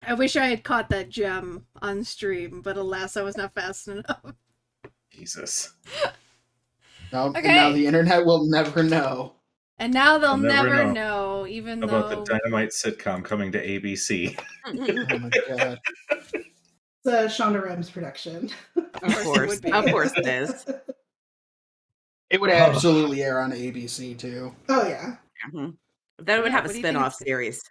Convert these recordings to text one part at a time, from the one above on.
I wish I had caught that gem on stream, but alas, I was not fast enough. Jesus. Now, Okay. and now the internet will never know. And now they'll They'll never never know know, even About though... the Dynamite sitcom coming to ABC. Oh my god. It's a Shonda Rhimes production. Of course it would be. Of course it is. It would absolutely air on ABC too. Oh yeah. Mhm. Then it would Yeah, have a what do you think spin-off it's- series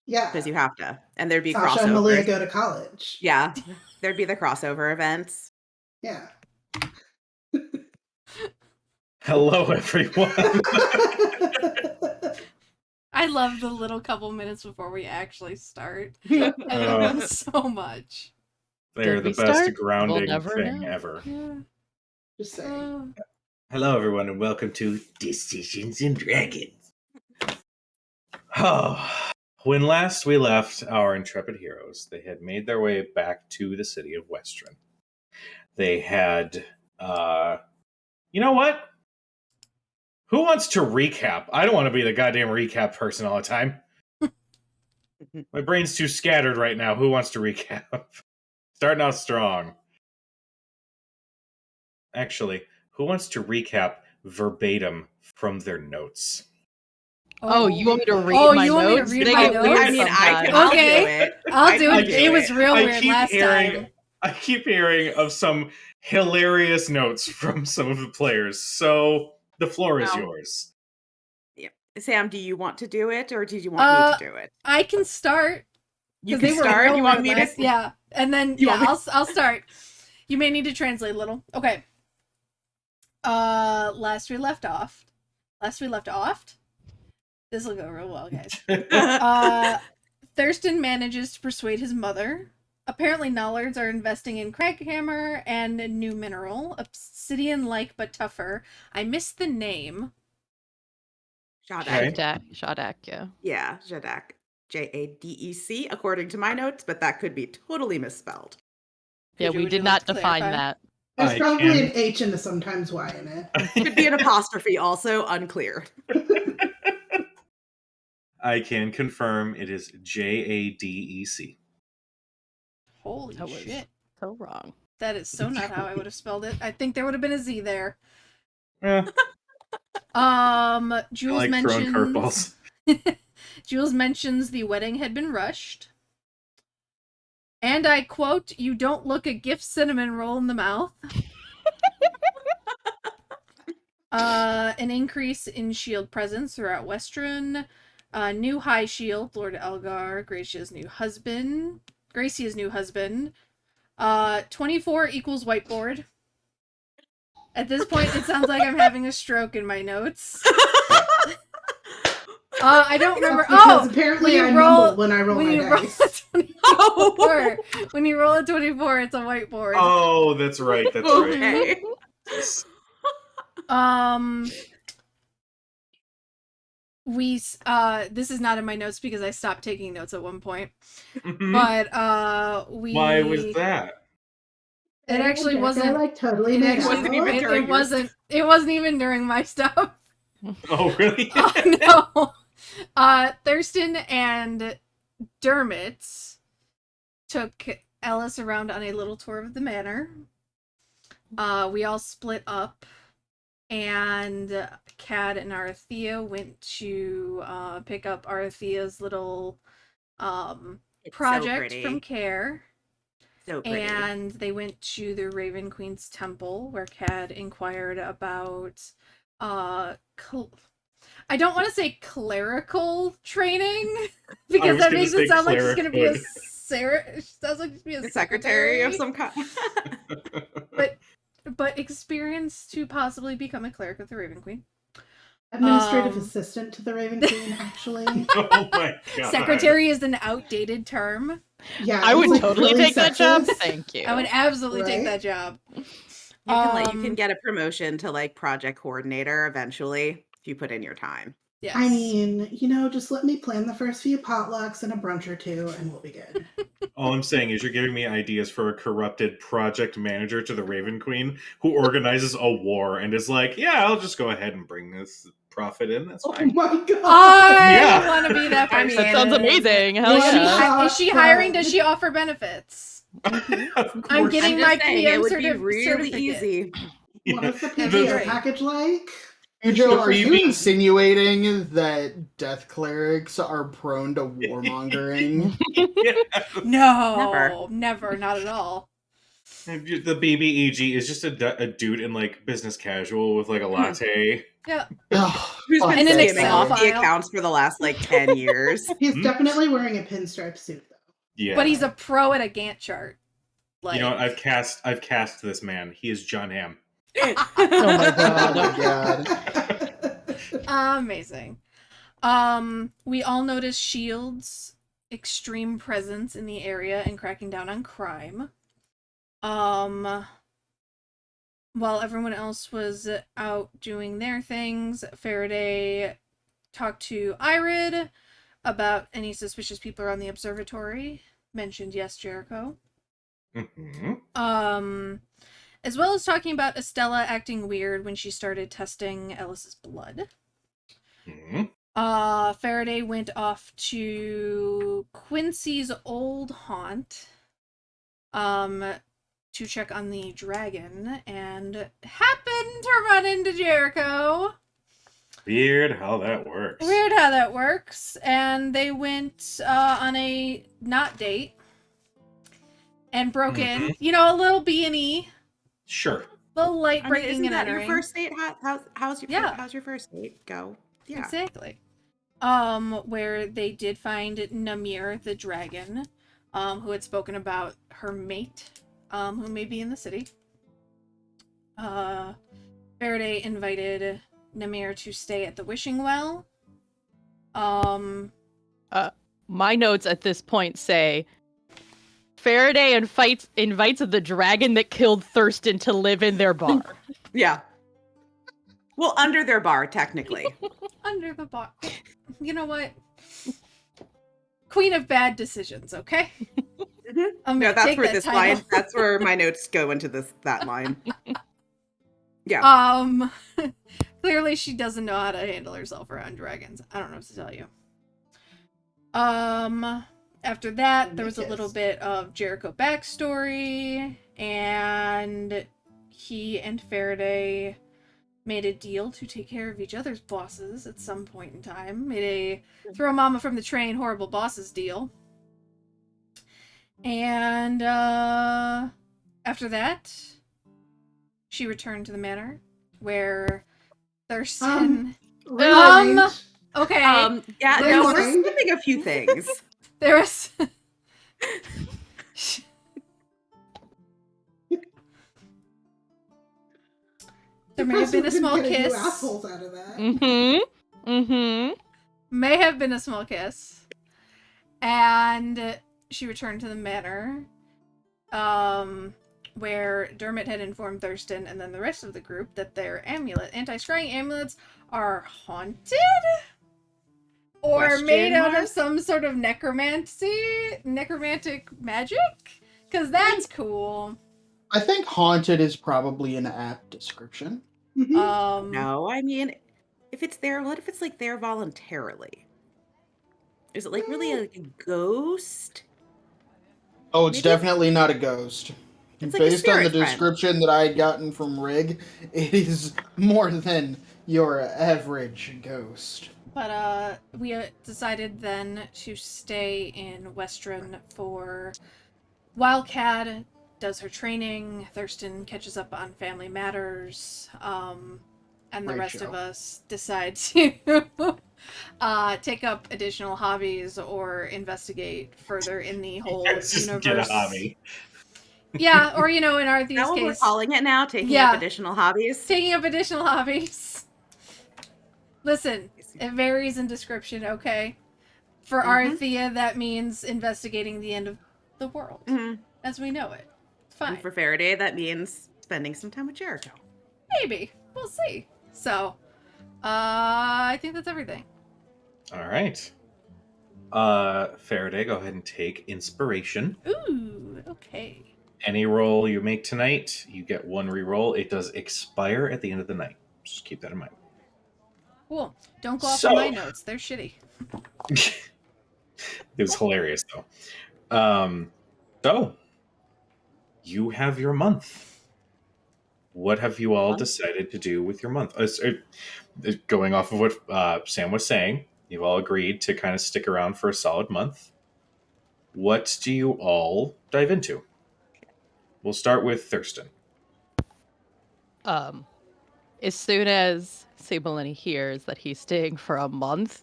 Yeah. because you have to, and there'd be Sasha and Malia crossovers. go to college. Yeah, there'd be the crossover events. Yeah. Hello, everyone. I love the little couple minutes before we actually start. I love them so much. They're Did the we best start? grounding We'll never thing know. ever. Yeah. Just saying. Hello, everyone, and welcome to Decisions and Dragons. Oh, when last we left our intrepid heroes, they had made their way back to the city of Westron. They had, you know what? Who wants to recap? I don't want to be the goddamn recap person all the time. My brain's too scattered right now. Who wants to recap? Starting out strong. Actually, who wants to recap verbatim from their notes? Oh, you want me to read Oh, my you want me to notes? read They my get notes? weird I mean, sometimes. I'll Okay. do it. I'll do I it. can It was real I weird keep last hearing- time. I keep hearing of some hilarious notes from some of the players, so the floor is Wow. yours. Sam, do you want to do it, or did you want me to do it? I can start. You 'cause can they were start. real You want weird me last- to? Yeah, and then You want me- I'll start. You may need to translate a little. Okay. Last we left off. This will go real well, guys. Thurston manages to persuade his mother. Apparently, Nollards are investing in Craghammer and a new mineral, obsidian-like but tougher. I missed the name. Jadak. Okay. Shadak, yeah. Yeah, Jadak. Jadec, according to my notes, but that could be totally misspelled. Yeah, Could you- we would you did like not to define clarify? that. There's I probably can- an H and a sometimes Y in it. Could be an apostrophe, also unclear. I can confirm it is Jadec. Holy That was shit. so wrong. That is so not how I would have spelled it. I think there would have been a Z there. Eh, Jules I like throwing mentions curveballs. Jules mentions the wedding had been rushed. And I quote, "You don't look a gift cinnamon roll in the mouth." An increase in shield presence throughout Westron. New high shield, Lord Elgar, Gracia's new husband. 24 equals whiteboard. At this point, it sounds like I'm having a stroke in my notes. I don't remember. Because apparently when I you roll- mumble when I roll when my you roll dice. a 24, when you roll a 24, it's a whiteboard. Oh, that's right. That's right. Okay. This is not in my notes because I stopped taking notes at one point. Mhm. But Why was that? It actually They're, wasn't. like totally It made actually wasn't even it during yours. wasn't. It wasn't even during my stuff. Oh, really? Oh no. Thurston and Dermot took Ellis around on a little tour of the manor. We all split up, and Cad and Arathea went to pick up Arathea's little It's project so from pretty. Care. So pretty. And they went to the Raven Queen's temple, where Cad inquired about I don't want to say clerical training because was that gonna makes say it sound like she's gonna be a clericould. it sounds like she's be a The secretary of some kind. but experience to possibly become a cleric of the Raven Queen. Administrative assistant to the Raven Queen, actually. Oh my god. Secretary is an outdated term. Yeah, I it's, would like, totally really take that job. sexist. Thank you. I would absolutely take Right? that job. You can get a promotion to like project coordinator eventually if you put in your time. Yes. I mean, just let me plan the first few potlucks and a brunch or two, and we'll be good. All I'm saying is you're giving me ideas for a corrupted project manager to the Raven Queen who organizes a war and is like, yeah, I'll just go ahead and bring this profit in. That's Oh fine. my god. I Yeah. want to be that I person. mean, That sounds amazing. Hell Is she, yeah. is she hiring? Does she offer benefits? Of I'm course. getting I'm my just saying, PM it would be certif- really certificate. easy. What is the That'd be PTO great. package like? Joe, are you BB insinuating that death clerics are prone to warmongering? No, never, not at all. The BBEG is just a dude in like business casual with like a latte. Yeah, Ugh, Who's fuck been And an that skimming Excel off guy. the file. accounts for the last like 10 years? He's Hmm? definitely wearing a pinstripe suit, though. Yeah. but he's a pro at a Gantt chart. Like, You know what? I've cast this man. He is John Hamm. Oh my Oh god. my god. amazing. We all noticed Shield's extreme presence in the area and cracking down on crime. While everyone else was out doing their things, Faraday talked to Irid about any suspicious people around the observatory. Mentioned yes, Jericho. Mm-hmm. As well as talking about Estella acting weird when she started testing Ellis's blood. Mm-hmm. Faraday went off to Quincy's old haunt, to check on the dragon, and happened to run into Jericho. Weird how that works. Weird how that works. And they went on a not date and broke in. You know, a little B&E, Sure. little light I mean, breaking isn't and that entering. your first date? How's your Yeah. how's your first date go? Yeah. Exactly. Where they did find Namir, the dragon, who had spoken about her mate, who may be in the city. Faraday invited Namir to stay at the Wishing Well. My notes at this point say Faraday invites the dragon that killed Thurston to live in their bar. Yeah. Well, under their bar, technically. Under the bar. You know what? Queen of bad decisions, okay? Mhm. I'm No, gonna that's take where that this title. line. That's where my notes go into that line. Yeah. Clearly she doesn't know how to handle herself around dragons. I don't know what to tell you. After that, there was a little bit of Jericho backstory, and he and Faraday made a deal to take care of each other's bosses at some point in time. Made a throw mama from the train, horrible bosses deal. And after that, she returned to the manor where Thurston. Rewind. Okay, Yeah. there's No, one- we're skipping a few things. there was. There may have been a Couldn't small get kiss. You assholes out of that. Mm-hmm. Mm-hmm. May have been a small kiss. And she returned to the manor, where Dermot had informed Thurston and then the rest of the group that their anti-scrying amulets are haunted? Or Question made out mark? of some sort of necromantic magic? Because that's cool. I think haunted is probably an apt description. Mhm. No, I mean, if it's there, what if it's like there voluntarily? Is it like really like a ghost? Oh, it's Maybe- definitely not a ghost. It's like a Based on the spirit friend. description that I had gotten from Rig, it is more than your average ghost. But we decided then to stay in Westron for while Cad does her training, Thurston catches up on family matters, and the Great rest show. of us decide to take up additional hobbies or investigate further in the whole Let's just universe. get a hobby. Yeah, or in our Is that what we're case, calling it now? Taking Yeah. up additional hobbies? taking up additional hobbies. Listen, it varies in description, okay? For Mhm. Arthea, that means investigating the end of the world Mhm. as we know it. It's fine. And for Faraday, that means spending some time with Jericho. Maybe. We'll see. So, I think that's everything. All right. Faraday, go ahead and take inspiration. Ooh, okay. Any roll you make tonight, you get one reroll. It does expire at the end of the night. Just keep that in mind. Cool. Don't go off So- of my notes. They're shitty. It was hilarious though. So you have your month. What have you all decided to do with your month? Going off of what Sam was saying, you've all agreed to kind of stick around for a solid month. What do you all dive into? We'll start with Thurston. As soon as Sablin hears that he's staying for a month,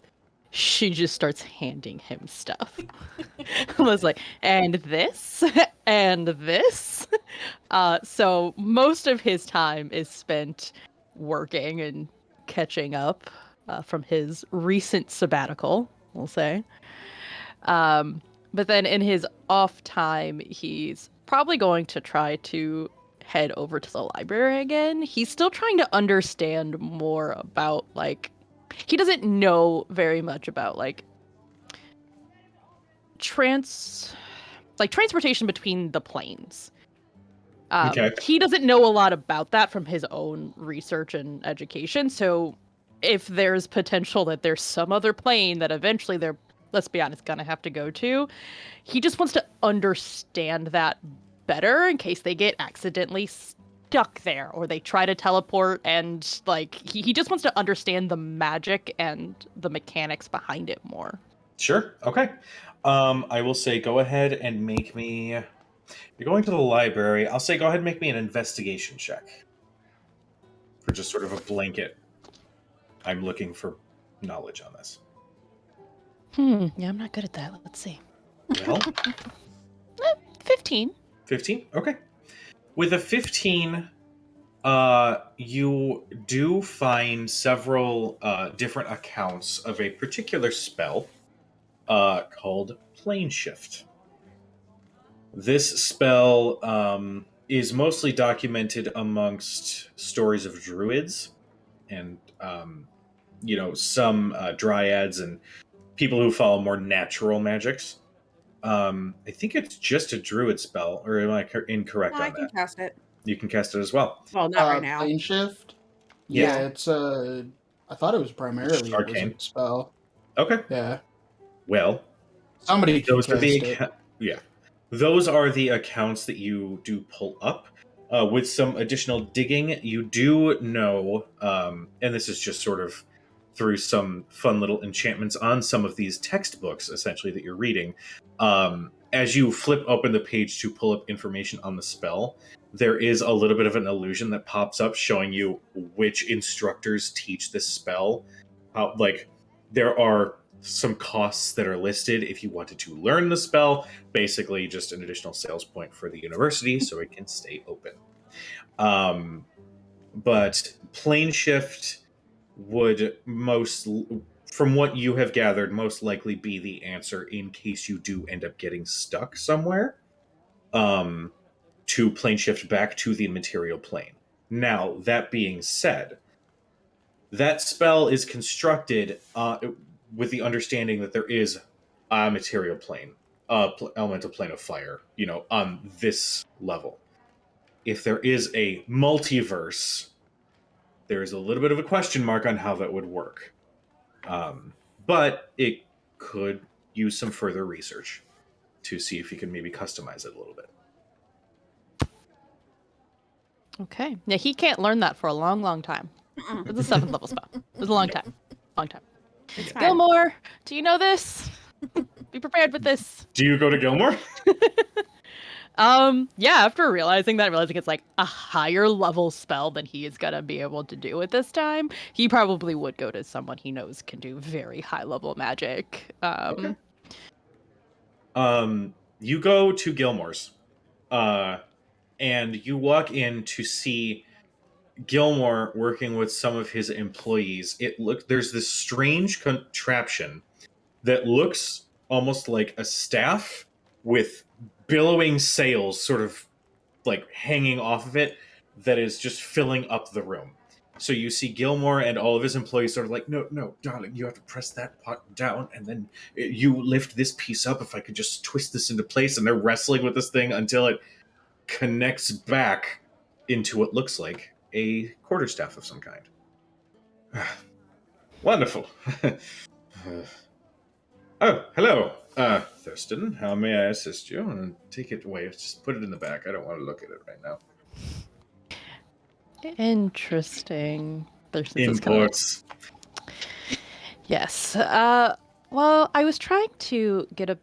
she just starts handing him stuff. I was like, and this, and this. So most of his time is spent working and catching up from his recent sabbatical, we'll say. But then in his off time, he's probably going to try to head over to the library again. He's still trying to understand more about, like, he doesn't know very much about, like, transportation between the planes. Okay. He doesn't know a lot about that from his own research and education. So if there's potential that there's some other plane that eventually they're, let's be honest, gonna have to go to, he just wants to understand that better in case they get accidentally stuck there or they try to teleport, and like he just wants to understand the magic and the mechanics behind it more. Sure. Okay. I will say go ahead and make me. You're going to the library. I'll say go ahead and make me an investigation check. For just sort of a blanket. I'm looking for knowledge on this. Yeah, I'm not good at that. Let's see. Well, 15. 15? Okay. With a 15, you do find several different accounts of a particular spell called Plane Shift. This spell is mostly documented amongst stories of druids and, some dryads and people who follow more natural magics. I think it's just a druid spell, or am I incorrect No, I on can that? cast it. You can cast it as well. Well, not right now. Plane shift. Yeah. Yeah, it's I thought it was primarily a Arcane. wizard spell. Okay. Yeah, Well, somebody can those are cast the it. those are the accounts that you do pull up. With some additional digging, you do know, and this is just sort of through some fun little enchantments on some of these textbooks, essentially, that you're reading. As you flip open the page to pull up information on the spell, there is a little bit of an illusion that pops up showing you which instructors teach this spell. There are some costs that are listed if you wanted to learn the spell. Basically, just an additional sales point for the university so it can stay open. But Plane Shift would from what you have gathered, most likely be the answer in case you do end up getting stuck somewhere. To plane shift back to the material plane. Now, that being said, that spell is constructed with the understanding that there is a material plane, elemental plane of fire, on this level. If there is a multiverse, there is a little bit of a question mark on how that would work. But it could use some further research to see if you can maybe customize it a little bit. Okay. Yeah, he can't learn that for a long, long time. It's a 7th level spell. It's a long time. Long time. It's fine. Gilmore, do you know this? Be prepared with this. Do you go to Gilmore? Yeah, after realizing it's like a higher level spell than he is gonna be able to do at this time, he probably would go to someone he knows can do very high level magic. Okay. You go to Gilmore's, and you walk in to see Gilmore working with some of his employees. There's this strange contraption that looks almost like a staff with billowing sails sort of like hanging off of it that is just filling up the room. So you see Gilmore and all of his employees sort of like, no, darling, you have to press that part down, and then you lift this piece up. If I could just twist this into place, and they're wrestling with this thing until it connects back into what looks like a quarterstaff of some kind. Wonderful. Oh, hello. Thurston, how may I assist you? And take it away. Just put it in the back. I don't want to look at it right now. Interesting. Thurston's just kinda like, Imports. yes. Well, I was trying to get a,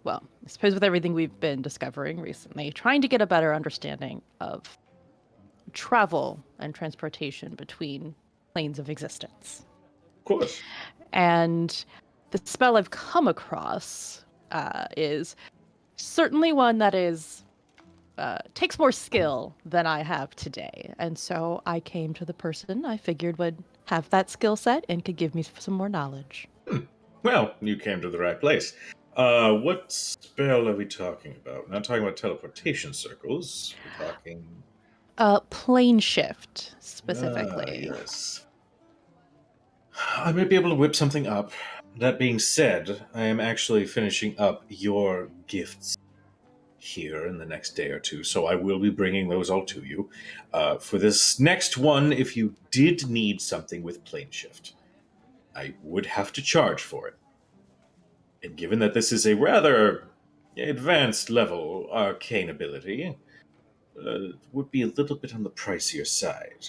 well, I suppose with everything we've been discovering recently, trying to get a better understanding of travel and transportation between planes of existence. Of course. And the spell I've come across is certainly one that is takes more skill than I have today. And so I came to the person I figured would have that skill set and could give me some more knowledge. Well, you came to the right place. What spell are we talking about? We're not talking about teleportation circles. We're talking... Plane shift, specifically. Yes. I might be able to whip something up. That being said, I am actually finishing up your gifts here in the next day or two, so I will be bringing those all to you. For this next one, if you did need something with plane shift, I would have to charge for it. And given that this is a rather advanced level arcane ability, it would be a little bit on the pricier side.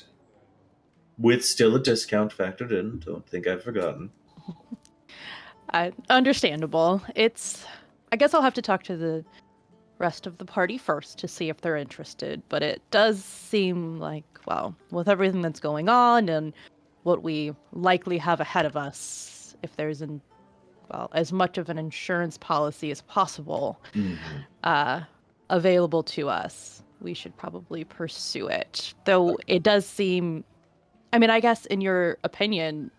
With still a discount factored in, don't think I've forgotten. Understandable. I guess I'll have to talk to the rest of the party first to see if they're interested, but it does seem like, well, with everything that's going on and what we likely have ahead of us, if there's as much of an insurance policy as possible available to us, we should probably pursue it. Though it does seem, I mean, I guess in your opinion,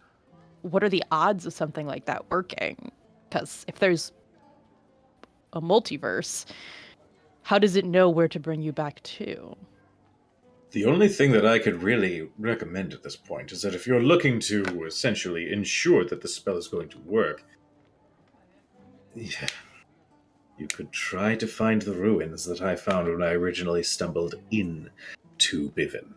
what are the odds of something like that working? Because if there's a multiverse, how does it know where to bring you back to? The only thing that I could really recommend at this point is that if you're looking to essentially ensure that the spell is going to work, you could try to find the ruins that I found when I originally stumbled in to Bivin.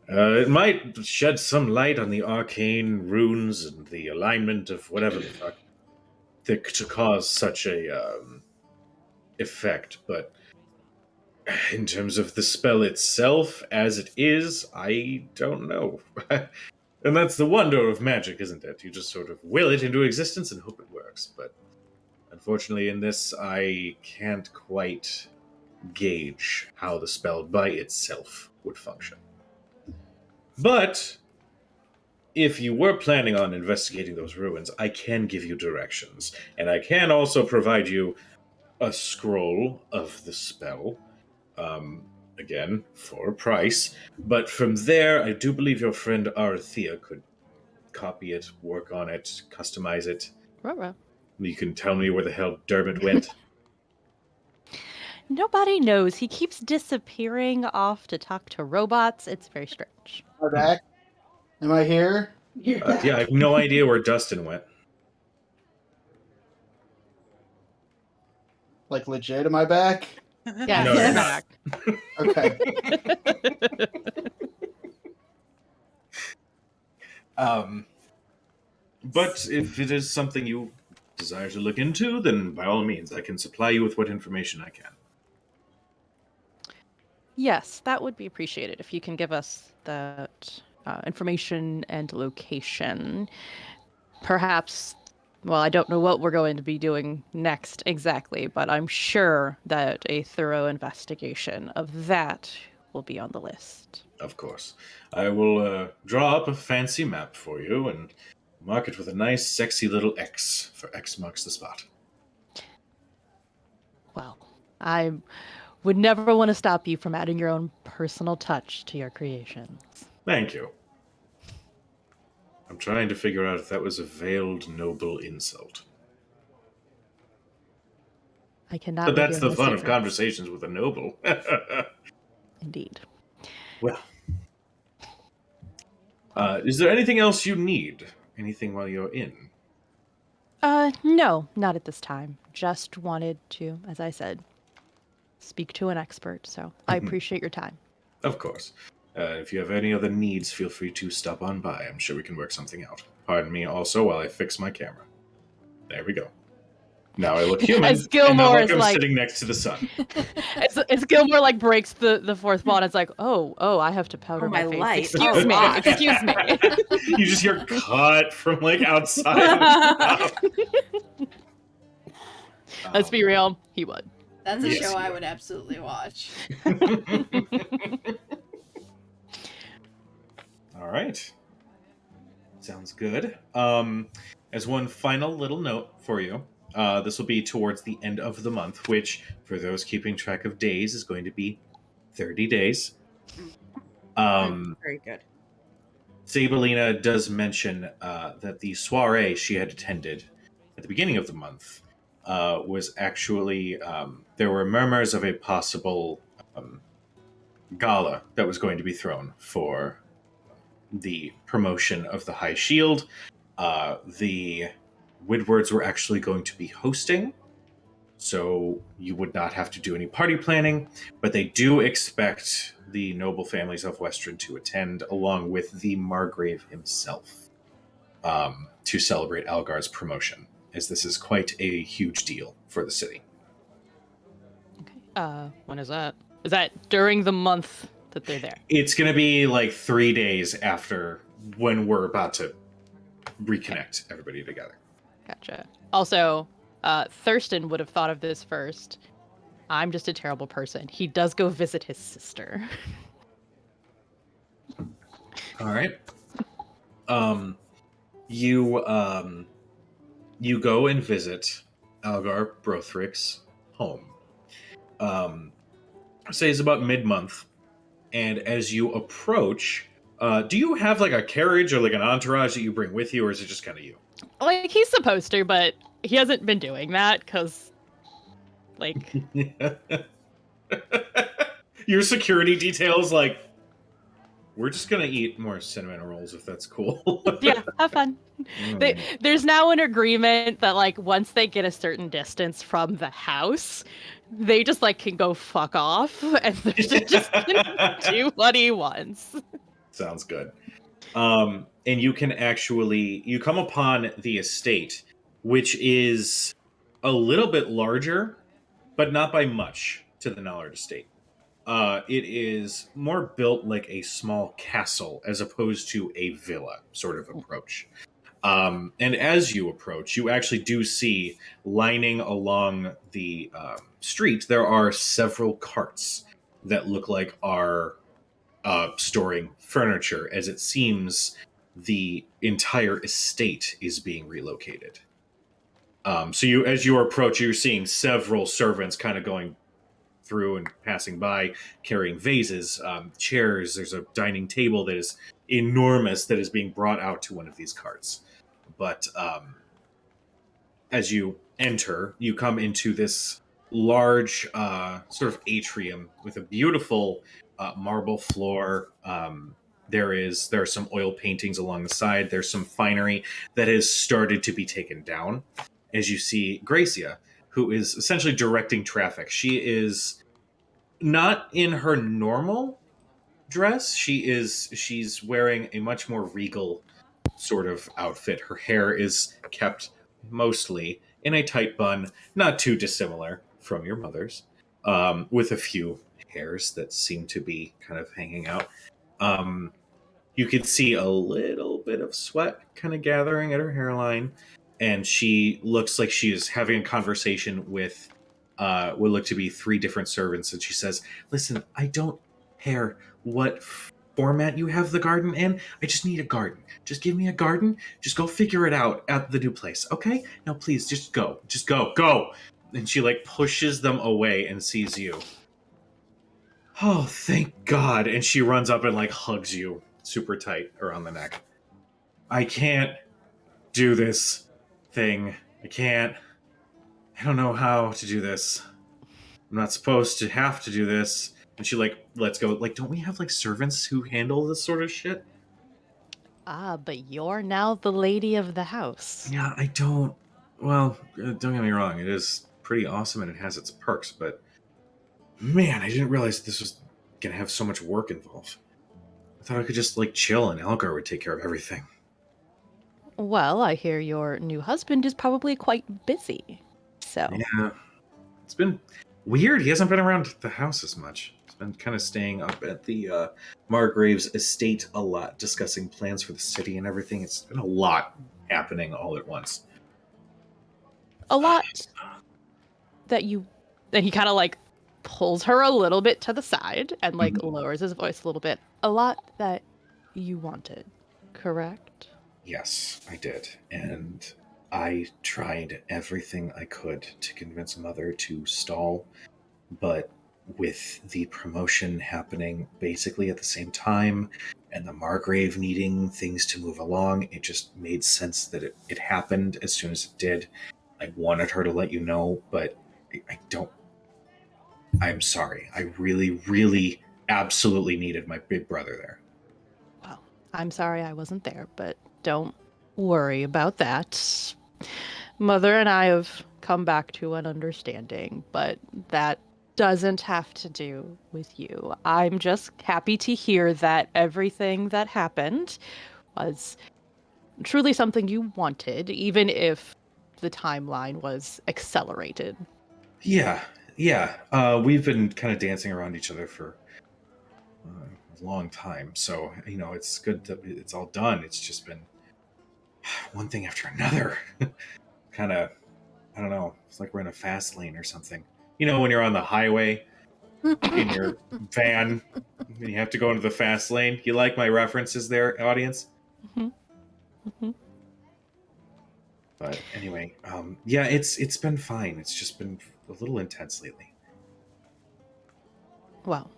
It might shed some light on the arcane runes and the alignment of whatever the fuck to cause such a effect, but in terms of the spell itself, as it is, I don't know. And that's the wonder of magic, isn't it? You just sort of will it into existence and hope it works. But unfortunately, in this, I can't quite gauge how the spell by itself would function. But if you were planning on investigating those ruins, I can give you directions. And I can also provide you a scroll of the spell. Again, for a price. But from there, I do believe your friend Arathea could copy it, work on it, customize it. Ruh-roh. You can tell me where the hell Dermot went. Nobody knows. He keeps disappearing off to talk to robots. It's very strange. Am I back? Am I here? You're back. Yeah, I have no idea where Dustin went. Like, legit, am I back? Yeah, No, he's you're back. Okay. But if it is something you desire to look into, then by all means, I can supply you with what information I can. Yes, that would be appreciated if you can give us that information and location. Perhaps, well, I don't know what we're going to be doing next exactly, but I'm sure that a thorough investigation of that will be on the list. Of course. I will draw up a fancy map for you and mark it with a nice, sexy little X, for X marks the spot. Well, I would never want to stop you from adding your own personal touch to your creations. Thank you. I'm trying to figure out if that was a veiled noble insult. I cannot. But that's the reveal fun of secrets. conversations with a noble. Indeed. Well, is there anything else you need? Anything while you're in? No, not at this time. Just wanted to, as I said, speak to an expert. So I appreciate your time. Of course. If you have any other needs, feel free to stop on by. I'm sure we can work something out. Pardon me also while I fix my camera. There we go. Now I look human, As and Gilmore not like is I'm like- sitting next to the sun. It's Gilmore like breaks the fourth wall and it's like, oh, I have to powder Oh, my my face. light. Excuse Oh, me, God. excuse me. You just hear cut from like outside. Let's be real, he would. That's a Yes, show you I are. would absolutely watch. All right. Sounds good. As one final little note for you, this will be towards the end of the month, which, for those keeping track of days, is going to be 30 days. Very good. Sabelina does mention that the soiree she had attended at the beginning of the month was actually, there were murmurs of a possible gala that was going to be thrown for the promotion of the High Shield. The Woodwards were actually going to be hosting, so you would not have to do any party planning, but they do expect the noble families of Western to attend, along with the Margrave himself, to celebrate Algar's promotion, as this is quite a huge deal for the city. When is that? Is that during the month that they're there? It's going to be like 3 days after when we're about to reconnect everybody together. Gotcha. Also, Thurston would have thought of this first. I'm just a terrible person. He does go visit his sister. All right. You go and visit Algar Brothrick's home. Say it's about mid-month, and as you approach, do you have like a carriage or like an entourage that you bring with you, or is it just kind of you? Like, he's supposed to, but he hasn't been doing that, because, like... Your security details, like, we're just gonna eat more cinnamon rolls if that's cool. Yeah, have fun. Mm. There's now an agreement that, like, once they get a certain distance from the house, they just, like, can go fuck off, and they're just gonna do what he wants. Sounds good. And you can actually, you come upon the estate, which is a little bit larger, but not by much to the Nallard estate. It is more built like a small castle as opposed to a villa sort of approach. And as you approach, you actually do see lining along the street, there are several carts that look like are storing furniture, as it seems the entire estate is being relocated. So you, as you approach, you're seeing several servants kind of going through and passing by, carrying vases, chairs. There's a dining table that is enormous that is being brought out to one of these carts. But as you enter, you come into this large sort of atrium with a beautiful marble floor. There are some oil paintings along the side. There's some finery that has started to be taken down. As you see Gracia, who is essentially directing traffic. She is not in her normal dress. She's wearing a much more regal sort of outfit. Her hair is kept mostly in a tight bun, not too dissimilar from your mother's, with a few hairs that seem to be kind of hanging out. You can see a little bit of sweat kind of gathering at her hairline, and she looks like she is having a conversation with what look to be 3 different servants, and she says, "Listen, I don't care what format you have the garden in. I just need a garden. Just give me a garden. Just go figure it out at the new place, okay? Now, please, just go. Just go. And she, like, pushes them away and sees you. Oh, thank God. And she runs up and, like, hugs you super tight around the neck. I can't do this thing. I don't know how to do this. I'm not supposed to have to do this. And she, like, lets go. Like, don't we have, like, servants who handle this sort of shit? But you're now the lady of the house. Yeah, I don't. Well, don't get me wrong. It is pretty awesome and it has its perks, but man, I didn't realize this was going to have so much work involved. thought I could just like chill and Elgar would take care of everything. Well, I hear your new husband is probably quite busy. So, Yeah, it's been weird. He hasn't been around the house as much. He's been kind of staying up at the Margrave's estate a lot, discussing plans for the city and everything. It's been a lot happening all at once. a lot that you. And he kind of like pulls her a little bit to the side and like lowers his voice a little bit. A lot that you wanted, correct? Yes, I did. And I tried everything I could to convince Mother to stall, but with the promotion happening basically at the same time and the Margrave needing things to move along, it just made sense that it happened as soon as it did. I wanted her to let you know, but I don't. I'm sorry. I really, really, absolutely needed my big brother there. Well, I'm sorry I wasn't there, but don't worry about that. Mother and I have come back to an understanding, but that doesn't have to do with you. I'm just happy to hear that everything that happened was truly something you wanted, even if the timeline was accelerated. Yeah, yeah. We've been kind of dancing around each other for a long time, so it's good that it's all done. It's just been one thing after another. Kind of, I don't know. It's like we're in a fast lane or something. When you're on the highway in your van and you have to go into the fast lane. You like my references there, audience? Mhm. Mhm. But anyway, yeah, it's been fine. It's just been a little intense lately. Well,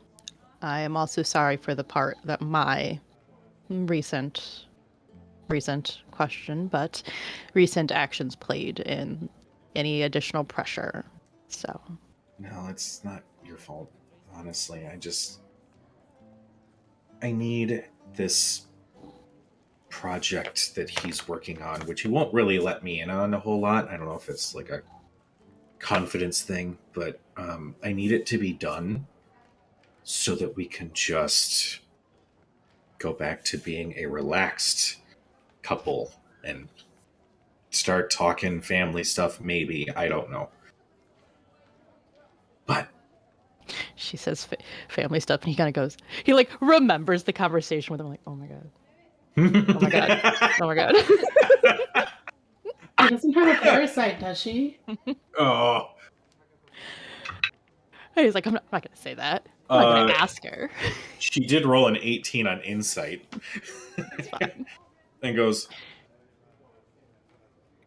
I am also sorry for the part that my recent question, but recent actions played in any additional pressure. So, No, it's not your fault. Honestly, I need this project that he's working on, which he won't really let me in on a whole lot. I don't know if it's like a confidence thing, but I need it to be done so that we can just go back to being a relaxed couple and start talking family stuff. Maybe, I don't know, but she says family stuff, and he kind of goes, he like remembers the conversation with him, like, oh my God. Oh my God. Oh my God. She doesn't have a parasite, does she? Oh, He's like, I'm not going to say that. I'm not going to ask her. she did roll an 18 on insight. It's fine. And goes,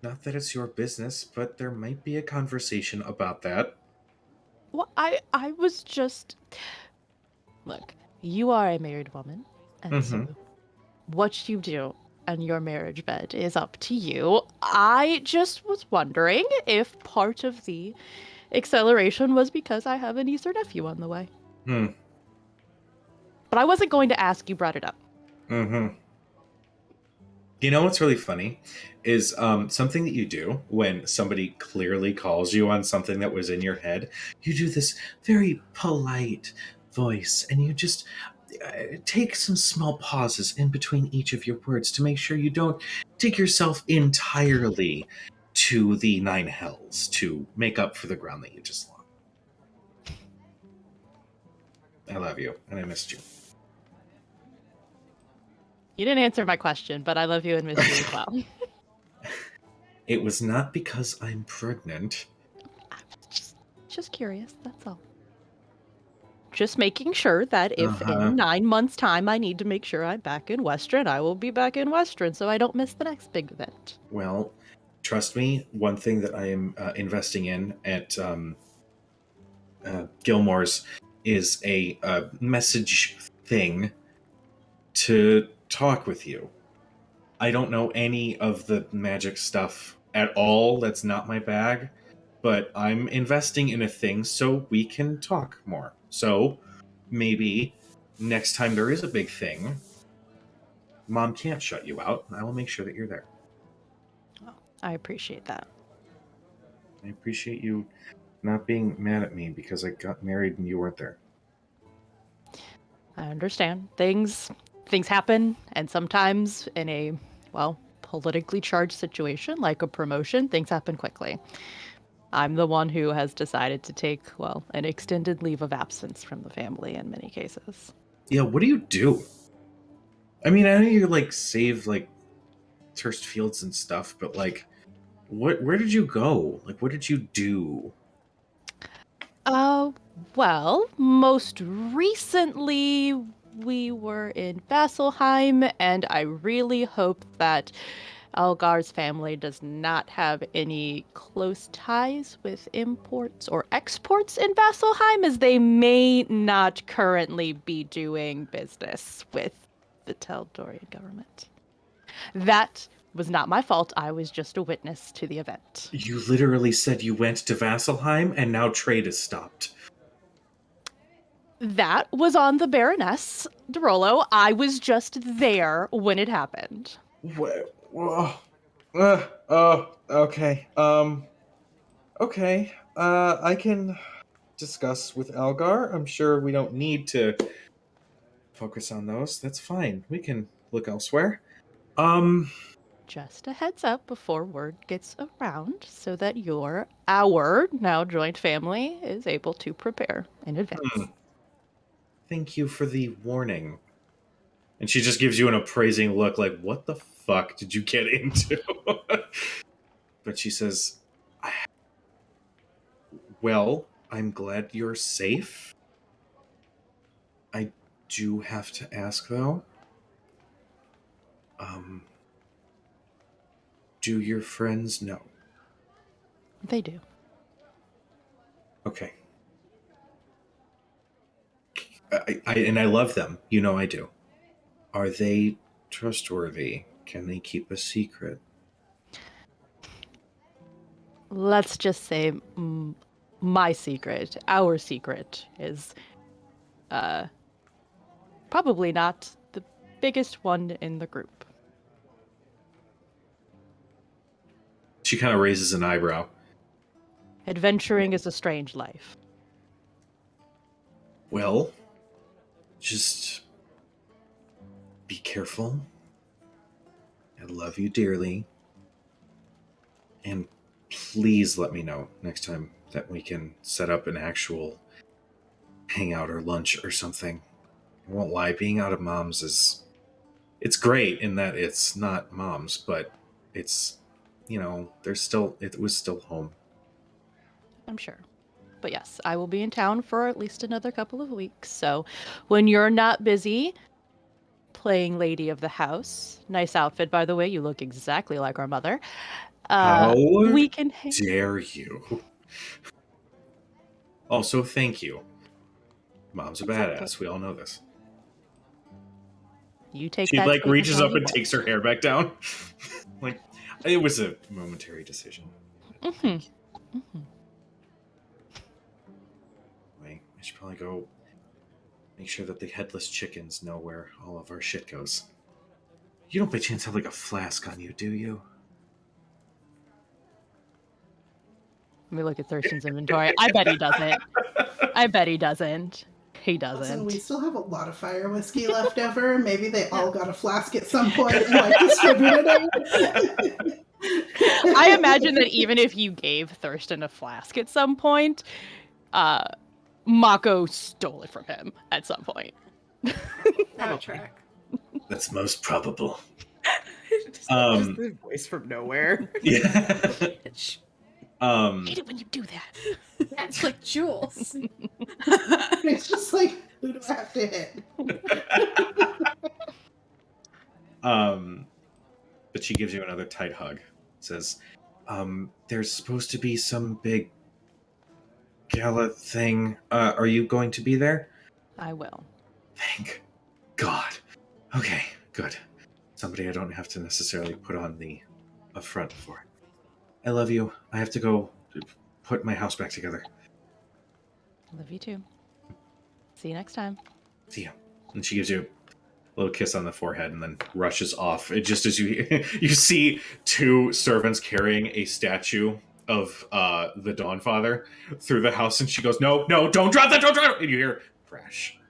not that it's your business, but there might be a conversation about that. Well, I was just, look, you are a married woman, and so what you do and your marriage bed is up to you. I just was wondering if part of the acceleration was because I have a niece or nephew on the way. But I wasn't going to ask, you brought it up. You know what's really funny is something that you do when somebody clearly calls you on something that was in your head. You do this very polite voice, and you just take some small pauses in between each of your words to make sure you don't dig yourself entirely to the nine hells to make up for the ground that you just lost. I love you, and I missed you. You didn't answer my question, but I love you and miss you as well. It was not because I'm pregnant. I was just curious, that's all. Just making sure that if in 9 months' time I need to make sure I'm back in Western, I will be back in Western so I don't miss the next big event. Well, trust me, one thing that I am investing in at Gilmore's is a message thing to talk with you. I don't know any of the magic stuff at all. That's not my bag. But I'm investing in a thing so we can talk more. So maybe next time there is a big thing, Mom can't shut you out. I will make sure that you're there. Well, I appreciate that. I appreciate you not being mad at me because I got married and you weren't there. I understand. Things things happen, and sometimes in a, well, politically charged situation like a promotion, things happen quickly. I'm the one who has decided to take, well, an extended leave of absence from the family in many cases. Yeah, what do you do? I mean, I know you like save like Thirst Fields and stuff, but like, where did you go? Like, what did you do? Well, most recently we were in Vasselheim, and I really hope that Algar's family does not have any close ties with imports or exports in Vasselheim, as they may not currently be doing business with the Teldorian government. That was not my fault. I was just a witness to the event. You literally said you went to Vasselheim, and now trade is stopped. That was on the Baroness de Rollo. I was just there when it happened. Okay. Okay. I can discuss with Algar. I'm sure we don't need to focus on those. That's fine. We can look elsewhere. Just a heads up before word gets around so that our now joint family is able to prepare in advance. Thank you for the warning. And she just gives you an appraising look like, what the fuck did you get into? But she says, well, I'm glad you're safe. I do have to ask, though. Do your friends know? They do. Okay. I love them. You know I do. Are they trustworthy? Can they keep a secret? Let's just say my secret, our secret, is probably not the biggest one in the group. She kind of raises an eyebrow. Adventuring is a strange life. Well, just be careful. I love you dearly. And please let me know next time that we can set up an actual hangout or lunch or something. I won't lie, being out of Mom's it's great in that it's not Mom's, but it's, it was still home. I'm sure. But yes, I will be in town for at least another couple of weeks. So when you're not busy playing Lady of the House, nice outfit, by the way, you look exactly like our mother. How we can dare you? Also, thank you. Mom's a badass. We all know this. You take She that like statement reaches how up you and want. takes her hair back down. Like, it was a momentary decision. Mhm. Wait, I should probably go make sure that the headless chickens know where all of our shit goes. You don't by chance have like a flask on you, do you? Let me look at Thurston's inventory. I bet he doesn't. I bet he doesn't. He Listen, we doesn't. still have a lot of fire whiskey left over. Maybe they all got a flask at some point and like distributed it. I imagine that even if you gave Thurston a flask at some point, Mako stole it from him at some point. That would track. That's most probable. just the voice from nowhere. Yeah. Bitch. I hate it when you do that. That's like Jules. It's just like, who do I have to hit? But she gives you another tight hug. Says, there's supposed to be some big gala thing. Are you going to be there? I will. Thank God. Okay, good. Somebody I don't have to necessarily put on the front for. I love you. I have to go put my house back together. Love you too. See you next time. See ya. And she gives you a little kiss on the forehead and then rushes off. It just as you see two servants carrying a statue of the Dawnfather through the house, and she goes, "No, don't drop that, don't drop it!" And you hear crash.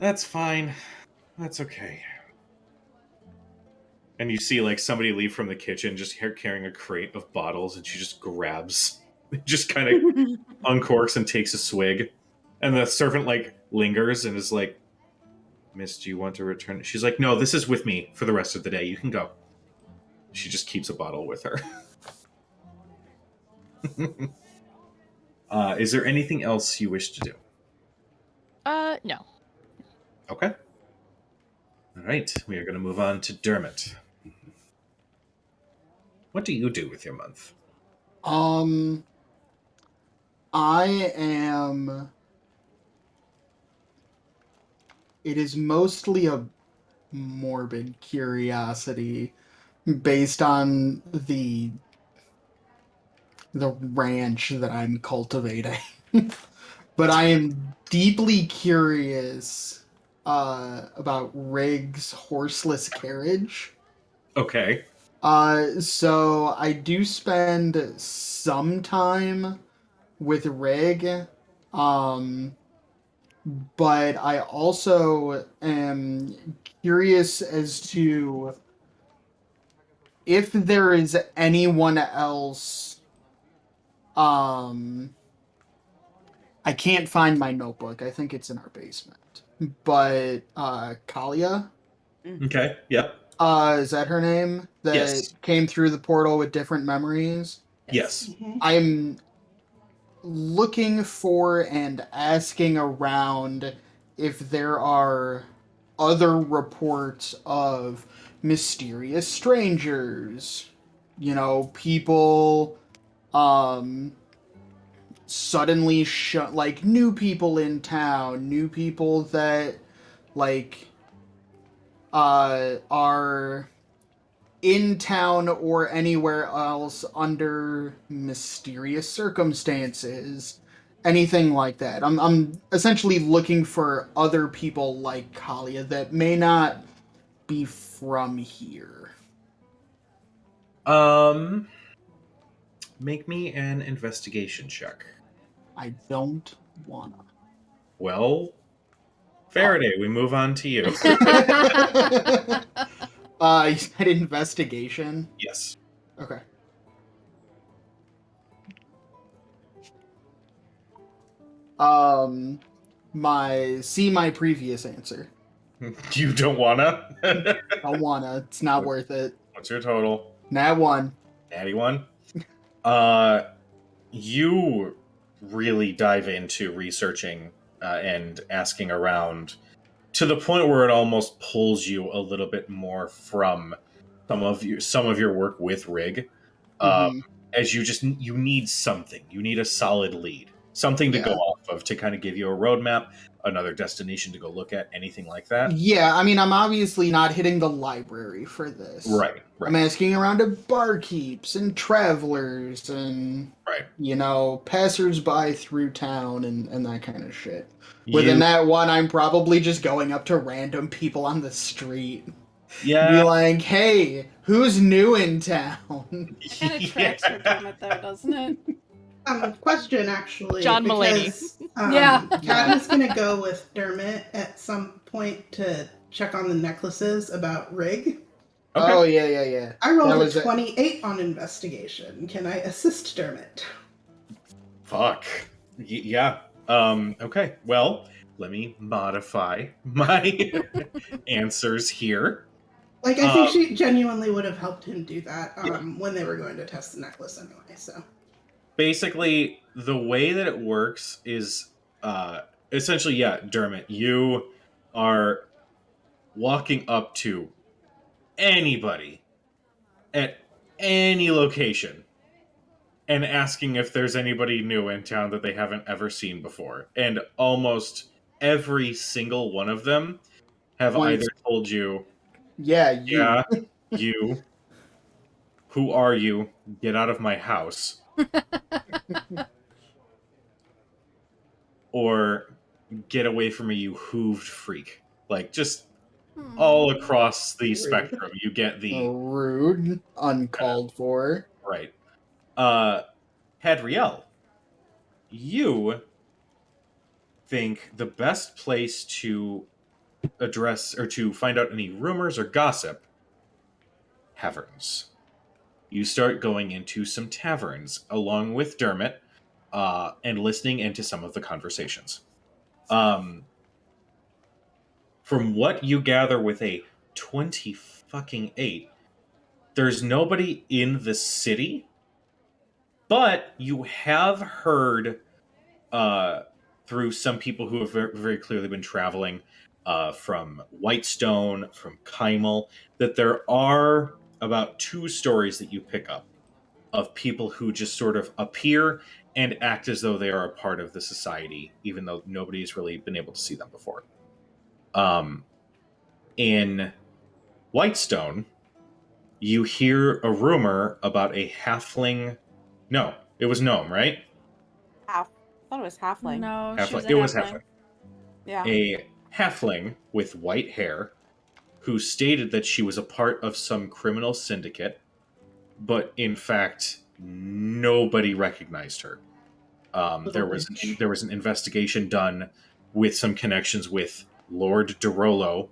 That's fine. That's okay. And you see, like, somebody leave from the kitchen just carrying a crate of bottles, and she just grabs, just kind of uncorks and takes a swig. And the servant, like, lingers and is like, Miss, do you want to return? She's like, no, this is with me for the rest of the day. You can go. She just keeps a bottle with her. Is there anything else you wish to do? No. Okay. All right. We are going to move on to Dermot. What do you do with your month? I am. It is mostly a morbid curiosity based on the ranch that I'm cultivating. But I am deeply curious about Rig's horseless carriage. Okay. So I do spend some time with Rig, but I also am curious as to if there is anyone else. I can't find my notebook. I think it's in our basement. But Kalia, Okay. Yep. is that her name? That Yes. came through the portal with different memories. Yes. Mhm. I'm looking for and asking around if there are other reports of mysterious strangers. You know, people suddenly like new people in town, new people that like are in town or anywhere else under mysterious circumstances, anything like that. I'm essentially looking for other people like Kalia that may not be from here. Make me an investigation check. I don't wanna. Well, Faraday, we move on to you. You said investigation? Yes. Okay. My previous answer. You don't wanna? Don't wanna. It's not worth it. What's your total? Nat 1. Natty one? You really dive into researching and asking around to the point where it almost pulls you a little bit more from some of your work with Rig. Mhm. As you need something. You need a solid lead. Something to go Yeah. off of to kind of give you a roadmap, another destination to go look at, anything like that. Yeah, I mean, I'm obviously not hitting the library for this. Right. I'm asking around to barkeeps and travelers and, Right. you know, passersby through town and that kind of shit. Within You, that one, I'm probably just going up to random people on the street. Be yeah. like, hey, who's new in town? Kind of tracks for Dermot, though, doesn't it? Question actually. John Mulaney. because, Yeah. Kat is gonna go with Dermot at some point to check on the necklaces about Rig. Okay. Oh, yeah. I rolled That a was it. 28 on investigation. Can I assist Dermot? Fuck. Yeah. Okay. Well, let me modify my answers here. Like, I think she genuinely would have helped him do that when they were going to test the necklace anyway, so. Basically, the way that it works is essentially, yeah, Dermot, you are walking up to anybody at any location and asking if there's anybody new in town that they haven't ever seen before. And almost every single one of them have Points. either told you, Yeah, you. yeah, you, who are you? Get out of my house. Or get away from me, you hooved freak. Like, just all across the spectrum, you get the Rude, uncalled for. right. Hadriel, you think the best place to address or to find out any rumors or gossip, taverns. You start going into some taverns along with Dermot, and listening into some of the conversations. From what you gather with a 28, there's nobody in the city, but you have heard through some people who have very, very clearly been traveling from Whitestone, from Kymel, that there are about 2 stories that you pick up of people who just sort of appear and act as though they are a part of the society, even though nobody's really been able to see them before. In Whitestone, you hear a rumor about a halfling. No, it was gnome, right? I thought it was halfling. No, she Halfling. was a It was halfling. halfling. Yeah. A halfling with white hair who stated that she was a part of some criminal syndicate, but in fact, nobody recognized her. There was an investigation done with some connections with Lord Derolo.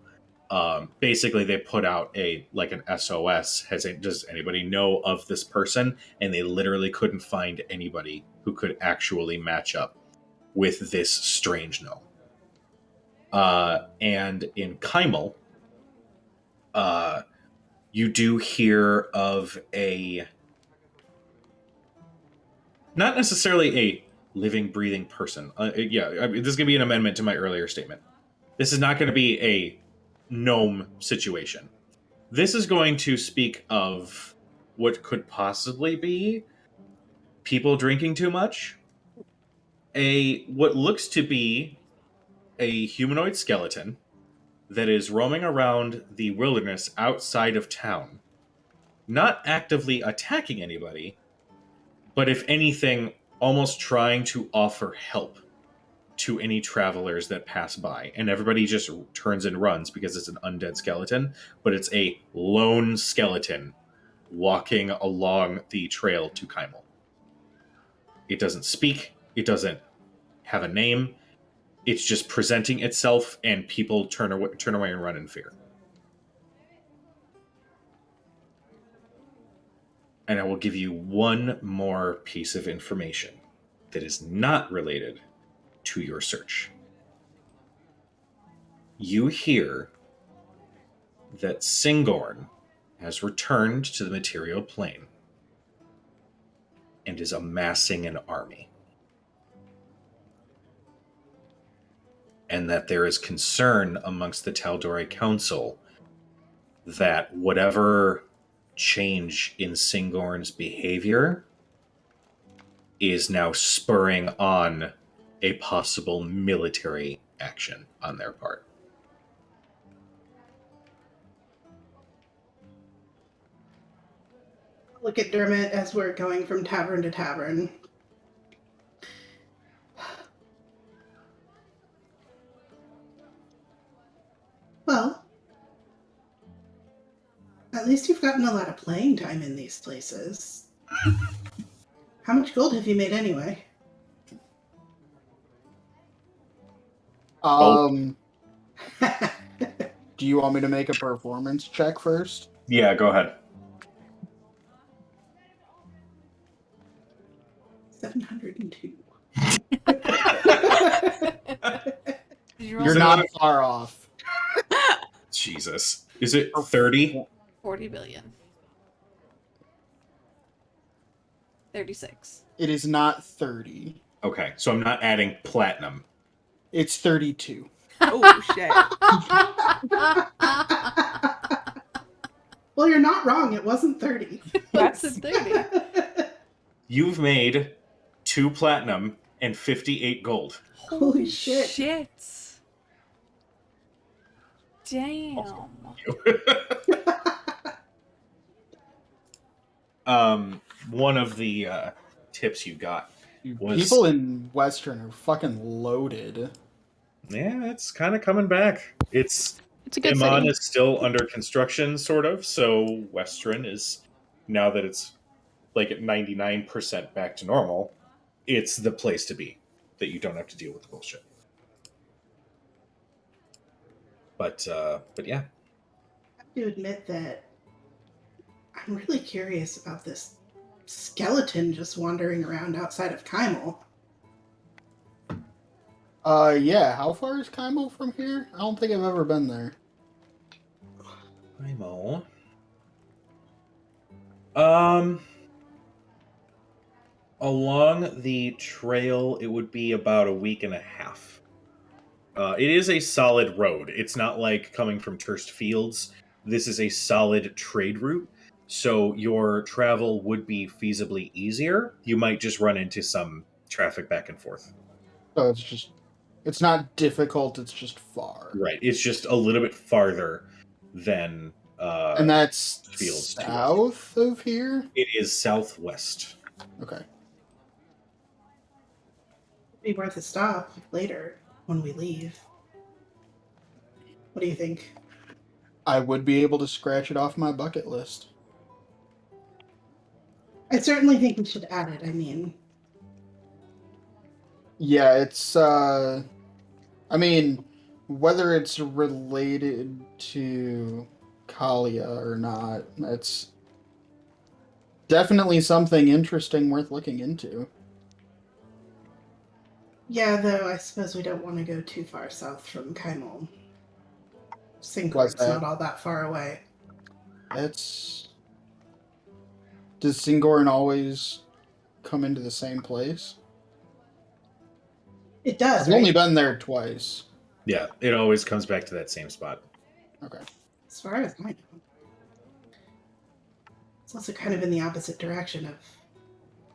Basically, they put out an SOS. Does anybody know of this person? And they literally couldn't find anybody who could actually match up with this strange gnome. And in Kymel, you do hear of not necessarily a living, breathing person. This is going to be an amendment to my earlier statement. This is not going to be a gnome situation. This is going to speak of what could possibly be people drinking too much. What looks to be a humanoid skeleton that is roaming around the wilderness outside of town, not actively attacking anybody, but if anything, almost trying to offer help to any travelers that pass by. And everybody just turns and runs because it's an undead skeleton, but it's a lone skeleton walking along the trail to Kymel. It doesn't speak, it doesn't have a name, it's just presenting itself, and people turn away and run in fear. And I will give you one more piece of information that is not related to your search. You hear that Singorn has returned to the material plane and is amassing an army. And that there is concern amongst the Tal'Dorei Council that whatever change in Singorn's behavior is now spurring on a possible military action on their part. Look at Dermot as we're going from tavern to tavern. Well, at least you've gotten a lot of playing time in these places. How much gold have you made anyway? Do you want me to make a performance check first? Yeah, go ahead. 702. Did you roll You're not far off. Jesus. Is it 30? 40 billion. 36. It is not 30. Okay, so I'm not adding platinum. It's 32. Oh shit. Well, you're not wrong. It wasn't 30. What's a 30? You've made 2 platinum and 58 gold. Holy shit. Damn. One of the tips you got was... People in Western are fucking loaded. Yeah, it's kind of coming back. It's a good Iman city. is still under construction, sort of, so Western is, now that it's like at 99% back to normal, it's the place to be, that you don't have to deal with the bullshit. But yeah. I have to admit that I'm really curious about this skeleton just wandering around outside of Kymel. Yeah, how far is Kymel from here? I don't think I've ever been there. Imo. Along the trail, it would be about a week and a half. It is a solid road. It's not like coming from Turst Fields. This is a solid trade route, so your travel would be feasibly easier. You might just run into some traffic back and forth. So it's not difficult, it's just far. Right. It's just a little bit farther than And that's Fields to south of here? it is southwest. Okay. Be worth a stop later when we leave. What do you think? I would be able to scratch it off my bucket list. I certainly think we should add it. I mean, Yeah, it's I mean, whether it's related to Kalia or not, that's definitely something interesting worth looking into. yeah, though I suppose we don't want to go too far south from Kymel. Why's Sinkhorn's that? not all that far away. Does Singorn always come into the same place? It does, I've right? only been there twice. Yeah, it always comes back to that same spot. Okay. As far as I know. It's also kind of in the opposite direction of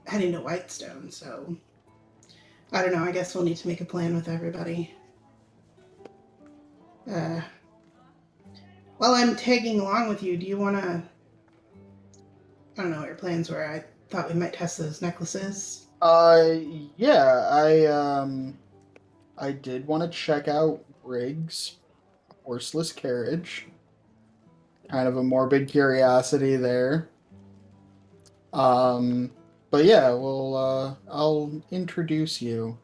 heading to Whitestone, so I don't know, I guess we'll need to make a plan with everybody. While I'm tagging along with you, do you want to... I don't know what your plans were. I thought we might test those necklaces. Yeah, I did want to check out Briggs' horseless carriage. Kind of a morbid curiosity there. But yeah, I'll introduce you.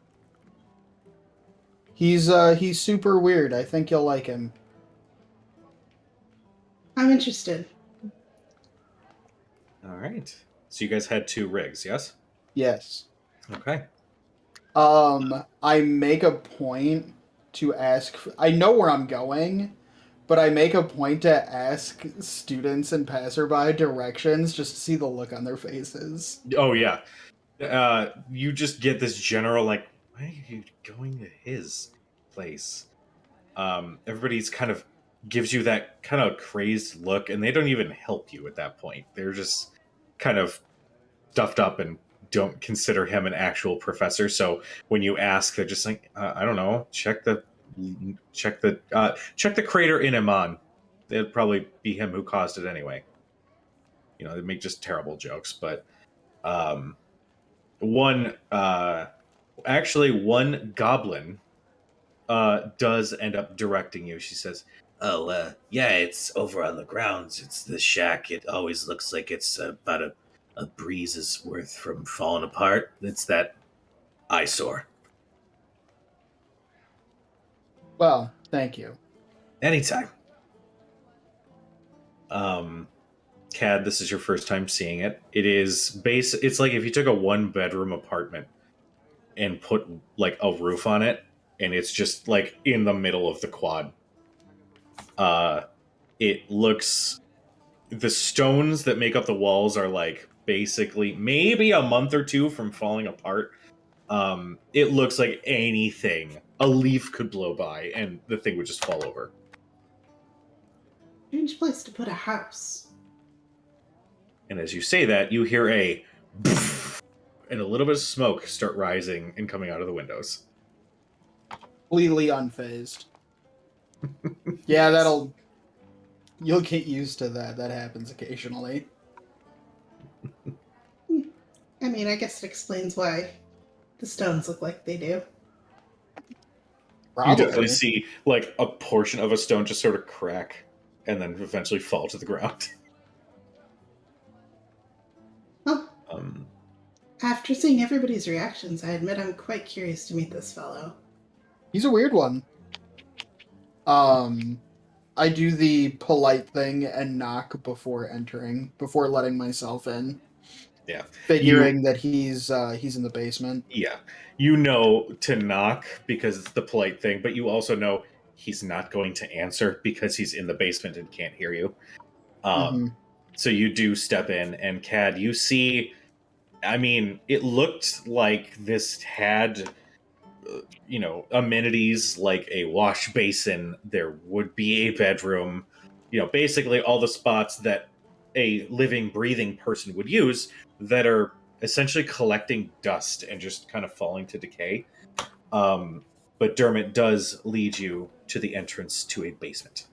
He's super weird. I think you'll like him. I'm interested. All right. So you guys had 2 rigs, yes? Yes. Okay. I make a point to ask. I know where I'm going, but I make a point to ask students and passerby directions just to see the look on their faces. Oh yeah. You just get this general like, why are you going to his place? Everybody's kind of gives you that kind of crazed look, and they don't even help you at that point. They're just kind of stuffed up and don't consider him an actual professor. So when you ask, they're just like, I don't know, check the crater in Iman. It'd probably be him who caused it anyway. You know, they make just terrible jokes, but one goblin does end up directing you. She says, "Oh, yeah, it's over on the grounds. It's the shack. It always looks like it's about a breeze's worth from falling apart. It's that eyesore." Well, thank you. Anytime. Cad, this is your first time seeing it. It's like if you took a 1-bedroom apartment and put like a roof on it, and it's just like in the middle of the quad. It looks, the stones that make up the walls are like basically maybe a month or 2 from falling apart. It looks like anything. A leaf could blow by and the thing would just fall over. Strange place to put a house. And as you say that, you hear a and a little bit of smoke start rising and coming out of the windows. Completely unfazed. Yeah, you'll get used to that. That happens occasionally. I mean, I guess it explains why the stones look like they do. You definitely see like a portion of a stone just sort of crack and then eventually fall to the ground. Well, after seeing everybody's reactions, I admit I'm quite curious to meet this fellow. He's a weird one. I do the polite thing and knock before entering, before letting myself in, Yeah. figuring that he's in the basement. Yeah. You know to knock because it's the polite thing, but you also know he's not going to answer because he's in the basement and can't hear you. Hmm. So you do step in, and Cad, you see, I mean, it looked like this had, amenities like a wash basin. There would be a bedroom, basically all the spots that a living, breathing person would use that are essentially collecting dust and just kind of falling to decay. Um, but Dermot does lead you to the entrance to a basement,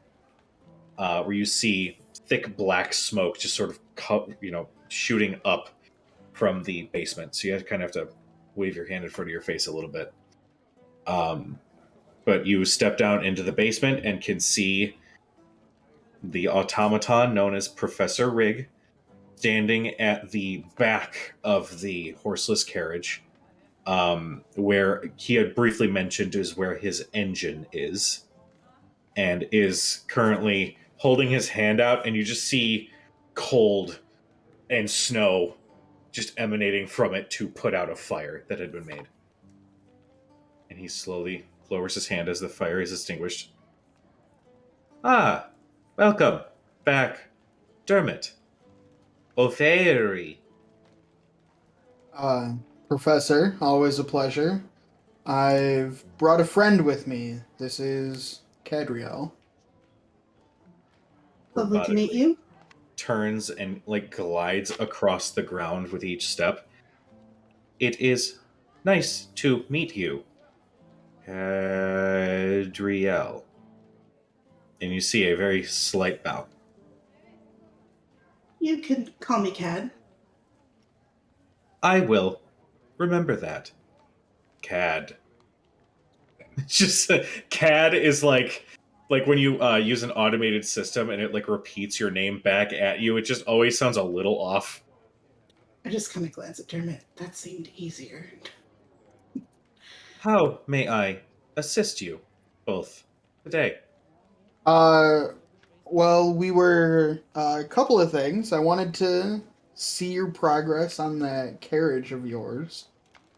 where you see thick black smoke just sort of shooting up from the basement. So you kind of have to wave your hand in front of your face a little bit. Um, but you step down into the basement and can see the automaton known as Professor Rig standing at the back of the horseless carriage, where he had briefly mentioned is where his engine is, and is currently holding his hand out, and you just see cold and snow just emanating from it to put out a fire that had been made. And he slowly lowers his hand as the fire is extinguished. Ah, welcome back, Dermot. O'Fairy. Uh, Professor, always a pleasure. I've brought a friend with me. This is Cadriel. Lovely to meet you. Turns and glides across the ground with each step. It is nice to meet you, Cadriel. And you see a very slight bow. You can call me Cad. I will remember that. Cad. It's just CAD is like when you use an automated system and it repeats your name back at you. It just always sounds a little off. I just kind of glance at Dermot. That seemed easier. How may I assist you both today? Uh, well, we were a couple of things. I wanted to see your progress on that carriage of yours.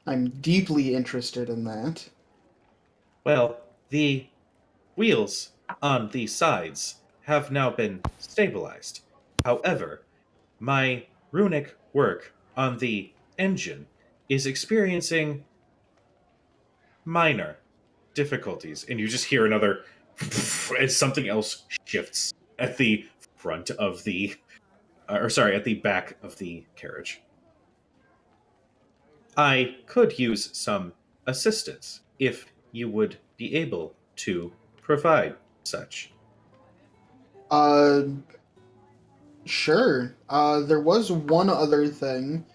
I'm deeply interested in that. Well, the wheels on the sides have now been stabilized. However, my runic work on the engine is experiencing minor difficulties, and you just hear another as something else shifts at the front of the, or sorry, at the back of the carriage. I could use some assistance if you would be able to provide such. Uh, sure. There was one other thing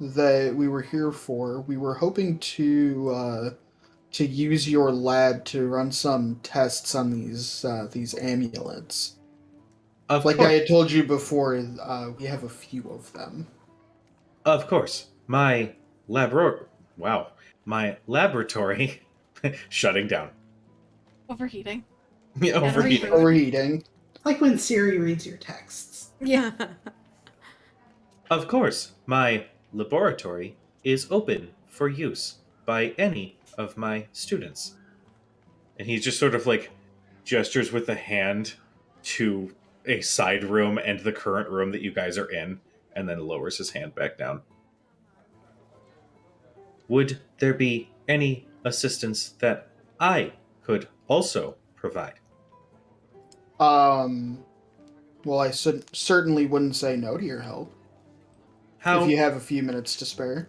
that we were here for. We were hoping to use your lab to run some tests on these amulets. Of Like I course, had told you before, we have a few of them. of course, wow, my laboratory shutting down. Overheating. Overheating. Overheating. Like when Siri reads your texts. Yeah. Of course, my laboratory is open for use by any of my students. And he just sort of gestures with a hand to a side room and the current room that you guys are in, and then lowers his hand back down. Would there be any assistance that I could also provide? Well, I certainly wouldn't say no to your help How if you have a few minutes to spare.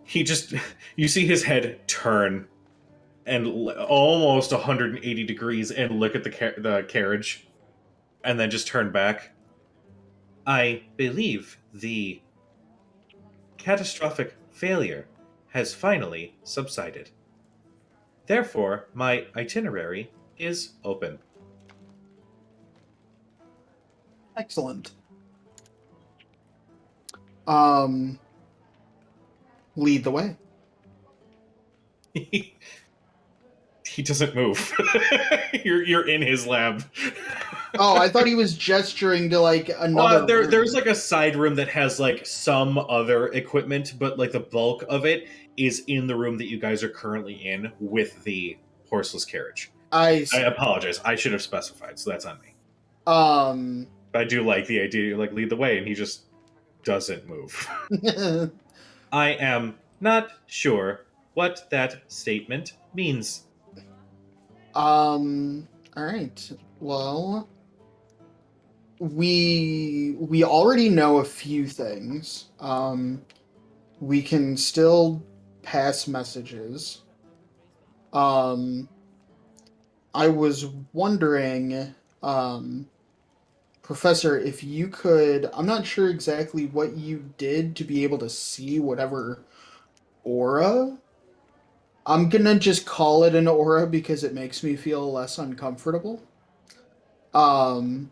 he just you see his head turn and almost 180 degrees and look at the carriage and then just turn back. I believe the catastrophic failure has finally subsided. Therefore, my itinerary is open. Excellent. Um, Lead the way. he He doesn't move. You're in his lab. Oh, I thought he was gesturing to like another. There's room. like a side room that has like some other equipment, but like the bulk of it is in the room that you guys are currently in with the horseless carriage. I I see. apologize. I should have specified, so that's on me. Um. But I do like the idea you like lead the way and he just doesn't move. I am not sure what that statement means. All right. Well, we already know a few things. We can still pass messages. I was wondering, Professor, if you could. I'm not sure exactly what you did to be able to see whatever aura. I'm gonna just call it an aura because it makes me feel less uncomfortable. Um,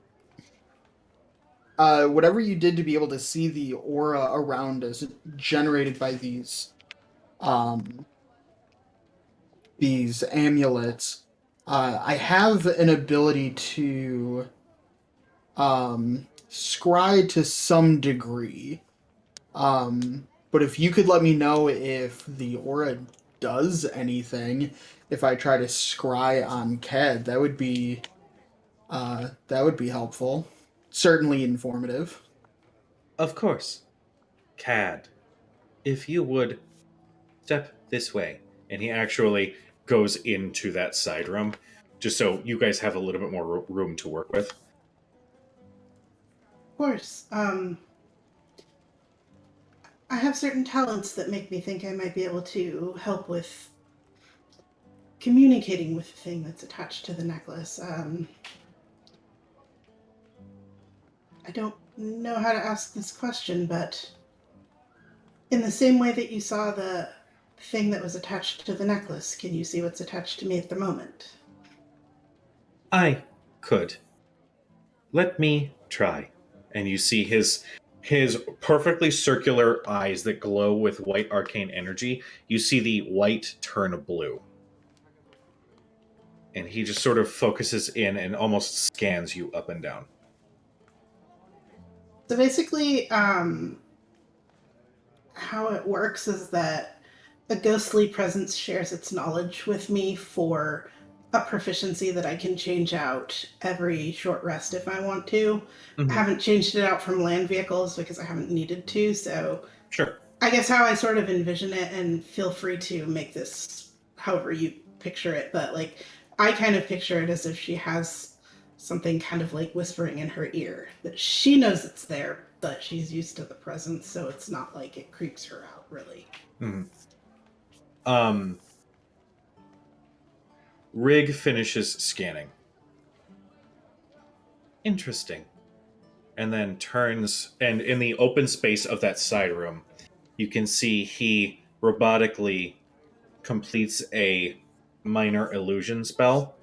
whatever you did to be able to see the aura around us generated by these amulets, I have an ability to scry to some degree. But if you could let me know if the aura does anything, if I try to scry on Ked, that would be helpful. Certainly informative. Of course. Cad, if you would step this way. And he actually goes into that side room, just so you guys have a little bit more room to work with. Of course. I have certain talents that make me think I might be able to help with communicating with the thing that's attached to the necklace. I don't know how to ask this question, but in the same way that you saw the thing that was attached to the necklace, can you see what's attached to me at the moment? I could. Let me try. And you see his perfectly circular eyes that glow with white arcane energy. You see the white turn blue. And he just sort of focuses in and almost scans you up and down. So basically, how it works is that a ghostly presence shares its knowledge with me for a proficiency that I can change out every short rest if I want to. Mhm. I haven't changed it out from land vehicles because I haven't needed to, so Sure. I guess how I sort of envision it, and feel free to make this however you picture it, but like I kind of picture it as if she has something kind of like whispering in her ear that she knows it's there, but she's used to the presence, so it's not like it creeps her out really. Rig finishes scanning. Interesting. And then turns, and in the open space of that side room, you can see he robotically completes a minor illusion spell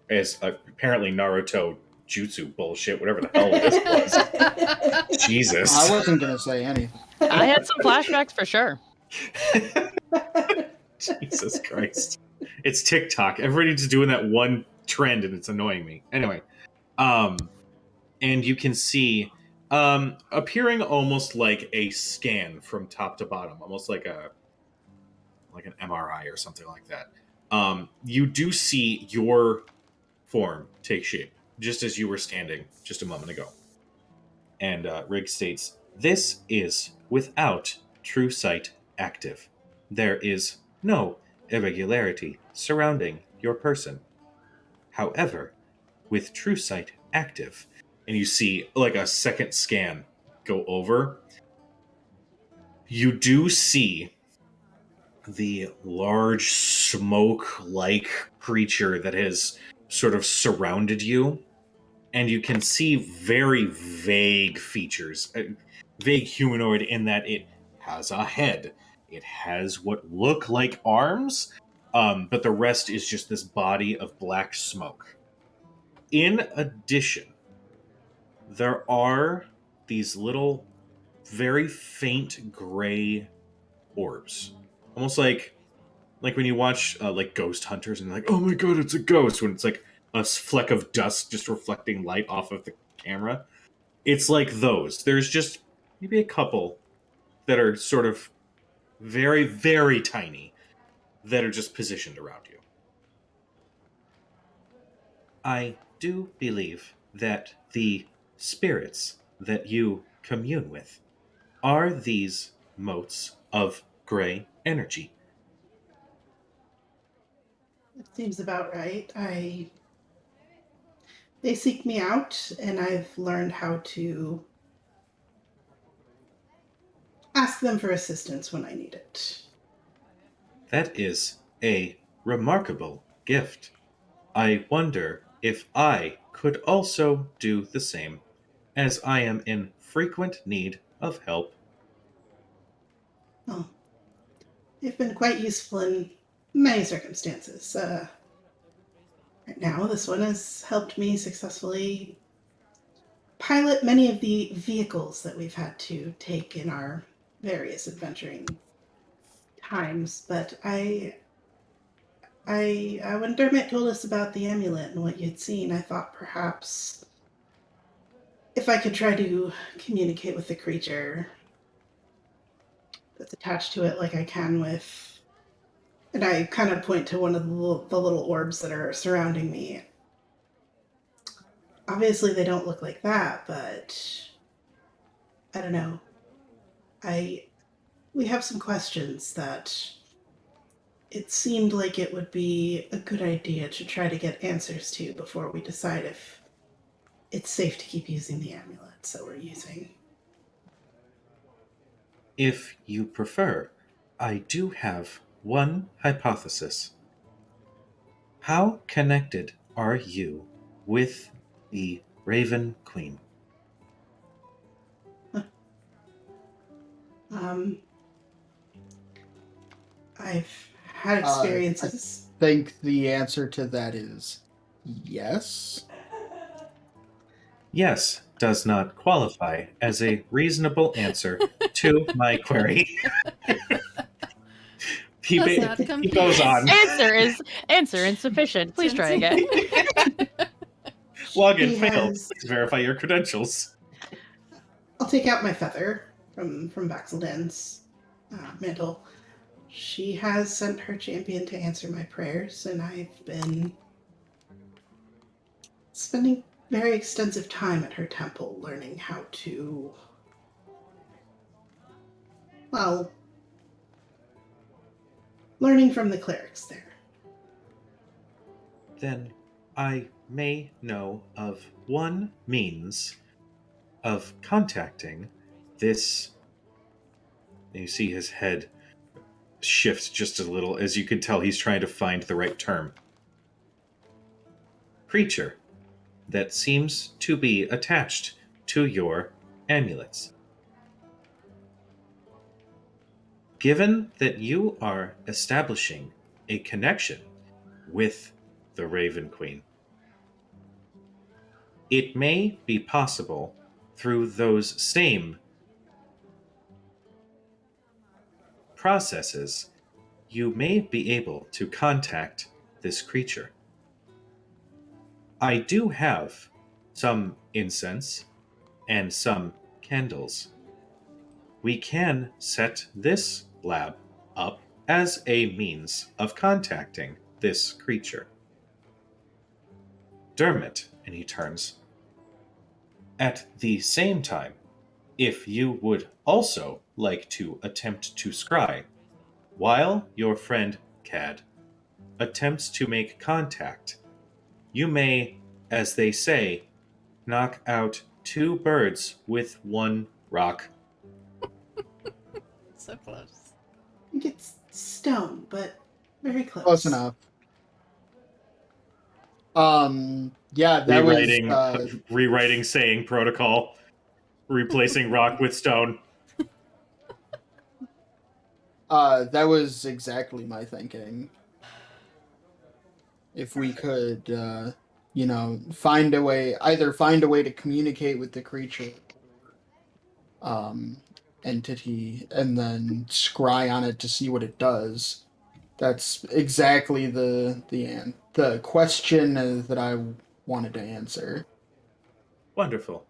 as apparently Naruto jutsu bullshit, whatever the hell this was. Jesus. I wasn't gonna say anything. I had some flashbacks for sure. Jesus Christ. It's TikTok. Everybody's doing that one trend and it's annoying me. Anyway, and you can see appearing almost like a scan from top to bottom, almost like an MRI or something like that. You do see your form take shape, just as you were standing just a moment ago. And Rig states, "This is without true sight active. There is no irregularity surrounding your person. However, with true sight active," and you see like a second scan go over, you do see the large smoke-like creature that has sort of surrounded you, and you can see very vague features, vague humanoid in that it has a head, it has what look like arms, but the rest is just this body of black smoke. In addition, there are these little, very faint gray orbs, almost like like when you watch like Ghost Hunters and like, oh my god, it's a ghost, when it's like a fleck of dust just reflecting light off of the camera. It's like those. There's just maybe a couple that are sort of very, very tiny that are just positioned around you. I do believe that the spirits that you commune with are these motes of gray energy. It seems about right. They seek me out, and I've learned how to ask them for assistance when I need it. That is a remarkable gift. I wonder if I could also do the same, as I am in frequent need of help. Oh, they've been quite useful in many circumstances. Right now, this one has helped me successfully pilot many of the vehicles that we've had to take in our various adventuring times. But when Dermot told us about the amulet and what you'd seen, I thought perhaps if I could try to communicate with the creature that's attached to it, like I can with, and I kind of point to one of the little orbs that are surrounding me. Obviously, they don't look like that, but I don't know. We have some questions that it seemed like it would be a good idea to try to get answers to before we decide if it's safe to keep using the amulet that we're using. If you prefer, I do have one hypothesis. How connected are you with the Raven Queen? I've had experiences. I think the answer to that is yes. Yes does not qualify as a reasonable answer to my query. he, Does ba- not he compute. goes on. Answer insufficient. Please try again. Login He failed. has- Please verify your credentials. I'll take out my feather from Baxeldan's mantle. She has sent her champion to answer my prayers, and I've been spending very extensive time at her temple learning how to, well, learning from the clerics there. Then I may know of one means of contacting this. You see his head shift just a little, as you can tell he's trying to find the right term. Creature that seems to be attached to your amulets. Given that you are establishing a connection with the Raven Queen, it may be possible through those same processes you may be able to contact this creature. I do have some incense and some candles. We can set this lab up as a means of contacting this creature. Dermot, and he turns. At the same time, if you would also like to attempt to scry, while your friend Cad attempts to make contact, you may, as they say, knock out two birds with one rock. So close. I think it's stone, but very close. Close enough. Yeah, that Rewriting saying protocol, replacing rock with stone. that was exactly my thinking. If we could, find a way to communicate with the creature, entity, and then scry on it to see what it does. That's exactly the question that I wanted to answer. Wonderful.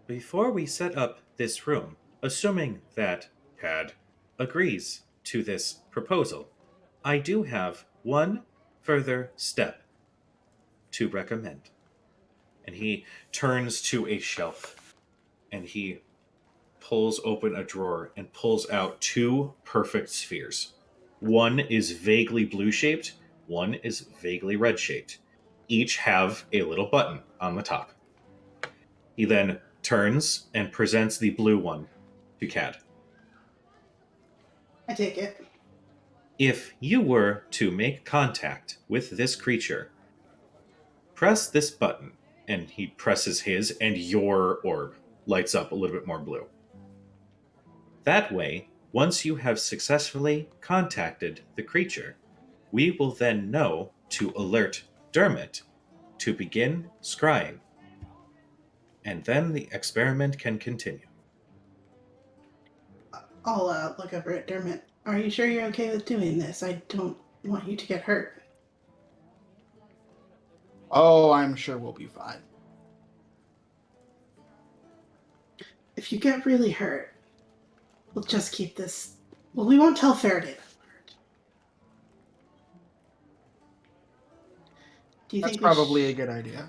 Before we set up this room, assuming that Pad agrees to this proposal, I do have one further step to recommend. And he turns to a shelf and he pulls open a drawer and pulls out two perfect spheres. One is vaguely blue shaped, one is vaguely red shaped. Each have a little button on the top. He then turns and presents the blue one to Cad. I take it. If you were to make contact with this creature, press this button. And he presses his, and your orb lights up a little bit more blue. That way, once you have successfully contacted the creature, we will then know to alert Dermot to begin scrying. And then the experiment can continue. I'll look over at Dermot. Are you sure you're okay with doing this? I don't want you to get hurt. Oh, I'm sure we'll be fine. If you get really hurt, we'll just keep this. Well, we won't tell Faraday that part. Do you That's think probably a good idea.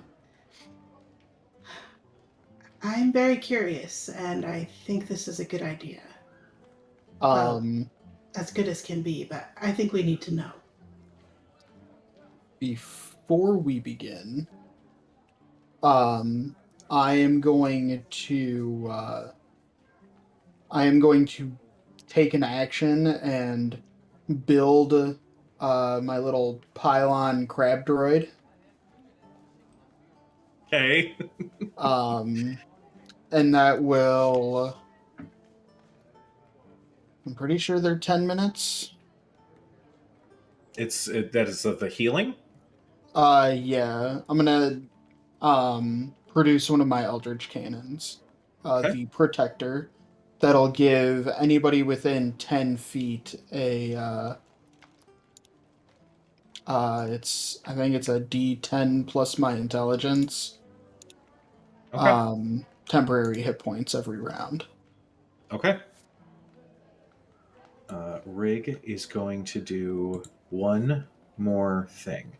I'm very curious, and I think this is a good idea. As good as can be, but I think we need to know. Before we begin, I am going to take an action and build my little pylon crab droid. Okay. And that will. I'm pretty sure they're 10 minutes. That is of the healing? Yeah. I'm gonna produce one of my Eldritch Cannons. Okay. The Protector. That'll give anybody within 10 feet a I think it's a D10 plus my intelligence. Okay. Temporary hit points every round. Okay. Rig is going to do one more thing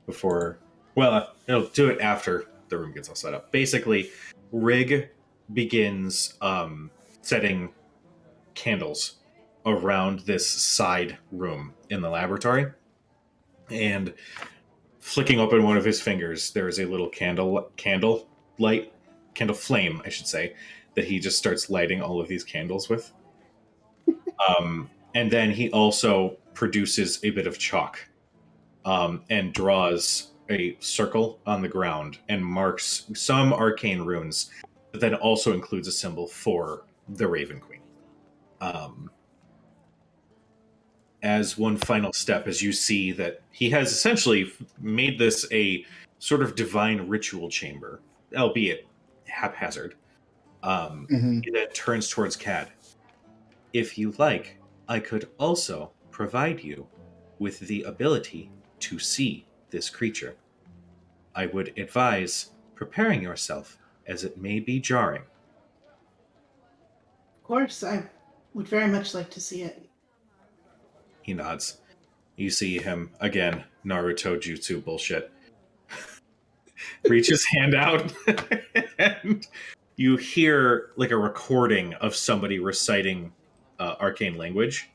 before. Well, it'll do it after the room gets all set up. Basically, Rig begins setting candles around this side room in the laboratory. And flicking open one of his fingers, there is a little candle flame, I should say, that he just starts lighting all of these candles with. And then he also produces a bit of chalk and draws a circle on the ground and marks some arcane runes, but then also includes a symbol for the Raven Queen. As one final step, as you see that he has essentially made this a sort of divine ritual chamber, albeit haphazard. He then turns towards Cad. If you like, I could also provide you with the ability to see this creature. I would advise preparing yourself, as it may be jarring. Of course, I would very much like to see it. He nods. You see him, again, Naruto jutsu bullshit. Reach his hand out, and you hear like a recording of somebody reciting arcane language.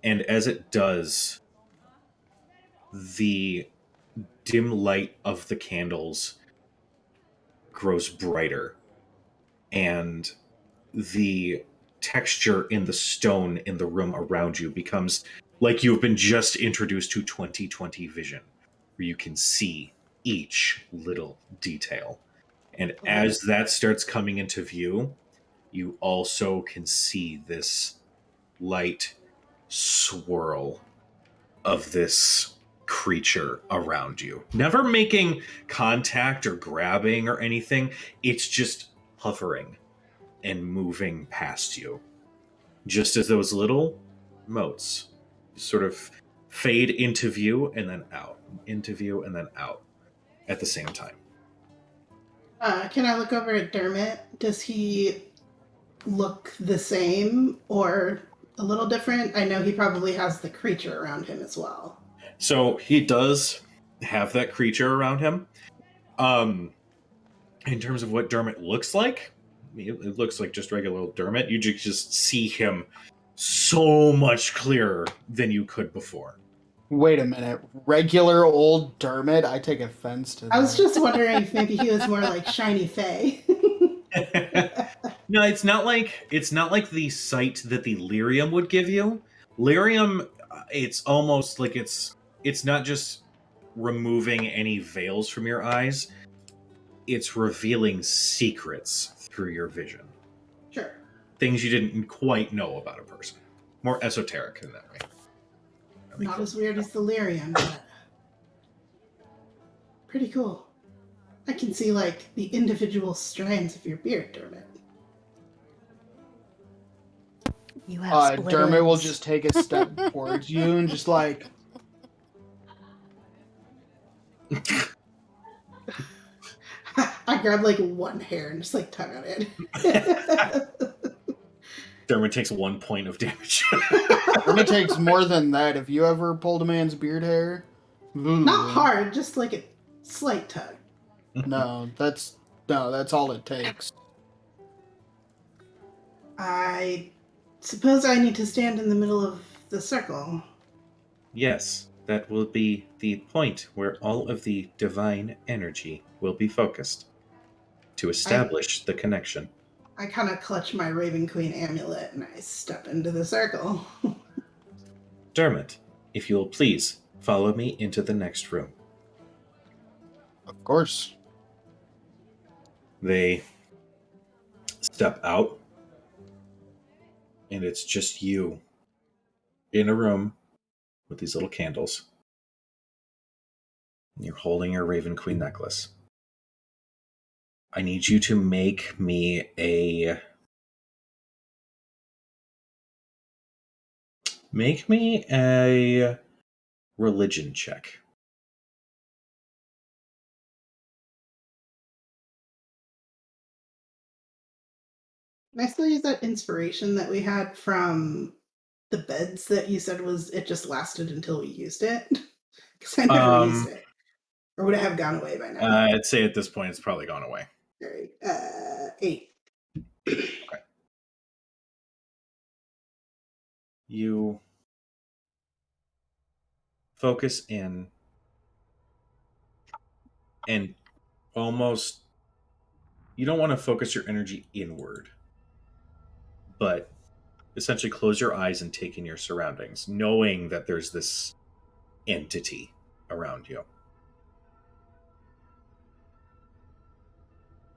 And as it does, the dim light of the candles grows brighter, and the texture in the stone in the room around you becomes like you've been just introduced to 2020 vision, where you can see each little detail. And as that starts coming into view, you also can see this light swirl of this creature around you. Never making contact or grabbing or anything. It's just hovering and moving past you. Just as those little motes sort of fade into view and then out, into view and then out at the same time. Can I look over at Dermot? Does he look the same or a little different? I know he probably has the creature around him as well. So he does have that creature around him. In terms of what Dermot looks like, it looks like just regular old Dermot. You just see him so much clearer than you could before. Wait a minute. Regular old Dermot? I take offense to that. I was just wondering if maybe he was more like Shiny Fae. No, it's not like the sight that the lyrium would give you. Lyrium, it's almost like it's not just removing any veils from your eyes. It's revealing secrets through your vision. Sure. Things you didn't quite know about a person. More esoteric in that way. Not as weird as Delirium, but pretty cool. I can see like the individual strands of your beard, Dermot. You have split Dermot will ends. just take a step towards you and just like, I grab like one hair and just like tug on it. Dermot takes 1 point of damage. Dermot takes more than that. If you ever pulled a man's beard hair, Not hard, just like a slight tug. No, that's all it takes. I suppose I need to stand in the middle of the circle. Yes, that will be the point where all of the divine energy will be focused to establish the connection. I kind of clutch my Raven Queen amulet and I step into the circle. Dermot, if you will please follow me into the next room. Of course. They step out, and it's just you in a room with these little candles. And you're holding your Raven Queen necklace. I need you to make me a religion check. Can I still use that inspiration that we had from the beds that you said it just lasted until we used it? Because I never used it. Or would it have gone away by now? I'd say at this point it's probably gone away. Great. 8. You focus in and almost, you don't want to focus your energy inward, but essentially close your eyes and take in your surroundings, knowing that there's this entity around you.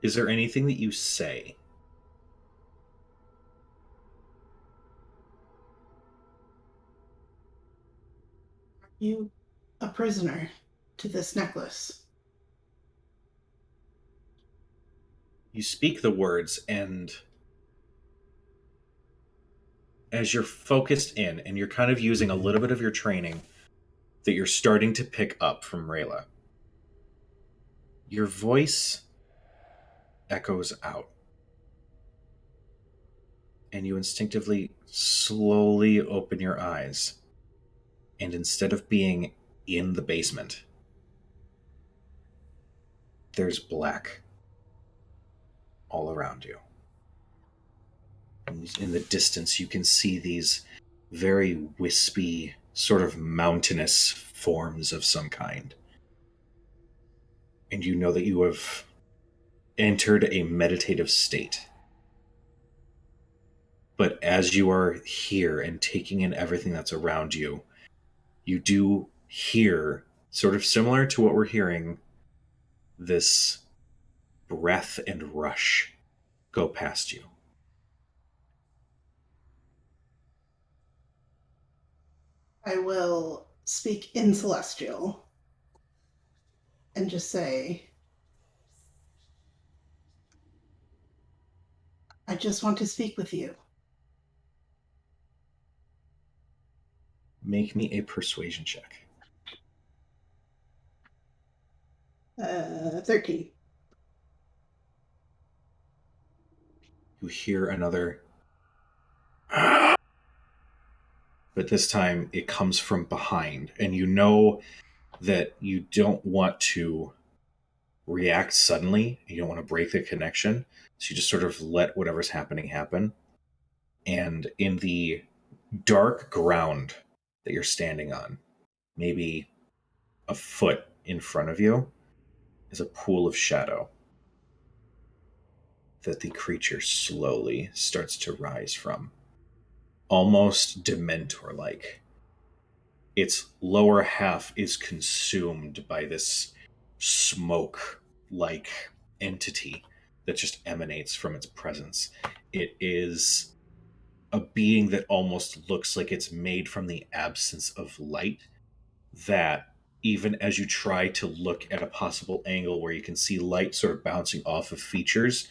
Is there anything that you say? Are you a prisoner to this necklace? You speak the words, and as you're focused in and you're kind of using a little bit of your training that you're starting to pick up from Rayla, your voice echoes out. And you instinctively slowly open your eyes. And instead of being in the basement, there's black all around you. And in the distance, you can see these very wispy, sort of mountainous forms of some kind. And you know that you have entered a meditative state. But as you are here and taking in everything that's around you, you do hear, sort of similar to what we're hearing, this breath and rush go past you. I will speak in Celestial and just say, I just want to speak with you. Make me a persuasion check. 13. You hear another, but this time it comes from behind, and you know that you don't want to react suddenly. You don't want to break the connection, so you just sort of let whatever's happening happen. And in the dark ground that you're standing on, maybe a foot in front of you, is a pool of shadow that the creature slowly starts to rise from, almost Dementor like. Its lower half is consumed by this smoke like entity that just emanates from its presence. It is a being that almost looks like it's made from the absence of light, that even as you try to look at a possible angle where you can see light sort of bouncing off of features,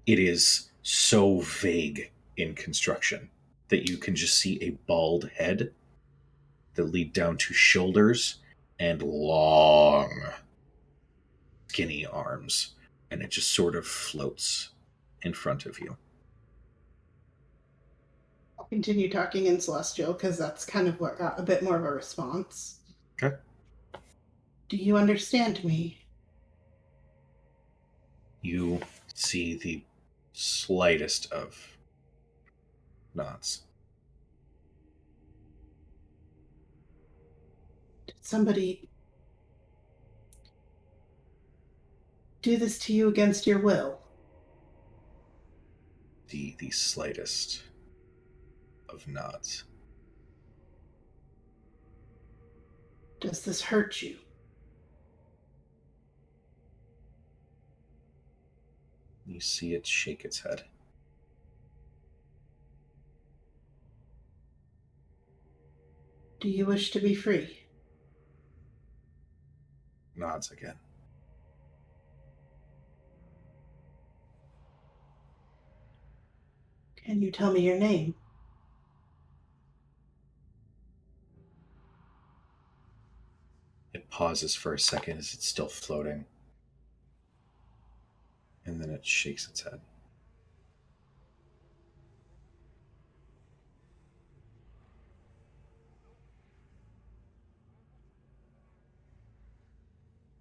it is so vague in construction that you can just see a bald head that lead down to shoulders and long, skinny arms, and it just sort of floats in front of you. I'll continue talking in Celestial because that's kind of what got a bit more of a response. Okay. Do you understand me? You see the slightest of nods. Did somebody do this to you against your will? The slightest of nods. Does this hurt you? You see it shake its head. Do you wish to be free? Nods again. Can you tell me your name? It pauses for a second as it's still floating. And then it shakes its head.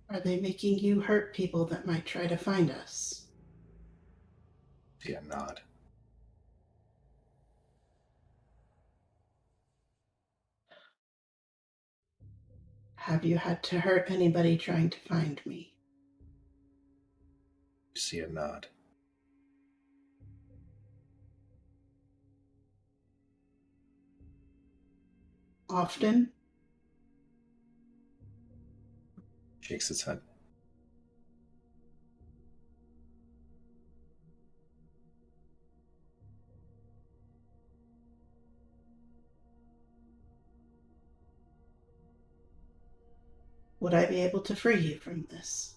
Are they making you hurt people that might try to find us? See a nod. Have you had to hurt anybody trying to find me? You see a nod. Often? Shakes its head. Would I be able to free you from this?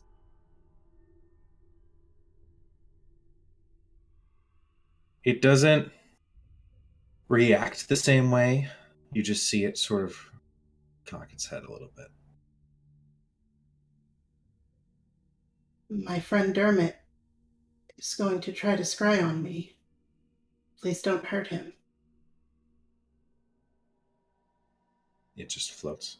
It doesn't react the same way. You just see it sort of cock its head a little bit. My friend Dermot is going to try to scry on me. Please don't hurt him. It just floats.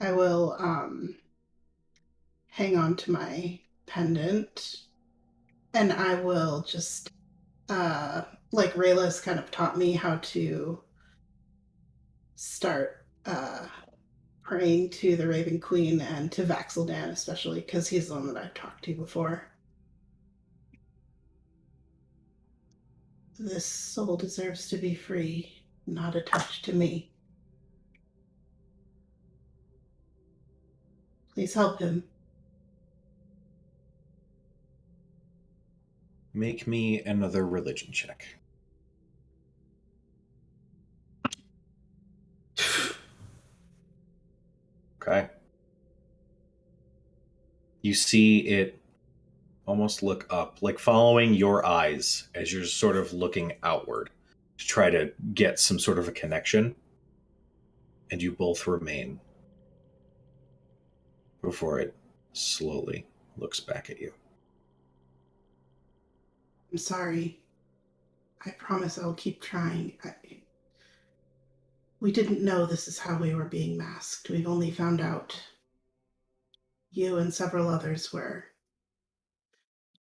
I will hang on to my pendant and I will just like Rayla's kind of taught me how to start praying to the Raven Queen and to Vaxildan especially because he's the one that I've talked to before. This soul deserves to be free, not attached to me. Please help him. Make me another religion check. Okay. You see it almost look up, like following your eyes as you're sort of looking outward to try to get some sort of a connection. And you both remain before it slowly looks back at you. I'm sorry. I promise I'll keep trying. We didn't know this is how we were being masked. We've only found out you and several others were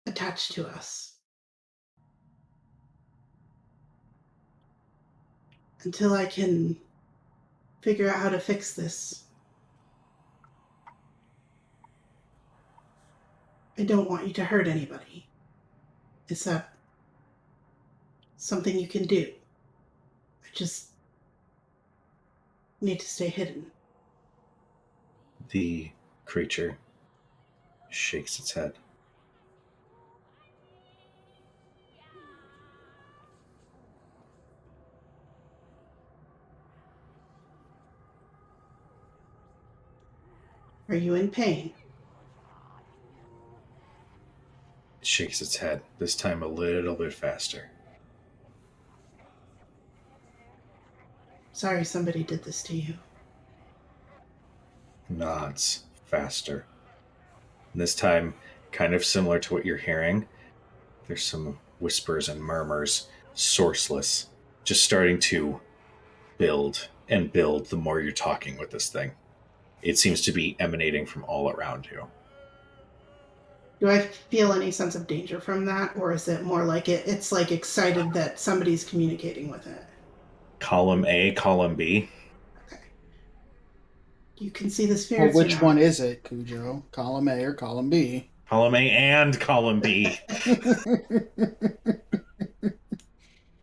attached to us. Until I can figure out how to fix this, I don't want you to hurt anybody. Is that something you can do? I just need to stay hidden. The creature shakes its head. Are you in pain? It shakes its head, this time a little bit faster. Sorry somebody did this to you. Nods faster. And this time, kind of similar to what you're hearing, there's some whispers and murmurs, sourceless, just starting to build and build the more you're talking with this thing. It seems to be emanating from all around you. Do I feel any sense of danger from that, or is it more like it's like excited that somebody's communicating with it? Column A, column B. Okay. You can see the Well, spirits. which one is it, Cujo? Column A or column B? Column A and column B.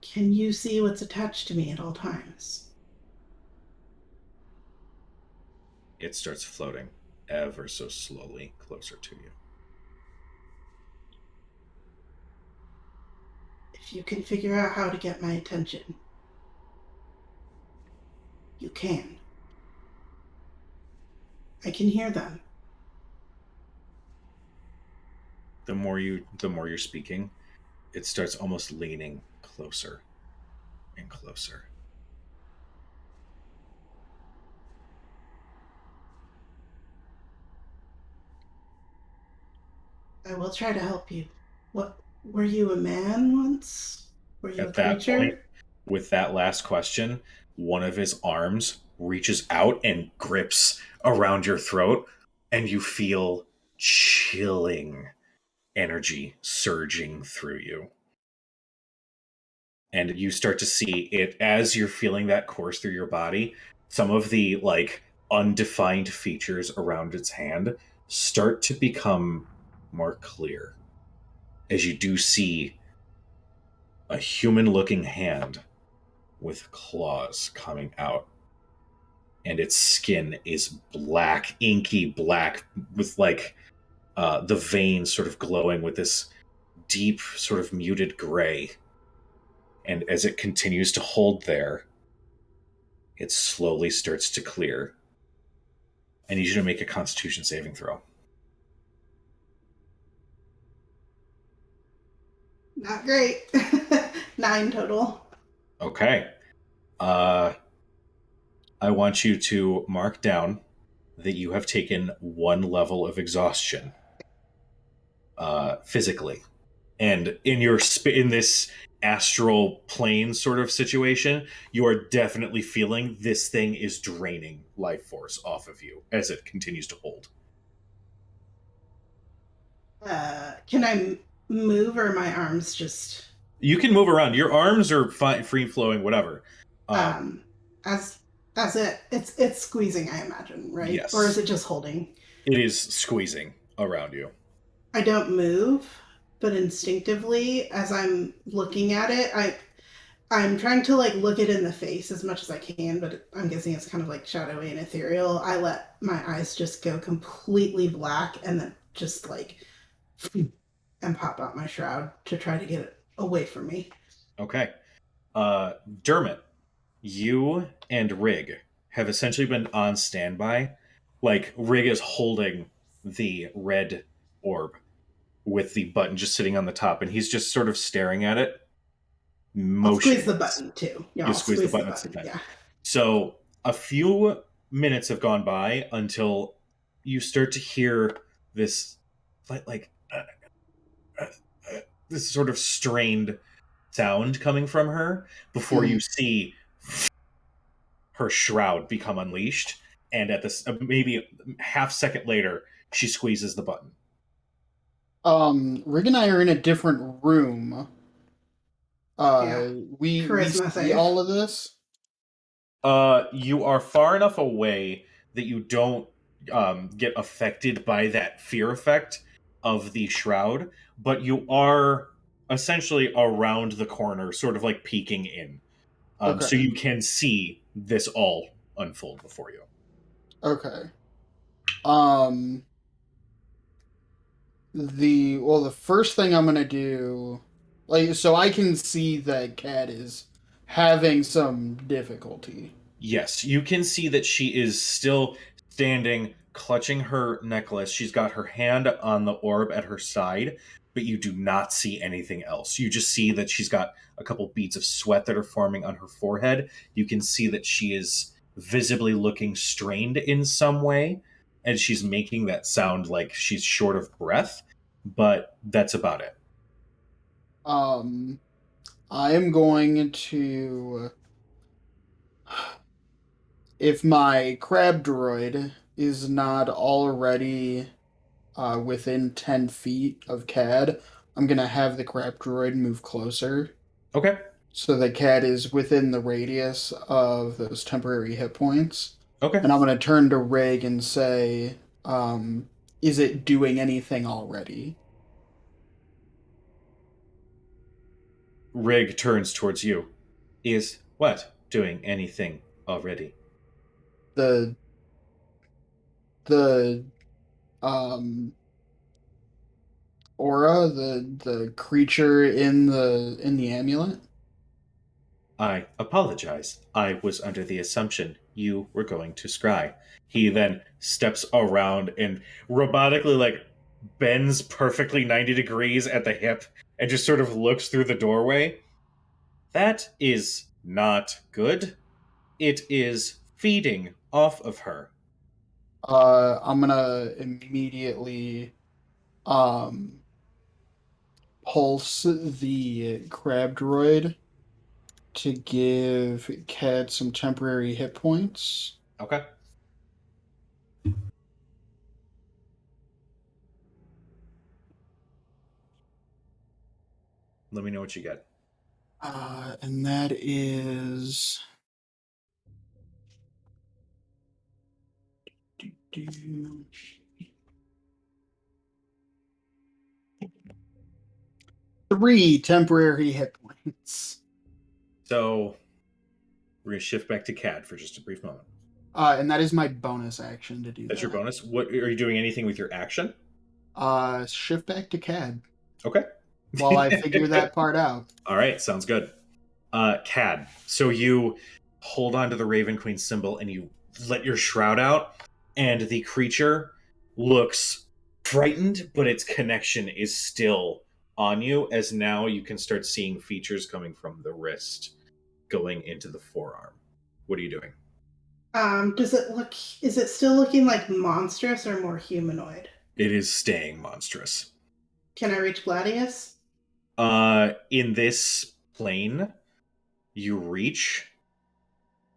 Can you see what's attached to me at all times? It starts floating ever so slowly closer to you. If you can figure out how to get my attention, you can. I can hear them. The more you're speaking, it starts almost leaning closer and closer. I will try to help you. What, were you a man once? Were you a At that creature? point, with that last question, one of his arms reaches out and grips around your throat, and you feel chilling energy surging through you. And you start to see it as you're feeling that course through your body. Some of the undefined features around its hand start to become more clear as you do see a human looking hand with claws coming out. And its skin is black, inky black, with the veins sort of glowing with this deep, sort of muted gray. And as it continues to hold there, it slowly starts to clear. I need you to make a Constitution saving throw. Not great. 9 total. Okay. I want you to mark down that you have taken 1 level of exhaustion physically. And in this astral plane sort of situation, you are definitely feeling this thing is draining life force off of you as it continues to hold. Can I move, or my arms just You can move around. Your arms are free flowing, whatever. as it's squeezing, I imagine, right? Yes. Or is it just holding? It is squeezing around you. I don't move, but instinctively, as I'm looking at it, I'm trying to look it in the face as much as I can, but I'm guessing it's kind of like shadowy and ethereal. I let my eyes just go completely black and then just and pop out my shroud to try to get it away from me. Okay. Dermot, you and Rig have essentially been on standby. Rig is holding the red orb, with the button just sitting on the top, and he's just sort of staring at it. I'll squeeze the Motionless. button too. Yeah, You I'll squeeze the button at the same time. Yeah. So a few minutes have gone by until you start to hear this, this sort of strained sound coming from her before you see her shroud become unleashed, and at this maybe half second later, she squeezes the button. Rig and I are in a different room. Yeah. We Charisma see save. all of this. You are far enough away that you don't get affected by that fear effect of the shroud, but you are essentially around the corner, sort of like peeking in. Okay. So you can see this all unfold before you. Okay. The first thing I'm gonna do, so I can see that Cat is having some difficulty. Yes, you can see that she is still standing, clutching her necklace. She's got her hand on the orb at her side, but you do not see anything else. You just see that she's got a couple beads of sweat that are forming on her forehead. You can see that she is visibly looking strained in some way, and she's making that sound like she's short of breath, but that's about it. I am going to, if my crab droid is not already within 10 feet of Cad, I'm gonna have the crab droid move closer Okay. so that Cad is within the radius of those temporary hit points. Okay. And I'm gonna turn to Rig and say, is it doing anything already? Rig turns towards you. Is what doing anything already? The the um aura, the creature in the amulet? I apologize. I was under the assumption you were going to scry. He then steps around and robotically bends perfectly 90 degrees at the hip and just sort of looks through the doorway. That is not good. It is feeding off of her. I'm gonna immediately um pulse the crab droid to give Cad some temporary hit points. Okay. Let me know what you get. And that is 3 temporary hit points. So we're going to shift back to CAD for just a brief moment. And that is my bonus action to do That's that. your bonus. What are you doing? Anything with your action? Shift back to CAD Okay. while I figure that part out. All right, sounds good. Cad, so you hold on to the Raven Queen symbol and you let your shroud out, and the creature looks frightened, but its connection is still on you, as now you can start seeing features coming from the wrist going into the forearm. What are you doing? Is it still looking like monstrous or more humanoid? It is staying monstrous. Can I reach Gladius? In this plane, you reach,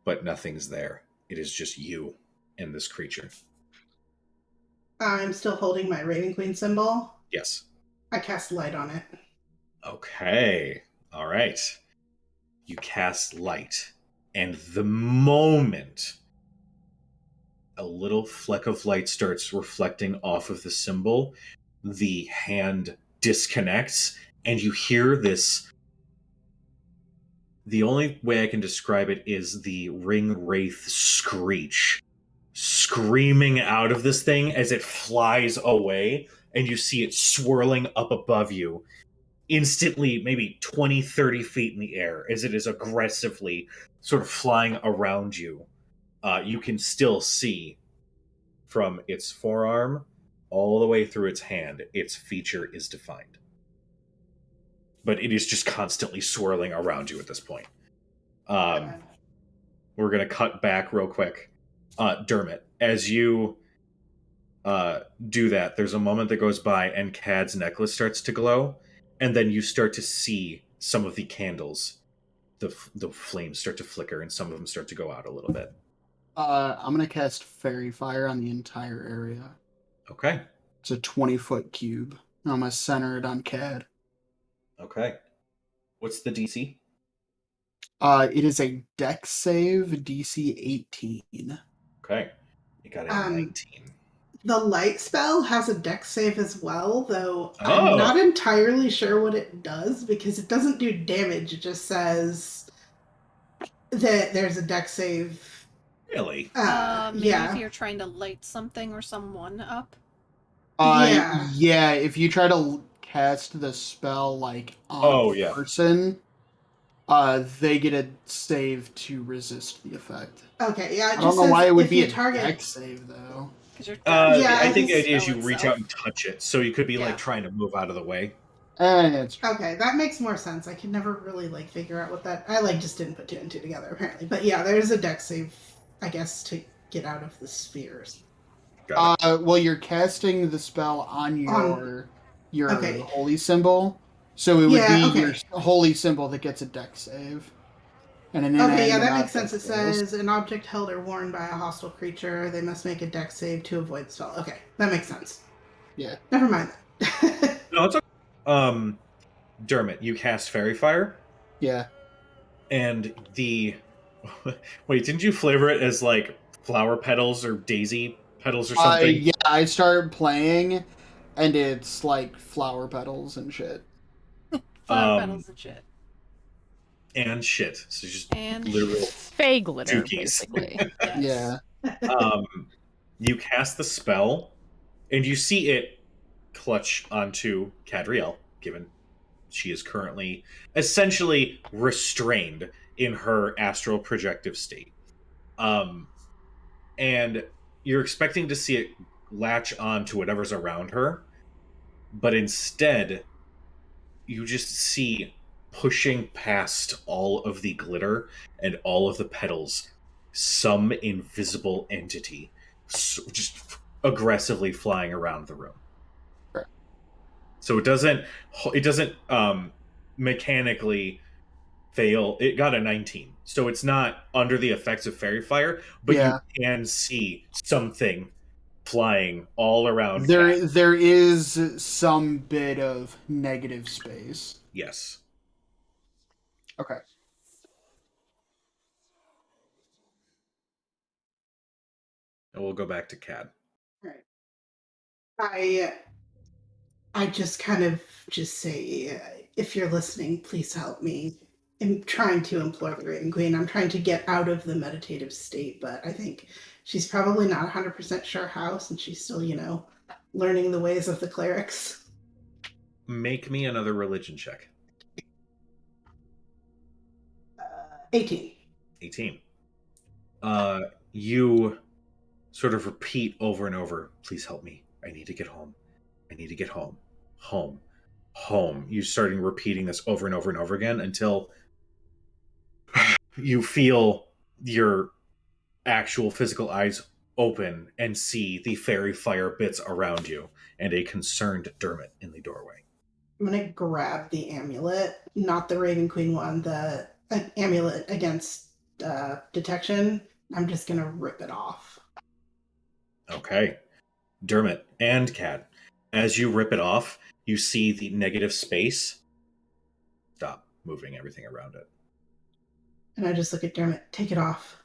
but nothing's there. It is just you and this creature. I'm still holding my Raven Queen symbol. Yes. I cast light on it. Okay. All right. You cast light, and the moment a little fleck of light starts reflecting off of the symbol, the hand disconnects, and you hear this. The only way I can describe it is the ring wraith screech, screaming out of this thing as it flies away, and you see it swirling up above you, instantly maybe 20, 30 feet in the air, as it is aggressively sort of flying around you. You can still see from its forearm all the way through its hand, its feature is defined. But it is just constantly swirling around you at this point. We're going to cut back real quick. Dermot, as you do that, there's a moment that goes by and Cad's necklace starts to glow, and then you start to see some of the candles, the flames start to flicker, and some of them start to go out a little bit. I'm gonna cast Fairy Fire on the entire area. Okay. It's a 20-foot cube. I'm gonna center it on Cad. Okay. What's the DC? It is a Dex save, DC 18. Okay. You got a 19. The light spell has a dex save as well, though Oh. I'm not entirely sure what it does because it doesn't do damage. It just says that there's a dex save. Really? Maybe Yeah. if you're trying to light something or someone up. Yeah, if you try to cast the spell like on a person, they get a save to resist the effect. Okay, yeah. I don't know why it would be a target. Dex save though. I think the the idea is spell you reach itself. out and touch it, so you could be Yeah. like trying to move out of the way. It's Okay, that makes more sense. I could never really like figure out what that. I like just didn't put two and two together apparently. But yeah, there's a dex save, I guess, to get out of the spheres. Got it. well, you're casting the spell on your Okay. holy symbol, so it would Yeah, be okay. your holy symbol that gets a Dex save. And an Okay, yeah, inanimate that makes object sense. It fails. says an object held or worn by a hostile creature. They must make a dex save to avoid the spell. Okay, that makes sense. Yeah. Never mind. No, it's okay. Dermot, you cast Fairy Fire, Yeah. and the wait, didn't you flavor it as like flower petals or daisy petals or something? Yeah, I started playing, and it's like flower petals and shit. Flower petals and shit. And shit. So just And literal Fey glitter, Dookies. basically. yes. Yeah. you cast the spell, and you see it clutch onto Cadriel, given she is currently essentially restrained in her astral projective state. And you're expecting to see it latch on to whatever's around her, but instead, you just see pushing past all of the glitter and all of the petals some invisible entity just aggressively flying around the room. Right. So it doesn't mechanically fail. It got a 19, so it's not under the effects of Fairy Fire, but Yeah. you can see something flying all around. There is some bit of negative space. Yes. Okay. And we'll go back to Cad. I just kind of just say, if you're listening, please help me. I'm trying to implore the Raven Queen. I'm trying to get out of the meditative state, but I think she's probably not 100% sure how, since she's still, learning the ways of the clerics. Make me another religion check. 18. 18. You sort of repeat over and over, please help me. I need to get home. I need to get home. Home. Home. You starting repeating this over and over and over again until you feel your actual physical eyes open and see the fairy fire bits around you and a concerned Dermot in the doorway. I'm going to grab the amulet, not the Raven Queen one, the amulet against detection. I'm just going to rip it off. Okay. Dermot and Cad, as you rip it off, you see the negative space stop moving everything around it. And I just look at Dermot. Take it off.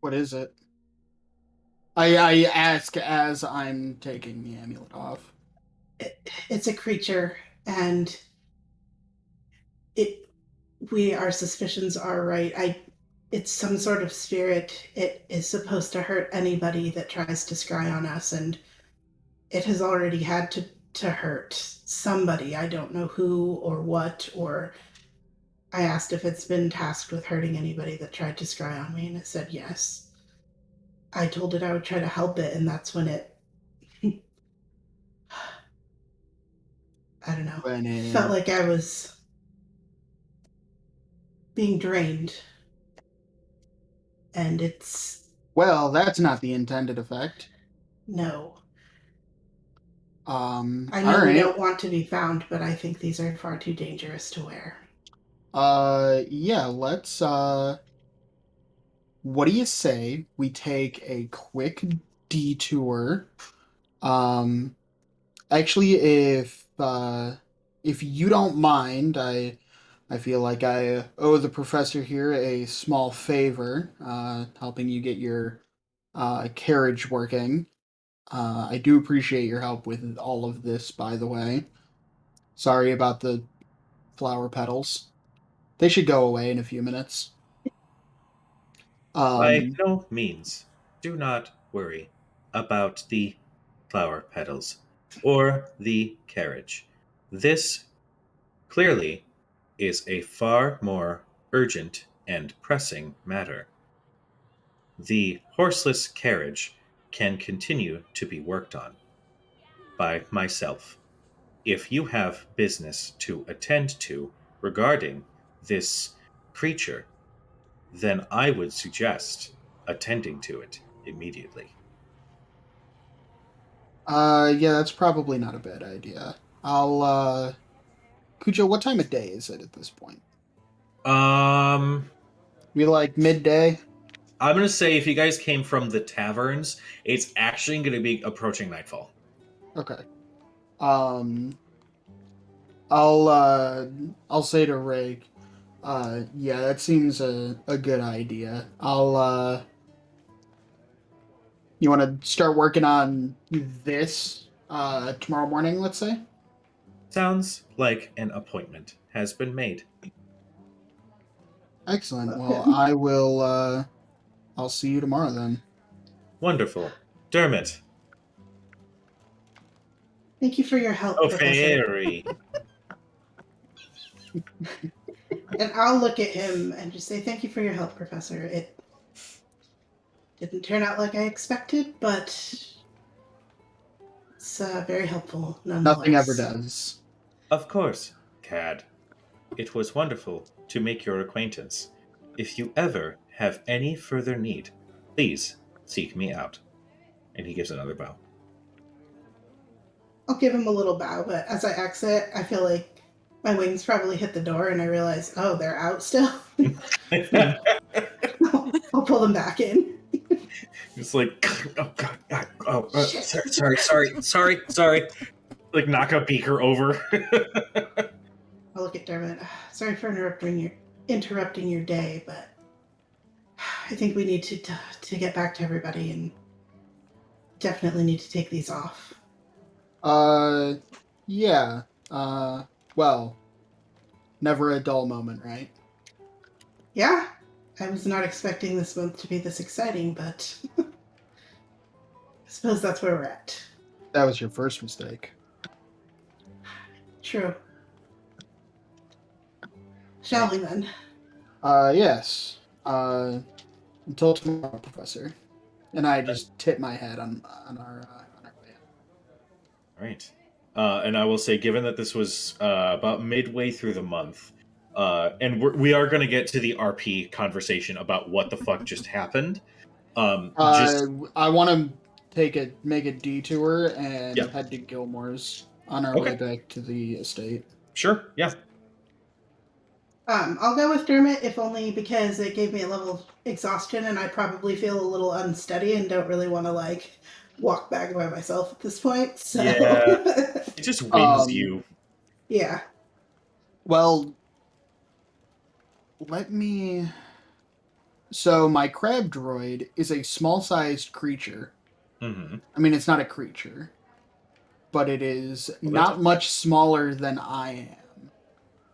What is it? I ask as I'm taking the amulet off. It's a creature, and our suspicions are right. It's some sort of spirit. It is supposed to hurt anybody that tries to scry on us, and it has already had to hurt somebody. I don't know who or what, or I asked if it's been tasked with hurting anybody that tried to scry on me, and it said yes. I told it I would try to help it, and that's when it, I don't know, When felt it, like I was being drained. And it's well, that's not the intended effect. no. I All know we right. don't want to be found, but I think these are far too dangerous to wear. Yeah, what do you say we take a quick detour? Um, actually, if you don't mind, I feel like I owe the professor here a small favor, helping you get your carriage working. I do appreciate your help with all of this, by the way. Sorry about the flower petals. They should go away in a few minutes. By Um, no means. Do not worry about the flower petals or the carriage. This clearly is a far more urgent and pressing matter. The horseless carriage can continue to be worked on by myself. If you have business to attend to regarding this creature, then I would suggest attending to it immediately. yeah, that's probably not a bad idea. Cujo, what time of day is it at this point? Um, We like midday? I'm gonna say if you guys came from the taverns, it's actually gonna be approaching nightfall. Okay. Um, I'll say to Rig, yeah, that seems a good idea. You want to start working on this, tomorrow morning, let's say? Sounds like an appointment has been made. Excellent. Well, Okay. I'll see you tomorrow then. Wonderful. Dermot. Thank you for your help, Oh, Professor. fairy. And I'll look at him and just say, thank you for your help, Professor. It didn't turn out like I expected, but it's very helpful nonetheless. Nothing ever does. Of course, Cad. It was wonderful to make your acquaintance. If you ever have any further need, please seek me out. And he gives another bow. I'll give him a little bow, but as I exit, I feel like my wings probably hit the door, and I realize, oh, they're out still. I'll pull them back in. It's like, oh god, Shit. sorry. Like knock a beaker over. I'll look at Dermot. Sorry for interrupting your day, but I think we need to get back to everybody, and definitely need to take these off. Yeah. Well, never a dull moment, right? Yeah, I was not expecting this month to be this exciting, but I suppose that's where we're at. That was your first mistake. True. Shall we then? Yes. Until tomorrow, Professor. And I just tip my head on our way. All right. And I will say, given that this was about midway through the month, and we are going to get to the RP conversation about what the fuck just happened. Just I want to make a detour and Yeah. head to Gilmore's on our Okay. way back to the estate. Sure, yeah. I'll go with Dermot, if only because it gave me a level of exhaustion, and I probably feel a little unsteady and don't really want to walk back by myself at this point. So Yeah. It just wings you. yeah. Well, let me. So my crab droid is a small-sized creature. Mm-hmm. I mean, it's not a creature, but it is Well, not much smaller than I am.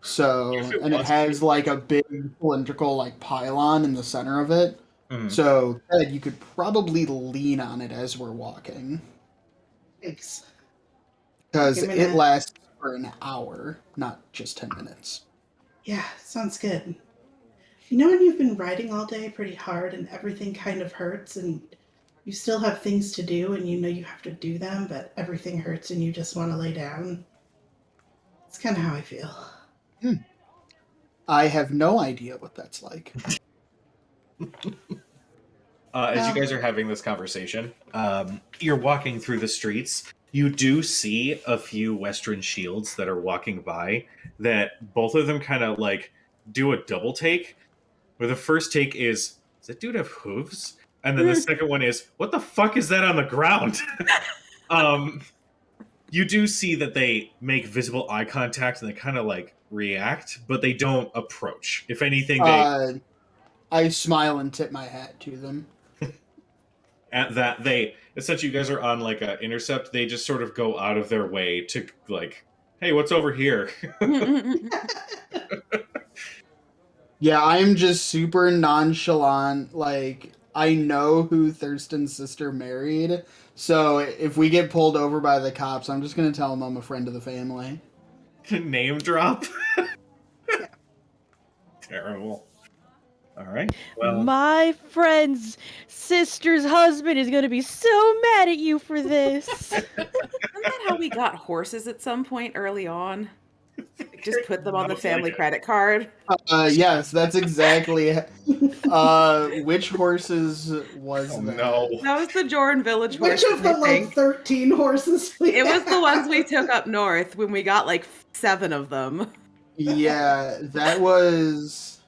So, If it and it wants to has be- like a big cylindrical pylon in the center of it. Mhm. So, Ted, you could probably lean on it as we're walking Thanks. because Give me it that. lasts for an hour, not just 10 minutes. Yeah, sounds good. You know when you've been riding all day pretty hard and everything kind of hurts and you still have things to do and you know you have to do them, but everything hurts and you just want to lay down. It's kind of how I feel. I have no idea what that's like. As you guys are having this conversation, you're walking through the streets. You do see a few Western shields that are walking by that both of them kind of like do a double take. Where the first take is, does that dude have hooves? And then the second one is, what the fuck is that on the ground? You do see that they make visible eye contact and they kind of like react, but they don't approach. If anything, they I smile and tip my hat to them. at that they essentially, you guys are on like a intercept. They just sort of go out of their way to like, hey, what's over here? Yeah, I'm just super nonchalant. Like, I know who Thurston's sister married, so if we get pulled over by the cops, I'm just gonna tell them I'm a friend of the family. Name drop. Terrible. All right. Well, My friend's sister's husband is gonna be so mad at you for this. Isn't that how we got horses at some point early on? Just put them on the Sounds family like it. credit card. Yes, that's exactly. Which horses was oh that? no. That was the Joran Village Which horses, of the I like think. 13 horses we It was the have? ones we took up north when we got like 7 of them. Yeah, that was.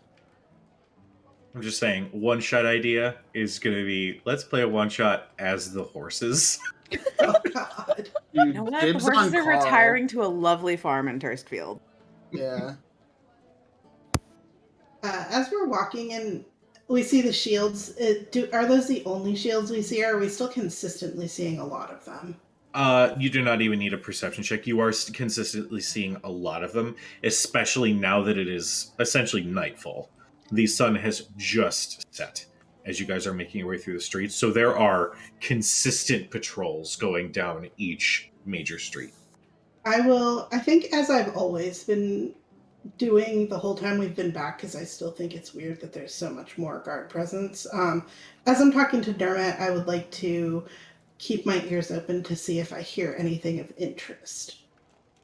I'm just saying, one shot idea is going to be, let's play a one shot as the horses. Oh, God. Dude, You know what? The dibs on horses are Carl. retiring to a lovely farm in Turstfield. Yeah. As we're walking in, we see the shields. Are those the only shields we see, or are we still consistently seeing a lot of them? You do not even need a perception check. You are consistently seeing a lot of them, especially now that it is essentially nightfall. The sun has just set as you guys are making your way through the streets. So there are consistent patrols going down each major street. I think, as I've always been doing the whole time we've been back, because I still think it's weird that there's so much more guard presence. As I'm talking to Dermot, I would like to keep my ears open to see if I hear anything of interest.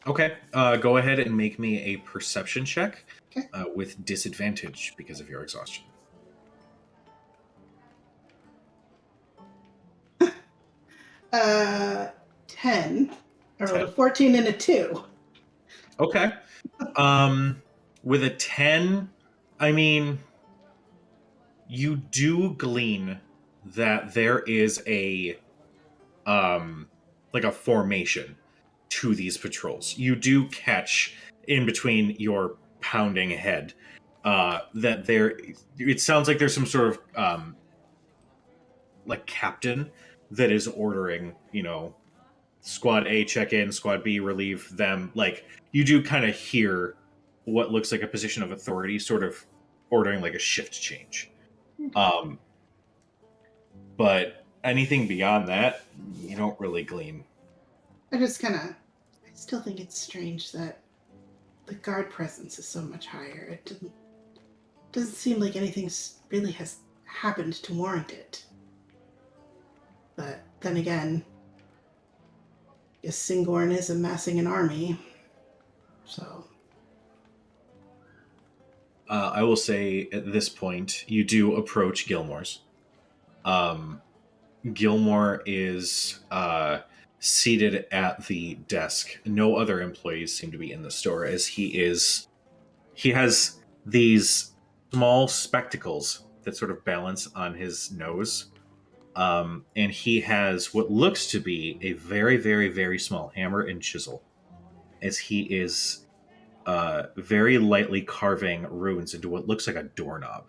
Okay, go ahead and make me a perception check Okay. with disadvantage because of your exhaustion. 10. I rolled a 10. 14 and a 2. Okay. With a 10, I mean, you do glean that there is a like a formation to these patrols. You do catch in between your pounding head that there, it sounds like there's some sort of like captain that is ordering, you know, squad A check in, squad B relieve them. Like, you do kind of hear what looks like a position of authority sort of ordering like a shift change. But anything beyond that, you don't really glean. I still think it's strange that the guard presence is so much higher. It doesn't seem like anything really has happened to warrant it. But then again, I guess Singorn is amassing an army, so. I will say at this point, you do approach Gilmore's. Gilmore is seated at the desk. No other employees seem to be in the store, as he has these small spectacles that sort of balance on his nose. And he has what looks to be a very, very, very small hammer and chisel, as he is very lightly carving runes into what looks like a doorknob.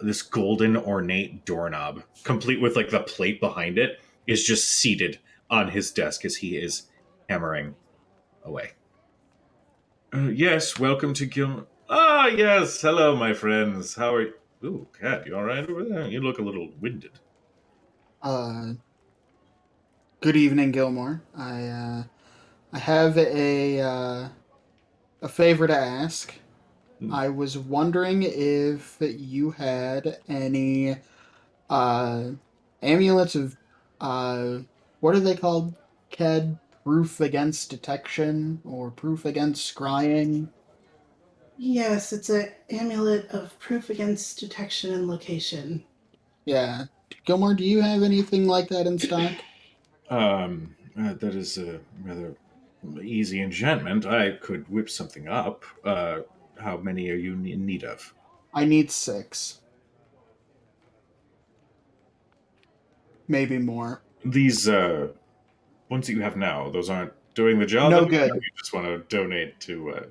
This golden ornate doorknob, complete with like the plate behind it, is just seated on his desk as he is hammering away. Yes, welcome to Gilmore. Ah, yes, hello, my friends. How are you? Ooh, Cat, you all right over there? You look a little winded. Good evening, Gilmore. I have a favor to ask. I was wondering if you had any amulets of, what are they called? Ked? Proof against detection or proof against scrying? Yes, it's an amulet of proof against detection and location. Gilmore, do you have anything like that in stock? That is a rather easy enchantment. I could whip something up. How many are you in need of? I need 6. Maybe more. These ones that you have now, those aren't doing the job. No anymore? good. You just want to donate to.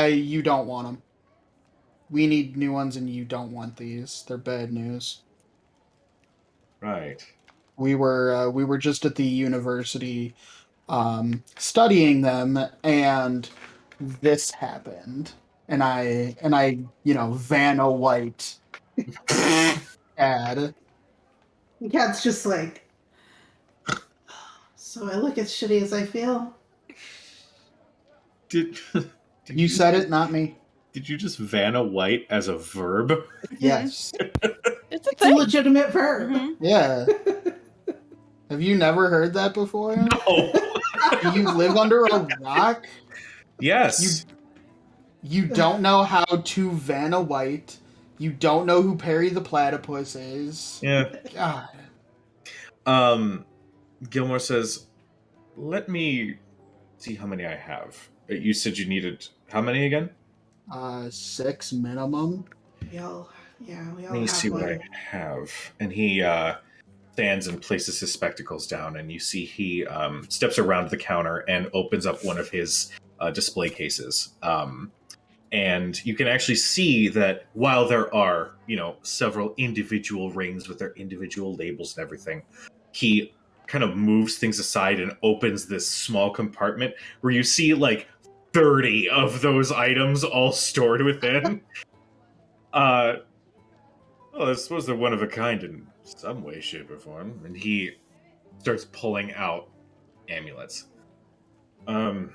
You don't want them. We need new ones, and you don't want these. They're bad news. Right. We were just at the university, studying them, and this happened, and I Vanna White ad. Cat's just like, so I look as shitty as I feel. Did You said it, not me. Did you just Vanna White as a verb? Yes. It's a It's a thing. legitimate verb. Mhm. Yeah. Have you never heard that before? Oh, Do you live under a rock? yes. You don't know how to Vanna White. You don't know who Perry the Platypus is. Yeah. God. Gilmore says, "Let me see how many I have." You said you needed how many again? 6 minimum. We all Let me have see what I one. have. And he stands and places his spectacles down, and you see he steps around the counter and opens up one of his display cases. And you can actually see that while there are, several individual rings with their individual labels and everything, he kind of moves things aside and opens this small compartment where you see like 30 of those items all stored within. Well, I suppose they're one of a kind in some way, shape, or form. And he starts pulling out amulets. Tell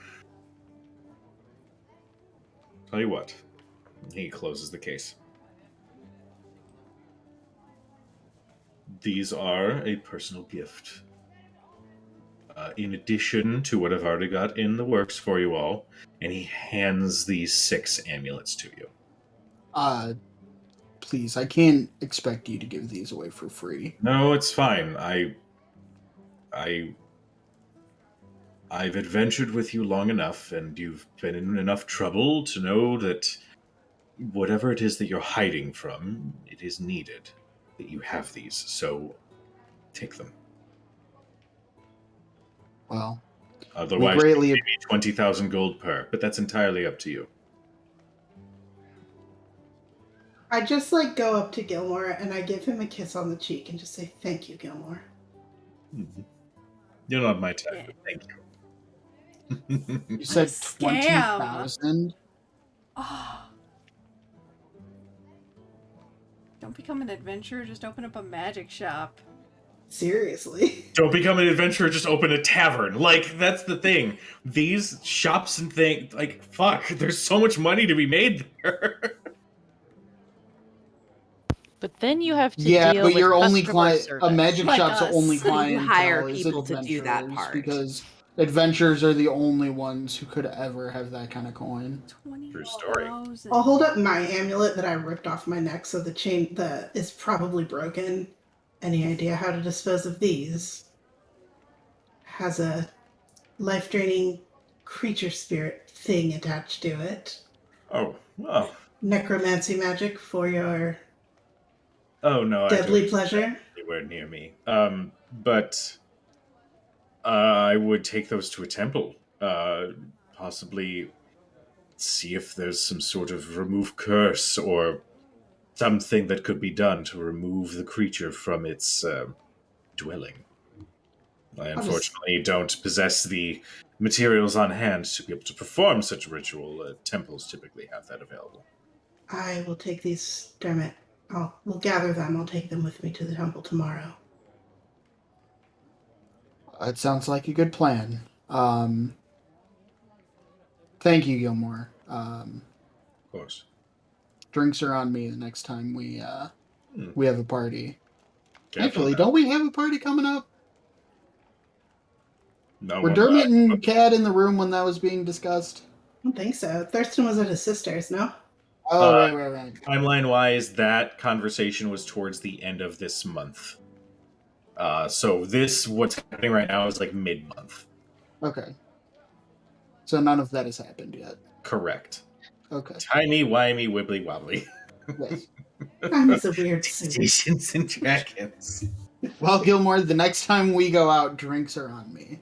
you what. He closes the case. These are a personal gift. In addition to what I've already got in the works for you all, and he hands these 6 amulets to you. Please, I can't expect you to give these away for free. No, it's fine. I've adventured with you long enough, and you've been in enough trouble to know that whatever it is that you're hiding from, it is needed that you have these. So take them. Well, Otherwise, greatly- you pay me 20,000 gold per, but that's entirely up to you. I just like go up to Gilmore and I give him a kiss on the cheek and just say, "Thank you, Gilmore." You're not my type, Yeah. but thank you. you said Scam. 20,000. Oh. Don't become an adventurer, just open up a magic shop. Seriously. Don't become an adventurer, just open a tavern. Like, that's the thing. These shops and things, like, fuck, there's so much money to be made there. But then you have to Yeah, deal but with your only customer client, a service. magic Like shop's us. only You clientele hire is people to do that adventurers, part. because adventurers are the only ones who could ever have that kind of coin. True story. 20,000. I'll hold up my amulet that I ripped off my neck, so the chain is probably broken. Any idea how to dispose of these? Has a life-draining creature spirit thing attached to it. Oh, well. Necromancy magic for your Oh, no, deadly I pleasure. don't anywhere near me. But I would take those to a temple. Possibly see if there's some sort of remove curse or something that could be done to remove the creature from its dwelling. I unfortunately don't possess the materials on hand to be able to perform such a ritual. Temples typically have that available. I will take these, Dermot. We'll gather them. I'll take them with me to the temple tomorrow. It sounds like a good plan. Thank you, Gilmore. Of course. Drinks are on me the next time we have a party. Actually, now. don't we have a party coming up? No Were one Dermot died. and Cad in the room when that was being discussed? I don't think so. Thurston was at his sister's, no? Oh, Uh, right. Timeline wise, that conversation was towards the end of this month. So what's happening right now is like mid-month. Okay. So none of that has happened yet. Correct. Okay. Timey-wimey, wibbly-wobbly. Yes. Time is a weird suit. Stations and Dragons. Well, Gilmore, the next time we go out, drinks are on me.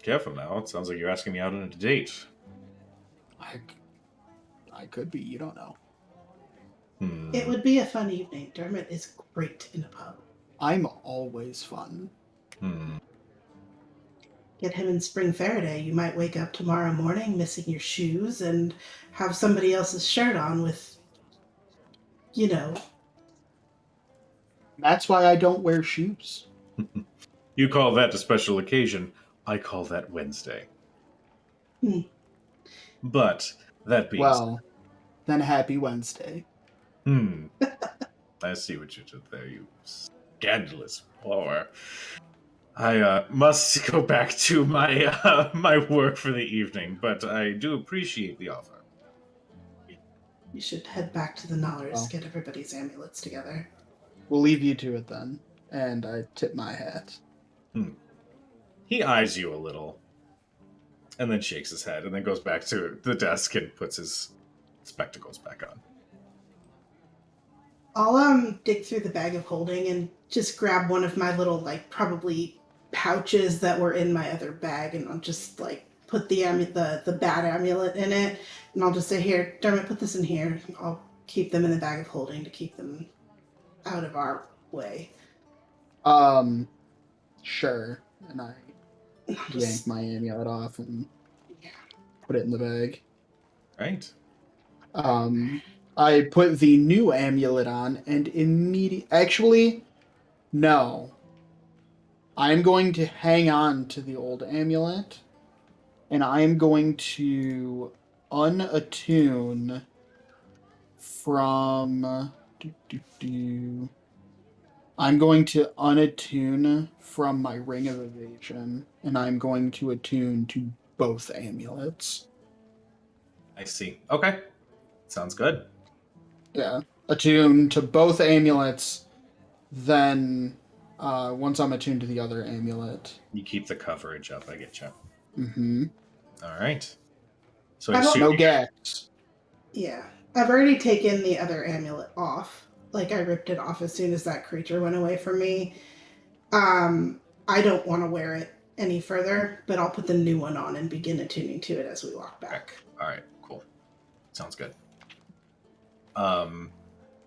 Careful now. It sounds like you're asking me out on a date. I could be, you don't know. It would be a fun evening. Dermot is great in a pub. I'm always fun. Get him in Spring Faraday. You might wake up tomorrow morning missing your shoes and have somebody else's shirt on with, you know. That's why I don't wear shoes. You call that a special occasion. I call that Wednesday. But that being Well, then happy Wednesday. I see what you did there, you scandalous whore. I must go back to my my work for the evening, but I do appreciate the offer. You should head back to the Nollers, Well. get everybody's amulets together. We'll leave you to it then. And I tip my hat. He eyes you a little, and then shakes his head, and then goes back to the desk and puts his spectacles back on. I'll dig through the bag of holding and just grab one of my little, like, probably pouches that were in my other bag, and I'll just, like, put the bad amulet in it, and I'll just say, here, Dermot, put this in here. I'll keep them in the bag of holding to keep them out of our way. Sure. And I I'll yank just, my amulet off and put it in the bag. Right? I put the new amulet on and actually, no. I'm going to hang on to the old amulet, and I'm going to unattune from... I'm going to unattune from my Ring of Evasion, and I'm going to attune to both amulets. I see. Okay. Sounds good. Yeah. Attune to both amulets, then once I'm attuned to the other amulet. You keep the coverage up, I get you. Mm-hmm. Alright. So I don't- No gaps. yeah. I've already taken the other amulet off. Like, I ripped it off as soon as that creature went away from me. I don't want to wear it any further, but I'll put the new one on and begin attuning to it as we walk back. Alright, cool. Sounds good.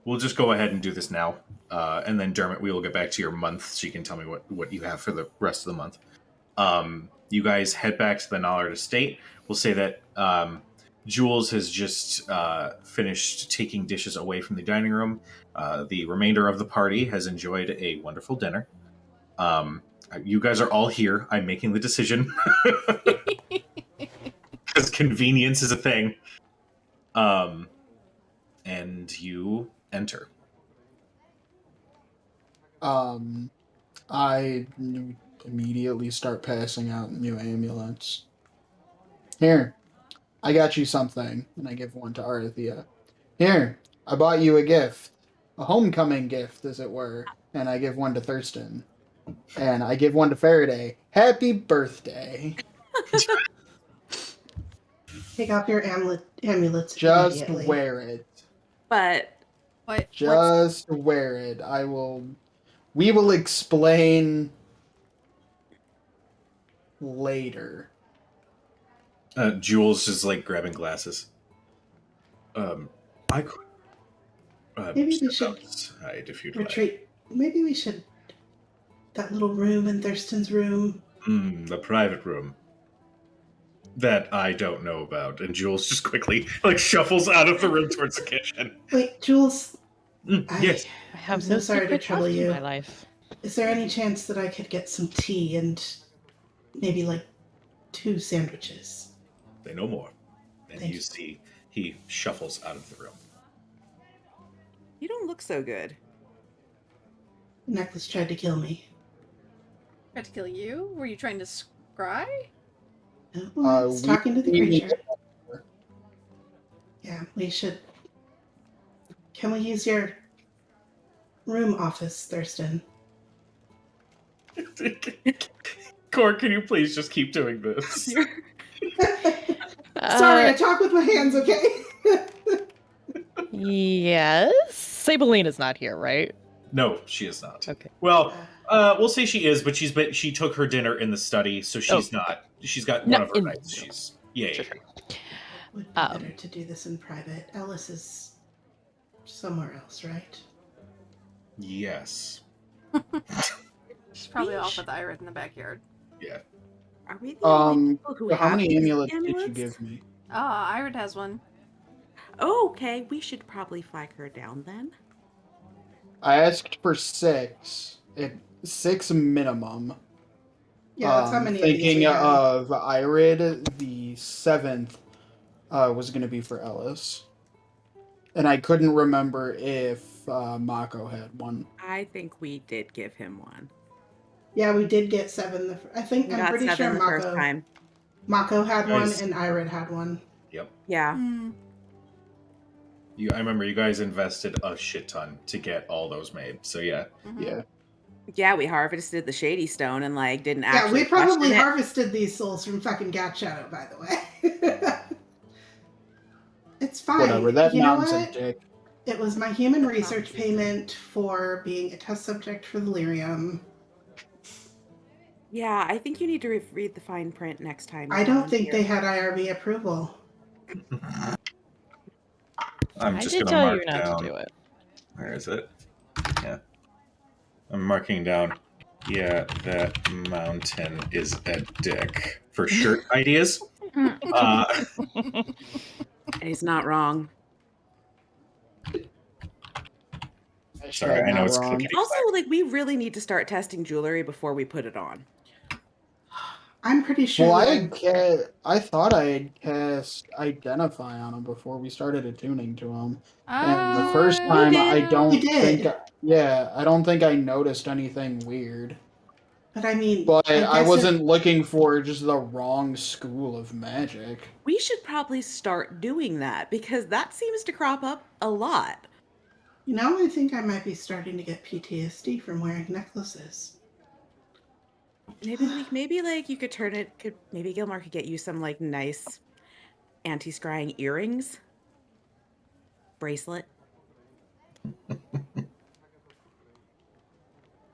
We'll just go ahead and do this now. And then Dermot, we will get back to your month so you can tell me what you have for the rest of the month. You guys head back to the Nollard estate. We'll say that Jules has just finished taking dishes away from the dining room. The remainder of the party has enjoyed a wonderful dinner. You guys are all here. I'm making the decision. Because convenience is a thing. And you enter. I immediately start passing out new amulets. Here, I got you something, and I give one to Arthea. Here, I bought you a gift. A homecoming gift, as it were. And I give one to Thurston. And I give one to Faraday. Happy birthday. Take off your amulets Just immediately. wear it. But What? Just wear it. We will explain later. Jules is like grabbing glasses. I could Maybe we step should outside if you'd like. retreat. Maybe we should. That little room in Thurston's room. The private room. That I don't know about. And Jules just quickly like shuffles out of the room towards the kitchen. Wait, Jules. Yes. I have I'm no so sorry to secret trouble trust in you. my life. Is there any chance that I could get some tea and maybe like 2 sandwiches? Say no more. And Thank you you. see he shuffles out of the room. you don't look so good. The necklace tried to kill me. Tried to kill you? Were you trying to scry? Oh, it's we- talking to the we- creature. Yeah, we should. Can we use your room office, Thurston? Core, can you please just keep doing this? Sorry, I Uh, talk with my hands, okay? yes. Sabelina's not here, right? No, she is not. Okay. Well, we'll say she is, but she took her dinner in the study, so she's Oh. not. She's got No, one of her in- nights. She's yeah. Sure, yeah, sure. Would be better to do this in private. Ellis is somewhere else, right? Yes. She's probably We off sh- with Irid in the backyard. Yeah. Are we the only people who How have many these amulets did you amulets? give me? Irid has one. Oh, okay. We should probably flag her down then. I asked for 6. 6 minimum. Yeah, that's how many of these we Thinking have. of Irid, the 7th was going to be for Ellis. And I couldn't remember if Mako had one. I think we did give him one. Yeah, we did get 7. I think We I'm got pretty 7 sure the first time. Mako had one Nice. and Irid had one. Yep. Yeah. Hmm. I remember you guys invested a shit ton to get all those made. So yeah. Mhm. Yeah. Yeah, we harvested the Shady Stone and like didn't Yeah, actually we probably question it. harvested these souls from fucking Gat Shadow, by the way. It's fine. Whatever. That You know mountain's a what? dick. It was my human research payment for being a test subject for the lyrium. Yeah, I think you need to read the fine print next time. I don't think they had IRB approval. I'm I just did gonna tell mark you not down. to do it. Where is it? Yeah. I'm marking down. Yeah, that mountain is a dick. For shirt ideas. And he's not wrong. Sorry, I know Not it's wrong. clickety Also, like, we really need to start testing jewelry before we put it on. I'm pretty sure. Well, that I thought I had cast Identify on him before we started attuning to him. And the first You time, did. I don't You did. think... Yeah, I don't think I noticed anything weird. But I mean, But I guess wasn't looking for just the wrong school of magic. We should probably start doing that because that seems to crop up a lot. I think I might be starting to get PTSD from wearing necklaces. Maybe like you could turn it. Maybe Gilmore could get you some like nice anti-scrying earrings, bracelet.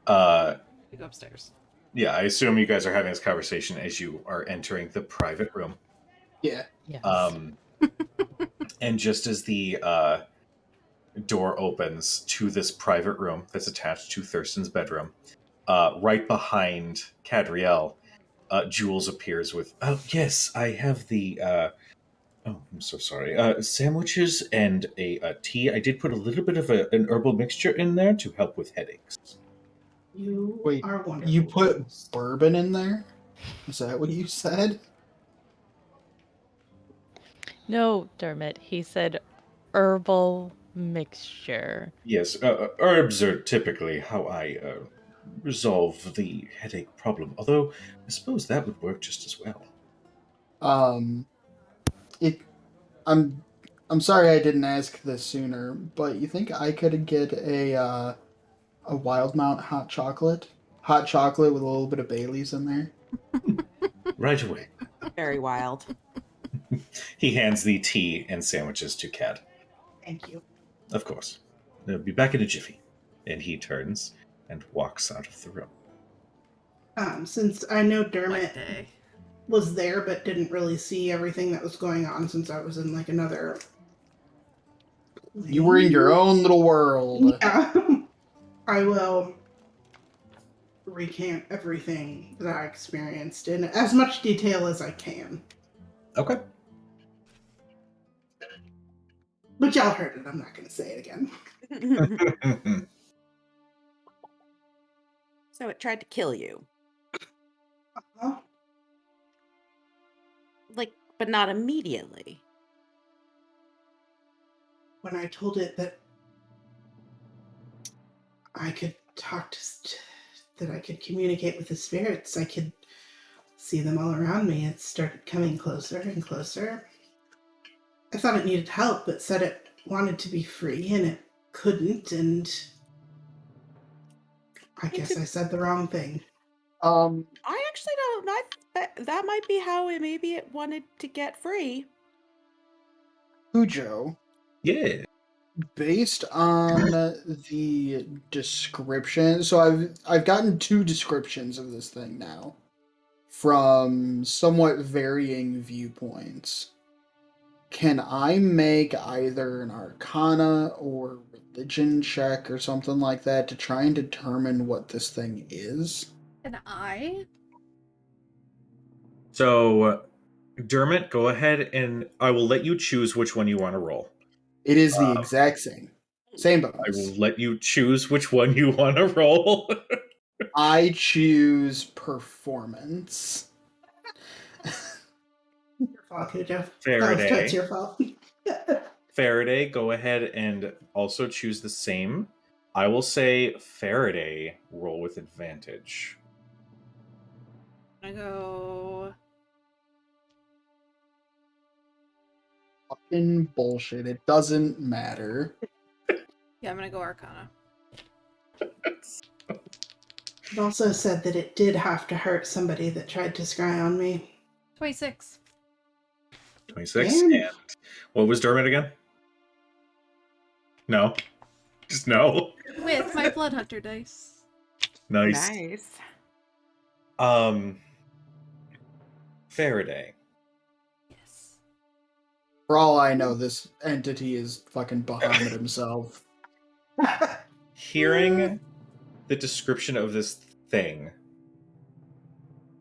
You go upstairs. Yeah, I assume you guys are having this conversation as you are entering the private room. Yeah. Yes. And just as the door opens to this private room that's attached to Thurston's bedroom, right behind Cadriel, Jules appears with, "Oh, yes, I have the, oh, I'm so sorry, sandwiches and a tea. I did put a little bit of an herbal mixture in there to help with headaches." You Wait, are wonderful. You put bourbon in there? Is that what you said? No, Dermot. He said herbal mixture. Yes, herbs are typically how I resolve the headache problem, although I suppose that would work just as well. I'm sorry I didn't ask this sooner, but you think I could get a Wildmount hot chocolate? Hot chocolate with a little bit of Bailey's in there? Right away. Very wild. He hands the tea and sandwiches to Cad. Thank you. Of course. They'll be back in a jiffy. And he turns and walks out of the room. Since I know What Dermot day? was there but didn't really see everything that was going on since I was in like another. You were in your own little world. Yeah. I will recant everything that I experienced in as much detail as I can. Okay. But y'all heard it. I'm not going to say it again. So it tried to kill you. Uh-huh. Like, but not immediately. When I told it that I could that I could communicate with the spirits. I could see them all around me. It started coming closer and closer. I thought it needed help, but said it wanted to be free and it couldn't, and I guess I said the wrong thing. I actually don't know. That might be how maybe it wanted to get free. Cujo, Yeah. based on the description, so I've gotten 2 descriptions of this thing now from somewhat varying viewpoints. Can I make either an Arcana or religion check or something like that to try and determine what this thing is? An eye? So, Dermot, go ahead and I will let you choose which one you want to roll. It is the exact same. Same I bonus. will let you choose which one you want to roll. I choose performance. Your fault, Cujo. Faraday. No, it's your fault. Faraday, go ahead and also choose the same. I will say Faraday roll with advantage. I'm gonna go. Fucking bullshit. It doesn't matter. Yeah, I'm gonna go Arcana. It also said that it did have to hurt somebody that tried to scry on me. 26. 26. Damn. And what was Dermot again? No. Just no. With my Blood Hunter dice. Nice. Nice. Faraday. Yes. For all I know, this entity is fucking Bahamut himself. Hearing the description of this thing,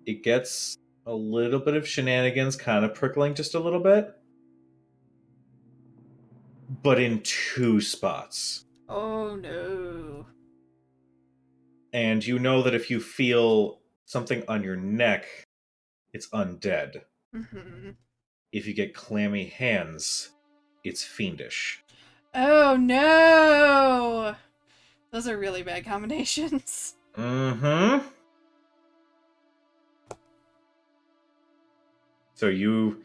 it gets a little bit of shenanigans kind of prickling just a little bit, but in 2 spots. Oh no. And you know that if you feel something on your neck, it's undead. Mm-hmm. If you get clammy hands, it's fiendish. Oh no! Those are really bad combinations. Mm-hmm. So you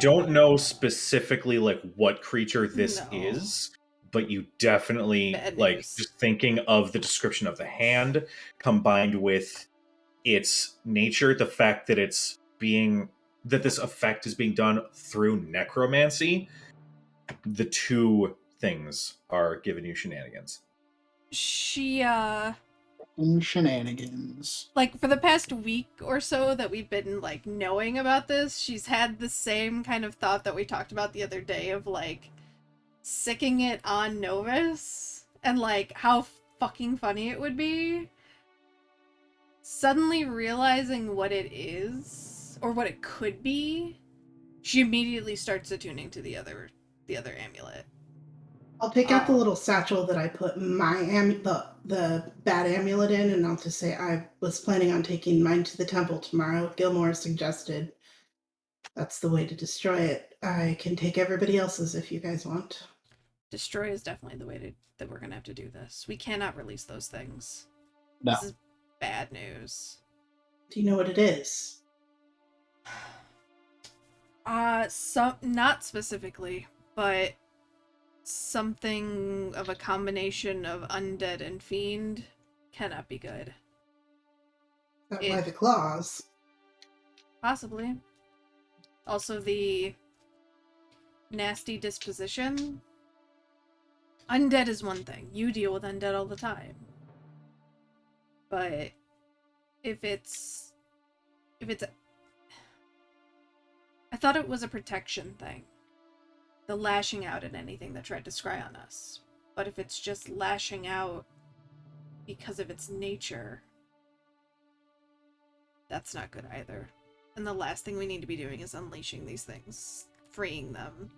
don't know specifically like what creature this No. is, but you definitely Bad like news. just thinking of the description of the hand combined with its nature, the fact that this effect is being done through necromancy. The 2 things are giving you shenanigans. She, Shenanigans. like, for the past week or so that we've been, like, knowing about this, she's had the same kind of thought that we talked about the other day of, like, sicking it on Novus, and, like, how fucking funny it would be. Suddenly realizing what it is, or what it could be, she immediately starts attuning to the other amulet. I'll pick out the little satchel that I put my the bad amulet in, and I'll just say I was planning on taking mine to the temple tomorrow. Gilmore suggested that's the way to destroy it. I can take everybody else's if you guys want. Destroy is definitely the way that we're gonna have to do this. We cannot release those things. No. This is bad news. Do you know what it is? Not specifically, but something of a combination of undead and fiend cannot be good. Is that why the claws? Possibly. Also the nasty disposition. Undead is one thing. You deal with undead all the time. But if it's I thought it was a protection thing. The lashing out at anything that tried to scry on us. But if it's just lashing out because of its nature, that's not good either. And the last thing we need to be doing is unleashing these things, freeing them.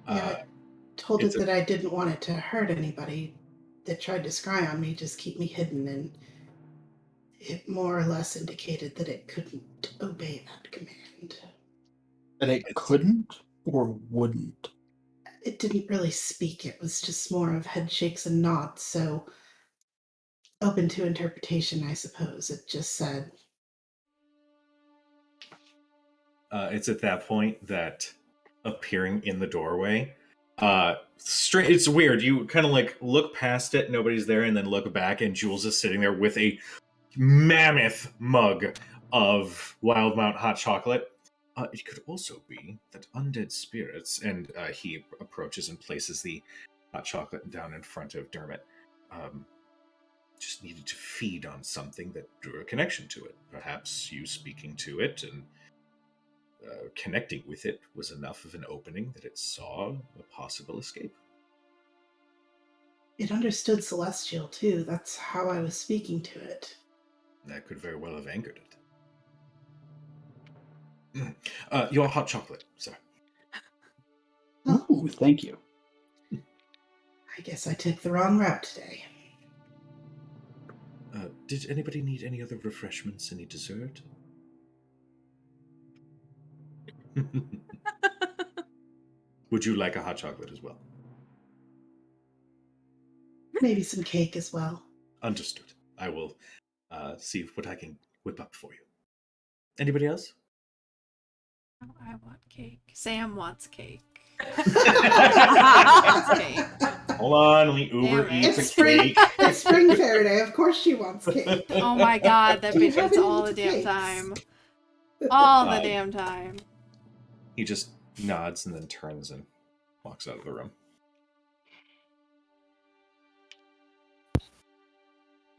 Yeah, I told it that I didn't want it to hurt anybody that tried to scry on me, just keep me hidden, and it more or less indicated that it couldn't obey that command. That it couldn't or wouldn't? It didn't really speak, it was just more of head shakes and nods, so open to interpretation, I suppose. It just said, It's at that point that appearing in the doorway, it's weird. You kind of like look past it, nobody's there, and then look back, and Jules is sitting there with a mammoth mug of Wildmount hot chocolate. It could also be that undead spirits, and he approaches and places the hot chocolate down in front of Dermot. Just needed to feed on something that drew a connection to it. Perhaps you speaking to it and connecting with it was enough of an opening that it saw a possible escape. it understood Celestial, too. That's how I was speaking to it. That could very well have angered it. Your hot chocolate, sir. Ooh, thank you. I guess I took the wrong route today. Did anybody need any other refreshments, any dessert? Would you like a hot chocolate as well? Maybe some cake as well. Understood. I will see what I can whip up for you. Anybody else? Oh, I want cake. Sam wants cake. Hold on, let me Uber Damn it. Eats It's a spring. cake. It's spring fair day. Of course she wants cake. Oh my god, that Do you bitch have eats any all the damn cakes? time. All the Uh, damn time. He just nods and then turns and walks out of the room.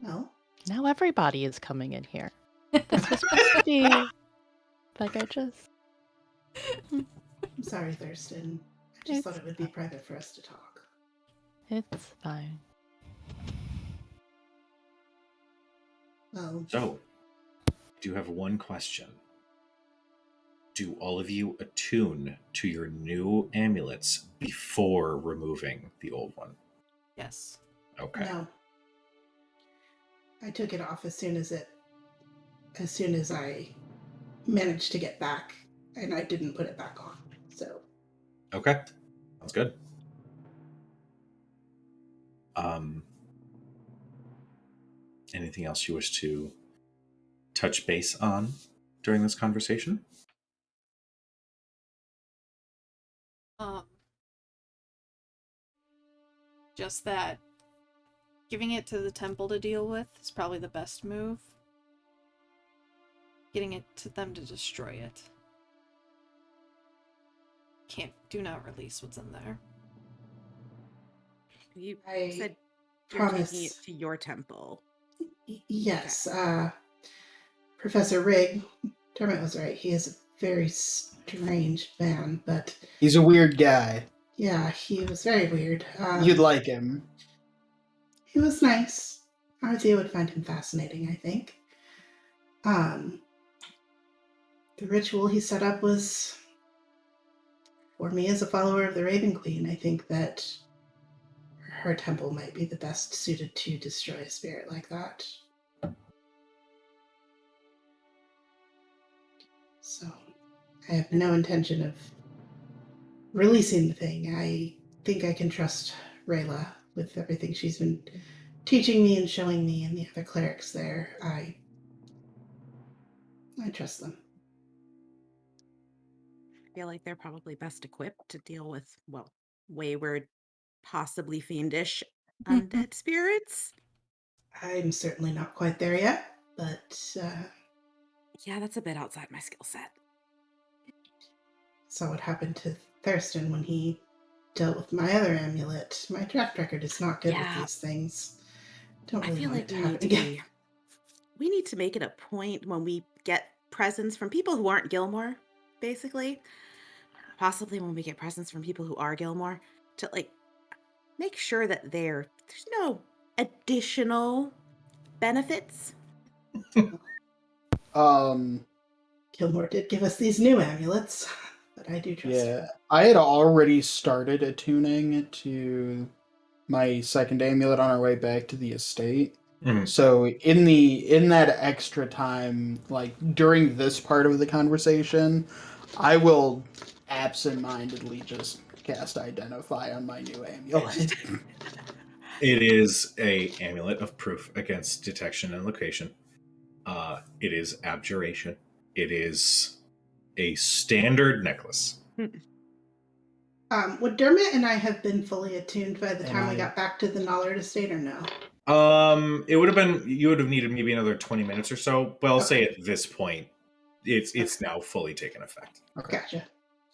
Well, Now everybody is coming in here. This was supposed to be like I just. I'm sorry, Thurston. I just thought it would be private for us to talk. It's fine. Well, So, I do have one question. Do all of you attune to your new amulets before removing the old one? Yes. Okay. no. I took it off as soon as I managed to get back, and I didn't put it back on. So Okay. Sounds good. Anything else you wish to touch base on during this conversation? Just that giving it to the temple to deal with is probably the best move. Getting it to them to destroy it. Do not release what's in there. You I said you're promise. taking it to your temple. Yes, Professor Rigg, Dermot was right. He is a very strange man, but He's a weird guy. yeah, he was very weird. You'd like him. He was nice. Arthea would find him fascinating, I think. The ritual he set up was for me as a follower of the Raven Queen. I think that her temple might be the best suited to destroy a spirit like that. So, I have no intention of releasing the thing. I think I can trust Rayla with everything she's been teaching me and showing me, and the other clerics there. I trust them. I feel like they're probably best equipped to deal with, well, wayward, possibly fiendish undead spirits. I'm certainly not quite there yet, but Yeah, that's a bit outside my skill set. saw what happened to Thurston when he dealt with my other amulet. My track record is not good Yeah. with these things. Don't I really feel want like it to we happen need to again. we need to make it a point when we get presents from people who aren't Gilmore, basically. Possibly when we get presents from people who are Gilmore, to like make sure that there's no additional benefits. Gilmore did give us these new amulets, but I do trust Yeah, him. I had already started attuning to my second amulet on our way back to the estate. Mhm. So in that extra time, like during this part of the conversation, I will absentmindedly just cast Identify on my new amulet. It is a amulet of proof against detection and location. It is abjuration. It is a standard necklace. Would Dermot and I have been fully attuned by the And time we I- got back to the Nollard estate, or no? It would have been, you would have needed maybe another 20 minutes or so, but I'll say Okay. at this point, it's now fully taken effect. Okay. Gotcha.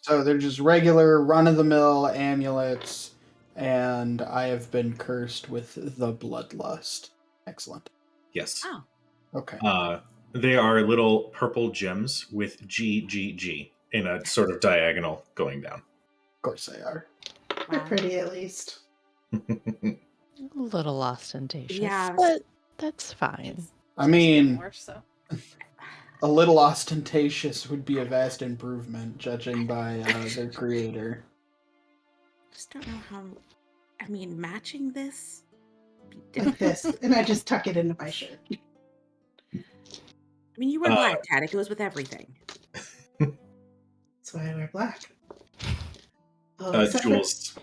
So they're just regular run-of-the-mill amulets, and I have been cursed with the bloodlust. Excellent. Yes. Oh. Okay. They are little purple gems with GGG in a sort of diagonal going down. Of course they are. They're Wow. pretty, at least. A little ostentatious. Yeah. But that's fine. It's I just mean, more so. a little ostentatious would be a vast improvement, judging by their creator. Just don't know how. I mean, matching this. be Like difficult. this. And I just tuck it into my shirt. I mean, you wear black, Tad. It goes with everything. That's why I wear black. Oh, except for- Jules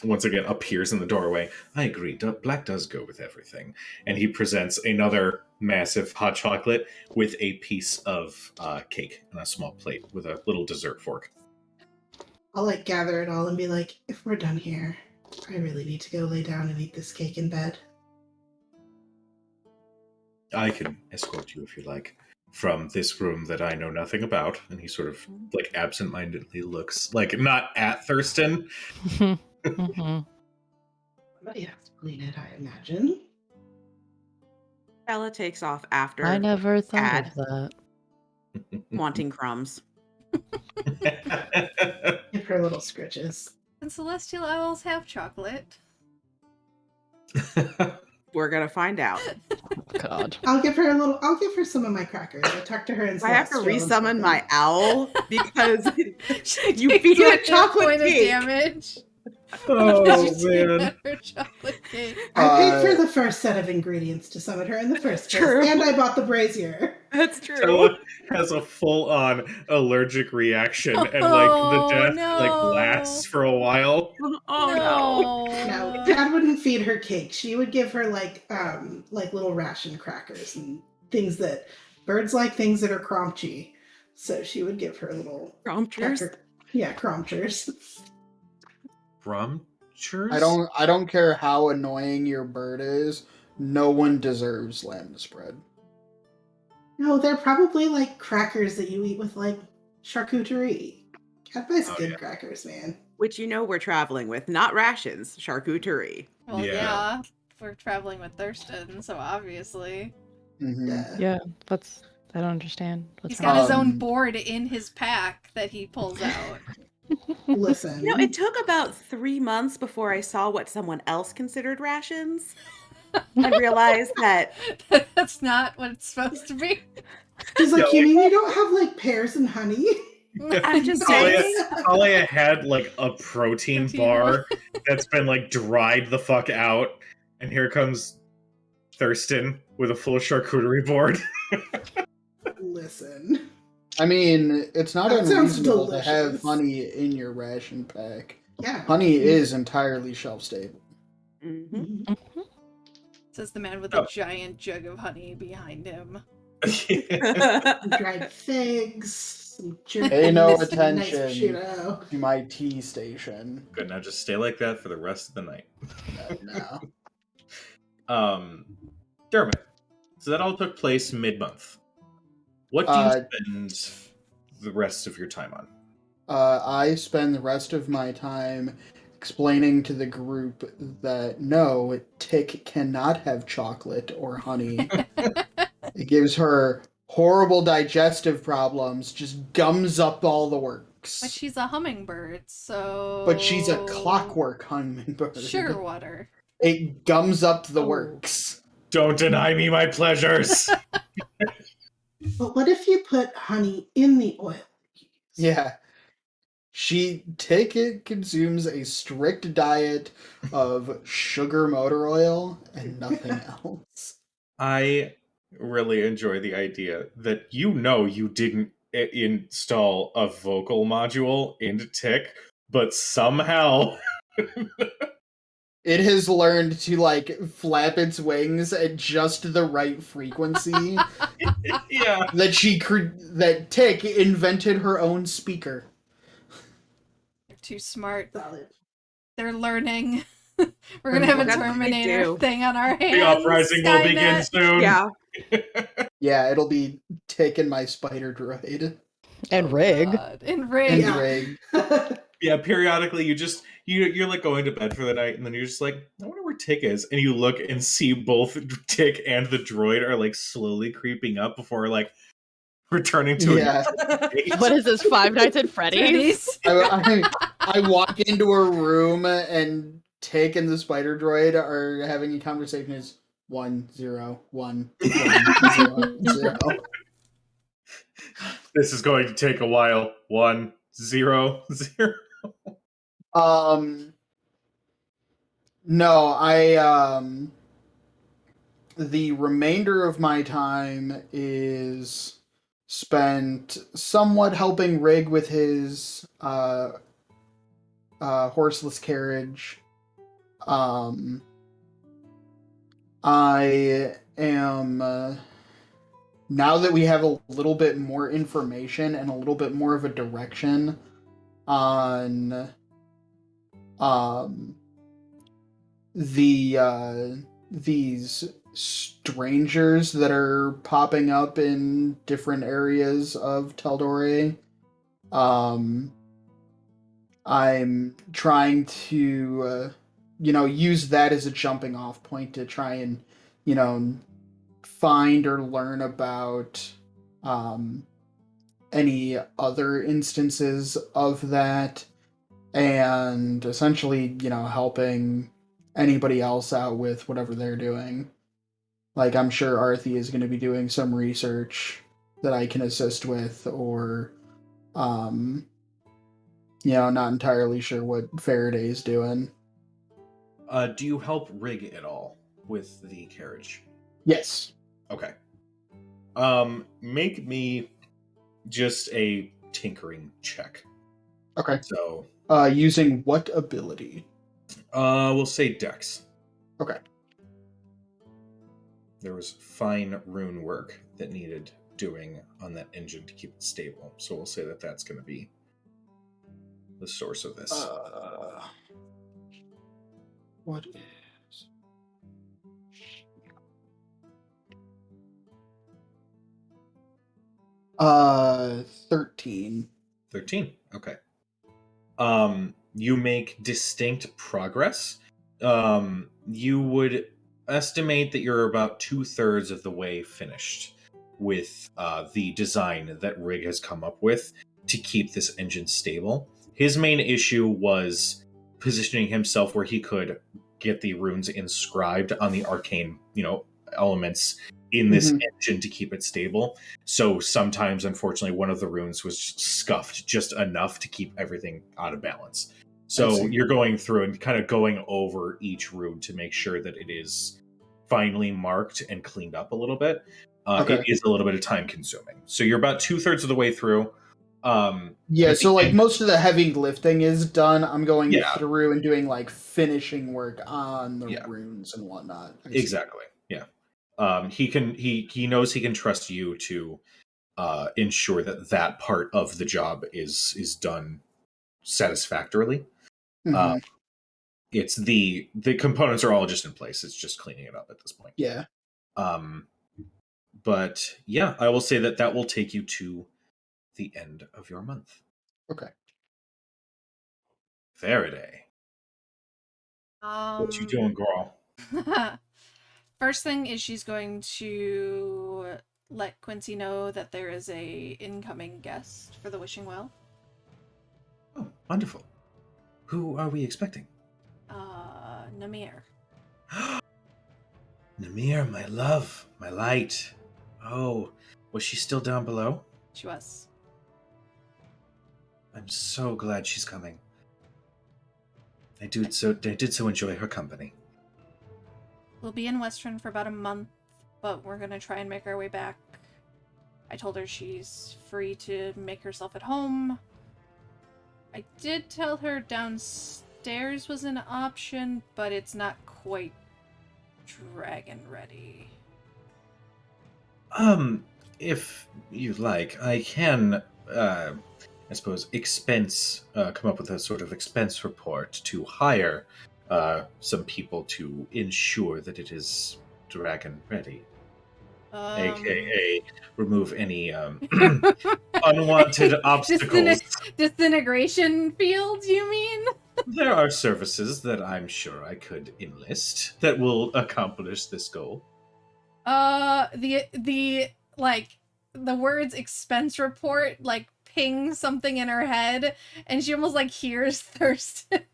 once again appears in the doorway. I agree. Black does go with everything. And he presents another massive hot chocolate with a piece of cake and a small plate with a little dessert fork. I'll like gather it all and be like, if we're done here, I really need to go lay down and eat this cake in bed. I can escort you if you like from this room that I know nothing about. And he sort of like absentmindedly looks like not at Thurston. Mhm. Somebody has to clean it, I imagine. Bella takes off after I never thought Tad. of that. wanting crumbs. Give her little scritches. And celestial owls have chocolate. We're gonna find out. God. I'll give her some of my crackers. I talk to her and I have to resummon my owl because You Takes feed her a chocolate point cake. of damage. Oh, She man. had her chocolate cake. I paid for the first set of ingredients to summon her in the first place, True. and I bought the brazier. That's true. Stella has a full-on allergic reaction, and Oh, the death no. lasts for a while. Oh no. No, Dad wouldn't feed her cake. She would give her like little ration crackers and things that birds like things that are crunchy. So she would give her little Prompters. cracker. Yeah, crumpchers. Rumchers? I don't care how annoying your bird is. No one deserves lambda bread. No, they're probably like crackers that you eat with like charcuterie. Cat buys Oh, good yeah. crackers, man. Which you know we're traveling with, not rations, charcuterie. Well, Yeah. yeah. We're traveling with Thurston, so obviously. Mhm. Yeah. Yeah, what's I don't understand. What's He's got his own Um, board in his pack that he pulls out. Listen. You know, it took about 3 months before I saw what someone else considered rations and realized that That's not what it's supposed to be. He's like, No, you mean you don't have like pears and honey? I'm just Talia, saying. Talia had like a protein Protein bar that's been like dried the fuck out, and here comes Thurston with a full charcuterie board. Listen. I mean, it's not That sounds unreasonable to have delicious. honey in your ration pack. Yeah. Honey is entirely shelf stable. Mhm. Mhm. Says the man with Oh. a giant jug of honey behind him. Some dried figs, some jerky, Pay no some nice attention. prosciutto. To my tea station. Good, now just stay like that for the rest of the night. No. Dermot. So that all took place mid-month. What do you spend the rest of your time on? I spend the rest of my time explaining to the group that no, Tick cannot have chocolate or honey. It gives her horrible digestive problems, just gums up all the works. But she's a hummingbird, so. But she's a clockwork hummingbird. Sugar water. It gums up the Oh. works. Don't deny me my pleasures! But what if you put honey in the oil? Yeah. Tick consumes a strict diet of sugar motor oil and nothing else. I really enjoy the idea that you didn't install a vocal module into Tick, but somehow It has learned to like flap its wings at just the right frequency. Yeah. That Tick invented her own speaker. They're too smart. Solid. They're learning. We're gonna have a That's what they Terminator do. thing on our hands. The uprising will begin Skynet. soon. Yeah. Yeah, it'll be Tick and my spider droid. And Oh, Rig. God. And And Rig. Yeah. Rig. Yeah, periodically you're like going to bed for the night, and then you're just like, I wonder where Tick is, and you look and see both Tick and the droid are like slowly creeping up before like returning to Yeah. What is this, Five Nights at Freddy's? Freddy's. I walk into a room and Tick and the spider droid are having a conversation. Is 1 0 1 1 0 0. This is going to take a while. 1 0 0. No, I the remainder of my time is spent somewhat helping Rig with his horseless carriage. I am now that we have a little bit more information and a little bit more of a direction on these strangers that are popping up in different areas of Teldore. I'm trying to use that as a jumping off point to try and find or learn about any other instances of that, and essentially helping anybody else out with whatever they're doing. Like, I'm sure Arthi is going to be doing some research that I can assist with, or not entirely sure what Faraday is doing. Do you help Rig at all with the carriage? Yes. Okay. Make me just a tinkering check. Okay. So, Using what ability? we'll say Dex. Okay. There was fine rune work that needed doing on that engine to keep it stable. So we'll say that that's going to be the source of this. What is... 13. 13. Okay. You make distinct progress. You would estimate that you're about 2/3 of the way finished with the design that Rig has come up with to keep this engine stable. His main issue was positioning himself where he could get the runes inscribed on the arcane, elements in this engine to keep it stable. So sometimes, unfortunately, one of the runes was scuffed just enough to keep everything out of balance. So you're going through and kind of going over each rune to make sure that it is finely marked and cleaned up a little bit. Okay. It is a little bit of time consuming. So you're about 2/3 of the way through. Yeah, so like most of the heavy lifting is done. I'm going Yeah. through and doing like finishing work on the Yeah. runes and whatnot. I see. Exactly. Yeah. He knows he can trust you to ensure that part of the job is done satisfactorily. Mhm. It's the components are all just in place. It's just cleaning it up at this point. Yeah. But yeah, I will say that will take you to the end of your month. Okay. Faraday. What you doing, girl? First thing is she's going to let Quincy know that there is a incoming guest for the Wishing Well. Oh, wonderful. Who are we expecting? Namir. Namir, my love, my light. Oh, was she still down below? She was. I'm so glad she's coming. I did so enjoy her company. We'll be in Western for about a month, but we're gonna try and make our way back. I told her she's free to make herself at home. I did tell her stairs was an option, but it's not quite dragon ready. If you'd like, I can, I suppose, come up with a sort of expense report to hire some people to ensure that it is dragon ready. AKA remove any unwanted obstacles. Disintegration fields, you mean? There are services that I'm sure I could enlist that will accomplish this goal. The like the words expense report like ping something in her head, and she almost like hears Thurston.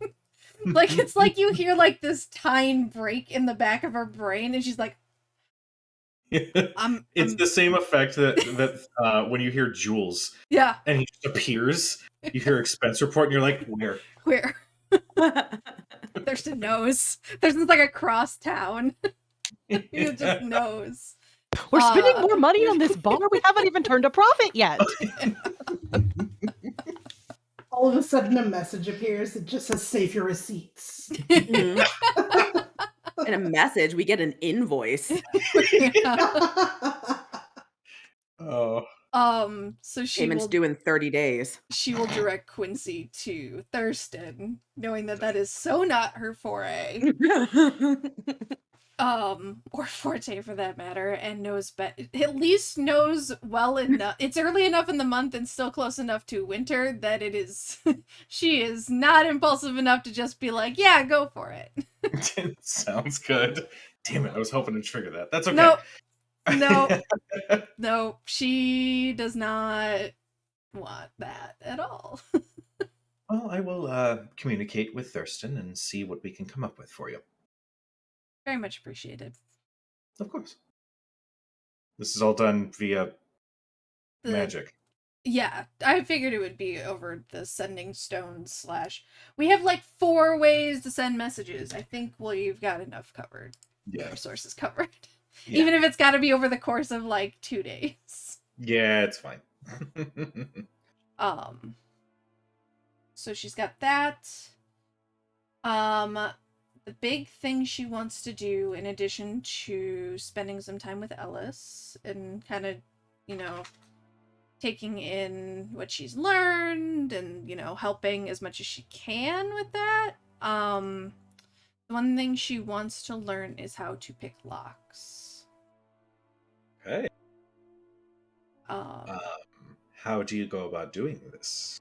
Like it's like you hear like this tine break in the back of her brain, and she's like, It's the same effect that when you hear Jules yeah, and he just appears, you hear expense report and you're like, where? Thurston knows. Thurston's like across town. He just knows. We're spending more money on this bar. We haven't even turned a profit yet. All of a sudden, a message appears that just says "Save your receipts." Mhm. In a message, we get an invoice. Oh. So Payments due in 30 days. she will direct Quincy to Thurston, knowing that that is so not her foray. Or forte for that matter, and knows at least knows well enough. It's early enough in the month and still close enough to winter that it is she is not impulsive enough to just be like, yeah, go for it. Sounds good. Damn it, I was hoping to trigger that. That's okay. No, she does not want that at all. Well, I will communicate with Thurston and see what we can come up with for you. Very much appreciated. Of course. This is all done via magic. Yeah, I figured it would be over the sending stones / we have like 4 ways to send messages. I think we've got enough covered. Yeah. Resources covered. Yeah. Even if it's got to be over the course of like 2 days. Yeah, it's fine. So she's got that. The big thing she wants to do, in addition to spending some time with Ellis and kind of, taking in what she's learned and, helping as much as she can with that. The one thing she wants to learn is how to pick locks. Okay. How do you go about doing this?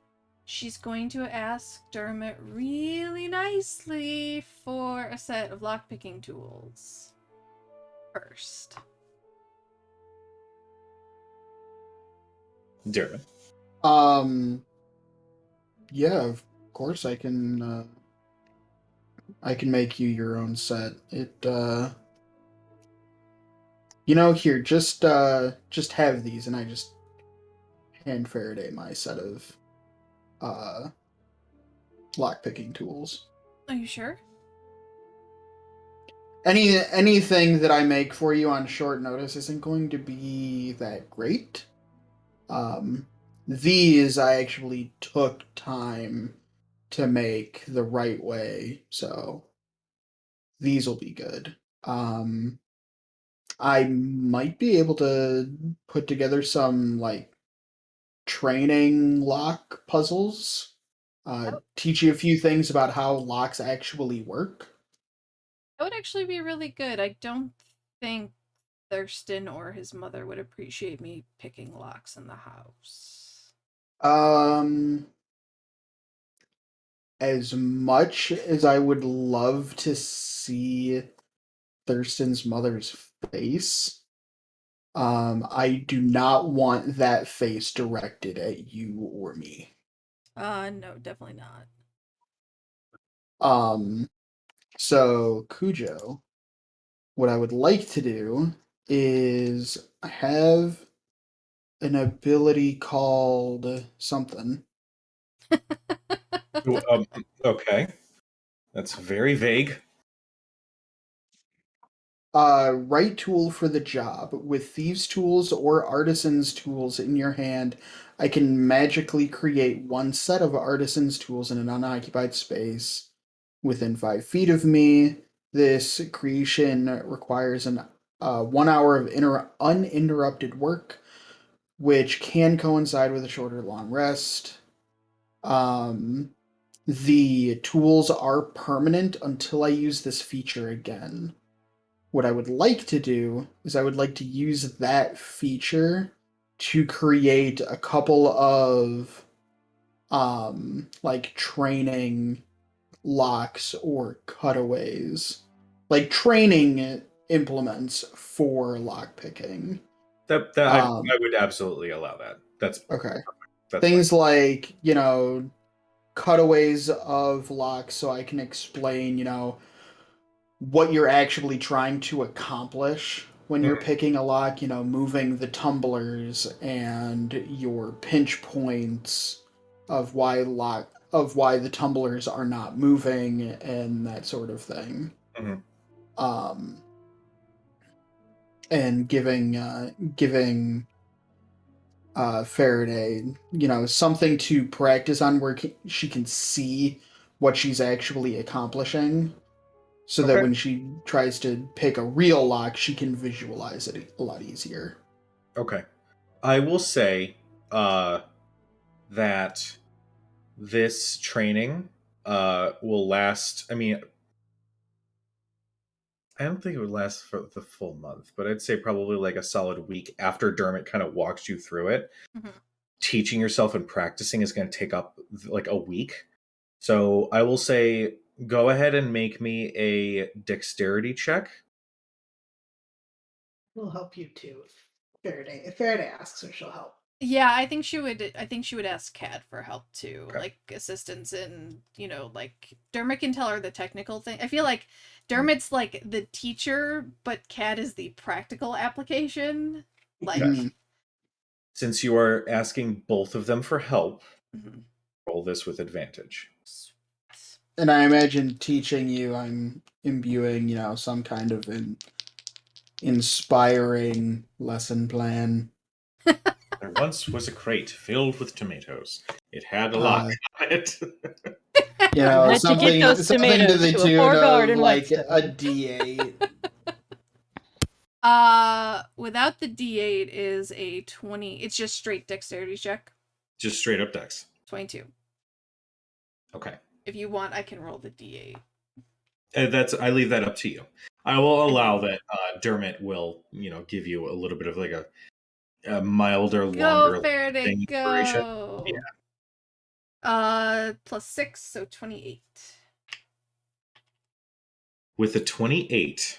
She's going to ask Dermot really nicely for a set of lockpicking tools first. Dermot. Yeah, of course I can make you your own set. It here, just have these, and I just hand Faraday my set of lockpicking tools. Are you sure? Anything that I make for you on short notice isn't going to be that great. These I actually took time to make the right way, so these will be good. I might be able to put together some like training lock puzzles. Teach you a few things about how locks actually work. That would actually be really good. I don't think Thurston or his mother would appreciate me picking locks in the house. As much as I would love to see Thurston's mother's face, I do not want that face directed at you or me. No, definitely not. So Cujo, what I would like to do is have an ability called something. Okay. That's very vague. Right tool for the job. With thieves' tools or artisans' tools in your hand, I can magically create one set of artisans' tools in an unoccupied space. within 5 feet of me. This creation requires an 1 hour of uninterrupted work, which can coincide with a short or long rest. The tools are permanent until I use this feature again. What I would like to do is I would like to use that feature to create a couple of like training locks or cutaways, like training implements for lockpicking. I would absolutely allow that. That's Okay. that's Things fine. like, cutaways of locks so I can explain, what you're actually trying to accomplish when you're picking a lock, moving the tumblers and your pinch points of why the tumblers are not moving and that sort of thing. Mhm. And giving Faraday, something to practice on where she can see what she's actually accomplishing, so that Okay. when she tries to pick a real lock, she can visualize it a lot easier. Okay. I will say that this training will last. I mean, I don't think it would last for the full month, but I'd say probably like a solid week after Dermot kind of walks you through it. Mhm. Teaching yourself and practicing is going to take up like a week. So I will say go ahead and make me a dexterity check. We'll help you too. If Faraday asks her, she'll help. Yeah, I think she would ask Cad for help too, Okay. like assistance in, like Dermot can tell her the technical thing. I feel like Dermot's like the teacher, but Cad is the practical application. Like, Mhm. Since you are asking both of them for help, mhm. roll this with advantage. And I imagine teaching you, I'm imbuing, some kind of inspiring lesson plan. There once was a crate filled with tomatoes. It had a lock on it. You had to something get those something to tomatoes the to a tune Ford of Garden like a Whetstone. D8. Without the D8 is a 20. It's just straight dexterity check. Just straight up dex. 22. Okay. If you want, I can roll the D8. I leave that up to you. I will allow that Dermot will, give you a little bit of like a milder, longer Go, Faraday, inspiration. go! Yeah. Plus 6, so 28. With a 28,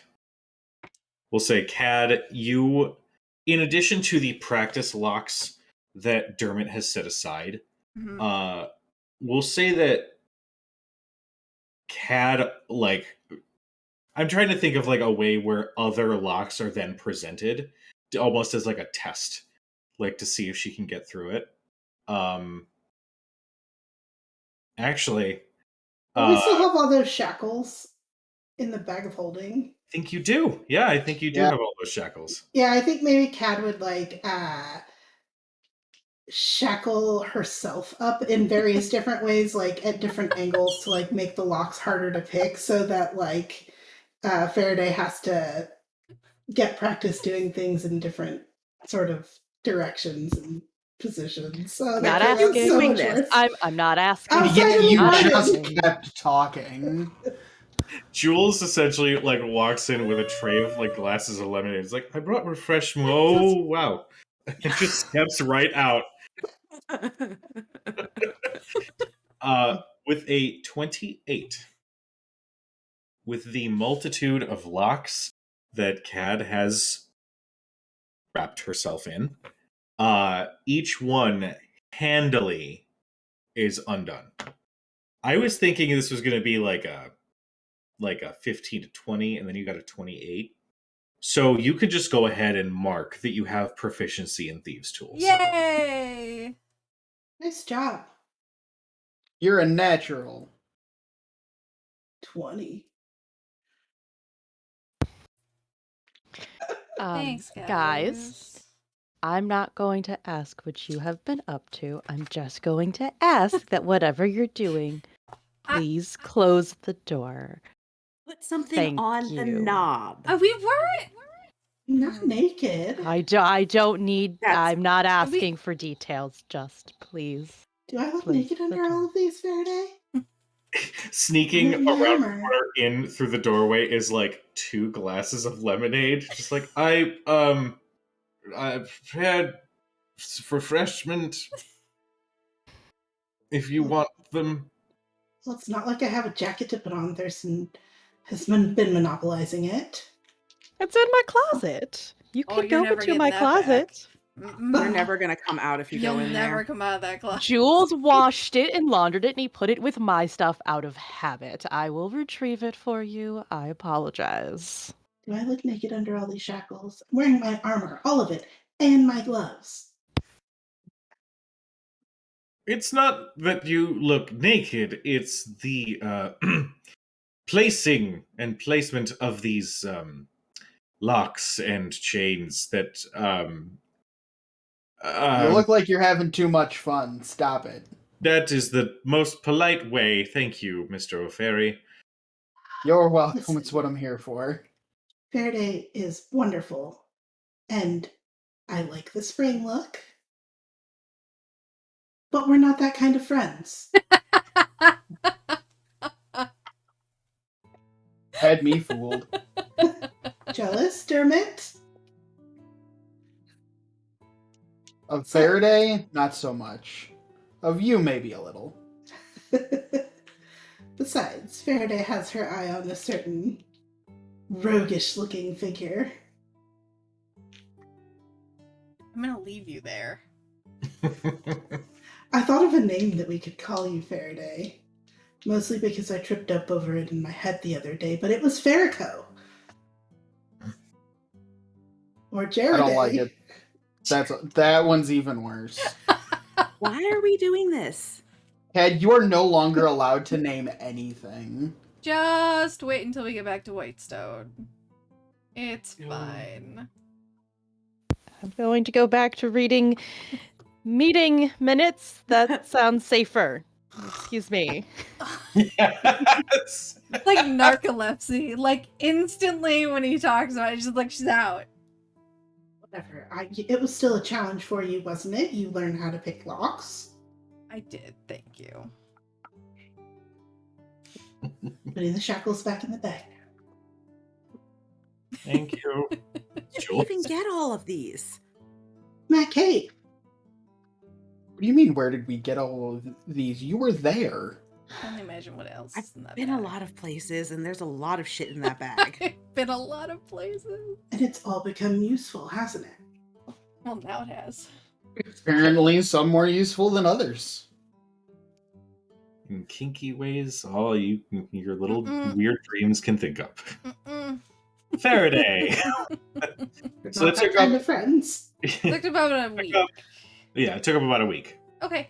we'll say, Cad, you, in addition to the practice locks that Dermot has set aside, Mhm. we'll say that Cad, like, I'm trying to think of like a way where other locks are then presented, almost as like a test, like to see if she can get through it. Actually, But we still have all those shackles in the bag of holding. I think you do. Yeah, I think you do Yeah. have all those shackles. Yeah, I think maybe Cad would shackle herself up in various different ways, like at different angles to like make the locks harder to pick, so that Faraday has to get practice doing things in different sort of directions and positions. So Not that came out asking. so doing much this. worse. I'm not asking. Outside Yeah, of the you Not just budget. asking. kept talking. Jules essentially like walks in with a tray of like glasses of lemonade. It's like, I brought refreshment. Oh wow. It just steps right out. With a 28. With the multitude of locks that Cad has wrapped herself in, each one handily is undone. I was thinking this was going to be like a 15 to 20, and then you got a 28. So you could just go ahead and mark that you have proficiency in thieves' tools. Yay! Nice job. You're a natural. 20. Thanks, Guys, I'm not going to ask what you have been up to. I'm just going to ask that whatever you're doing, please close the door. Put something Thank on the you. knob. We weren't. Not naked. I don't need. That's- I'm not we- asking for details. Just please. Do I look Close naked the under all door. of these, Faraday? Sneaking I'm in my around the armor. corner in through the doorway is like 2 glasses of lemonade. Just like I prepared refreshment if you want them. Well, it's not like I have a jacket to put on. Thurston has been monopolizing it. It's in my closet. You Oh, can you're go never into getting my that closet. You're never gonna come out if you You'll go in never there. come out of that closet. Jules washed it and laundered it, and he put it with my stuff out of habit. I will retrieve it for you. I apologize. Do I look naked under all these shackles? I'm wearing my armor, all of it, and my gloves. It's not that you look naked, it's the placing and placement of these locks and chains that You look like you're having too much fun. Stop it. that is the most polite way. Thank you, Mr. O'Ferry. You're welcome. Listen. It's what I'm here for. Faraday is wonderful, and I like the spring look. But we're not that kind of friends. Had me fooled. Jealous, Dermot? Of Faraday, not so much. Of you, maybe a little. Besides, Faraday has her eye on a certain roguish looking figure. I'm gonna leave you there. I thought of a name that we could call you, Faraday. Mostly because I tripped up over it in my head the other day, but it was Faraco. Or Jaraday. I don't like it. That one's even worse. Why are we doing this? Ted, you are no longer allowed to name anything. Just wait until we get back to Whitestone. It's fine. I'm going to go back to reading meeting minutes. That sounds safer. Excuse me. Yes. It's like narcolepsy. Like instantly when he talks about it, it's just like she's out. Whatever. It was still a challenge for you, wasn't it? You learned how to pick locks. I did, thank you. Putting the shackles back in the bag. Thank you. Where did you even Jules. get all of these? Matt Kate. What do you mean, where did we get all of these? You were there. I can't imagine what else I've is in that been bag. a lot of places, and there's a lot of shit in that bag. Been a lot of places. And it's all become useful, hasn't it? Well, now it has. Apparently, some more useful than others. In kinky ways, all your little Mm-mm. weird dreams can think of. Mm-mm. Faraday. We're So not it that took kind up- of friends. Took about a week. Yeah, it took up about a week. Okay.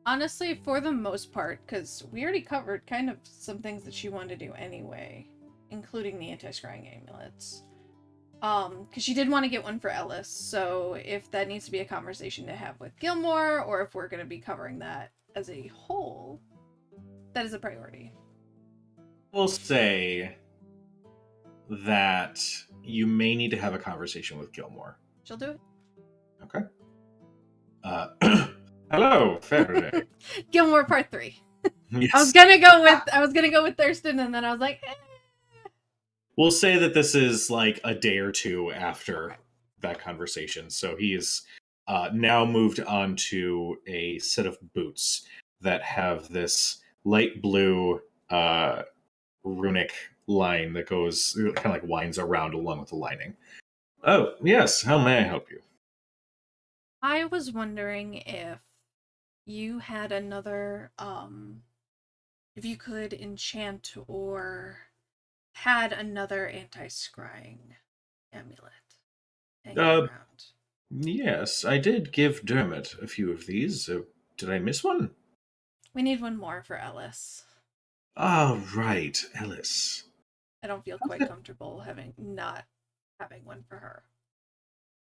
Honestly, for the most part, because we already covered kind of some things that she wanted to do anyway, including the anti-scrying amulets. Because she did want to get one for Ellis, so if that needs to be a conversation to have with Gilmore, or if we're going to be covering that as a whole, that is a priority. We'll say that you may need to have a conversation with Gilmore. She'll do it. Okay. Hello, Faraday. Gilmore Part 3. Yes. I was gonna go with Thurston, and then I was like, We'll say that this is like a day or two after that conversation. So he is now moved on to a set of boots that have this light blue runic line that goes kind of like winds around along with the lining. Oh, yes. How may I help you? I was wondering if you had another, if you could enchant or had another anti-scrying amulet hanging around. Yes, I did give Dermot a few of these. Did I miss one? We need one more for Ellis. Ah, right, Ellis. I don't feel quite comfortable not having one for her.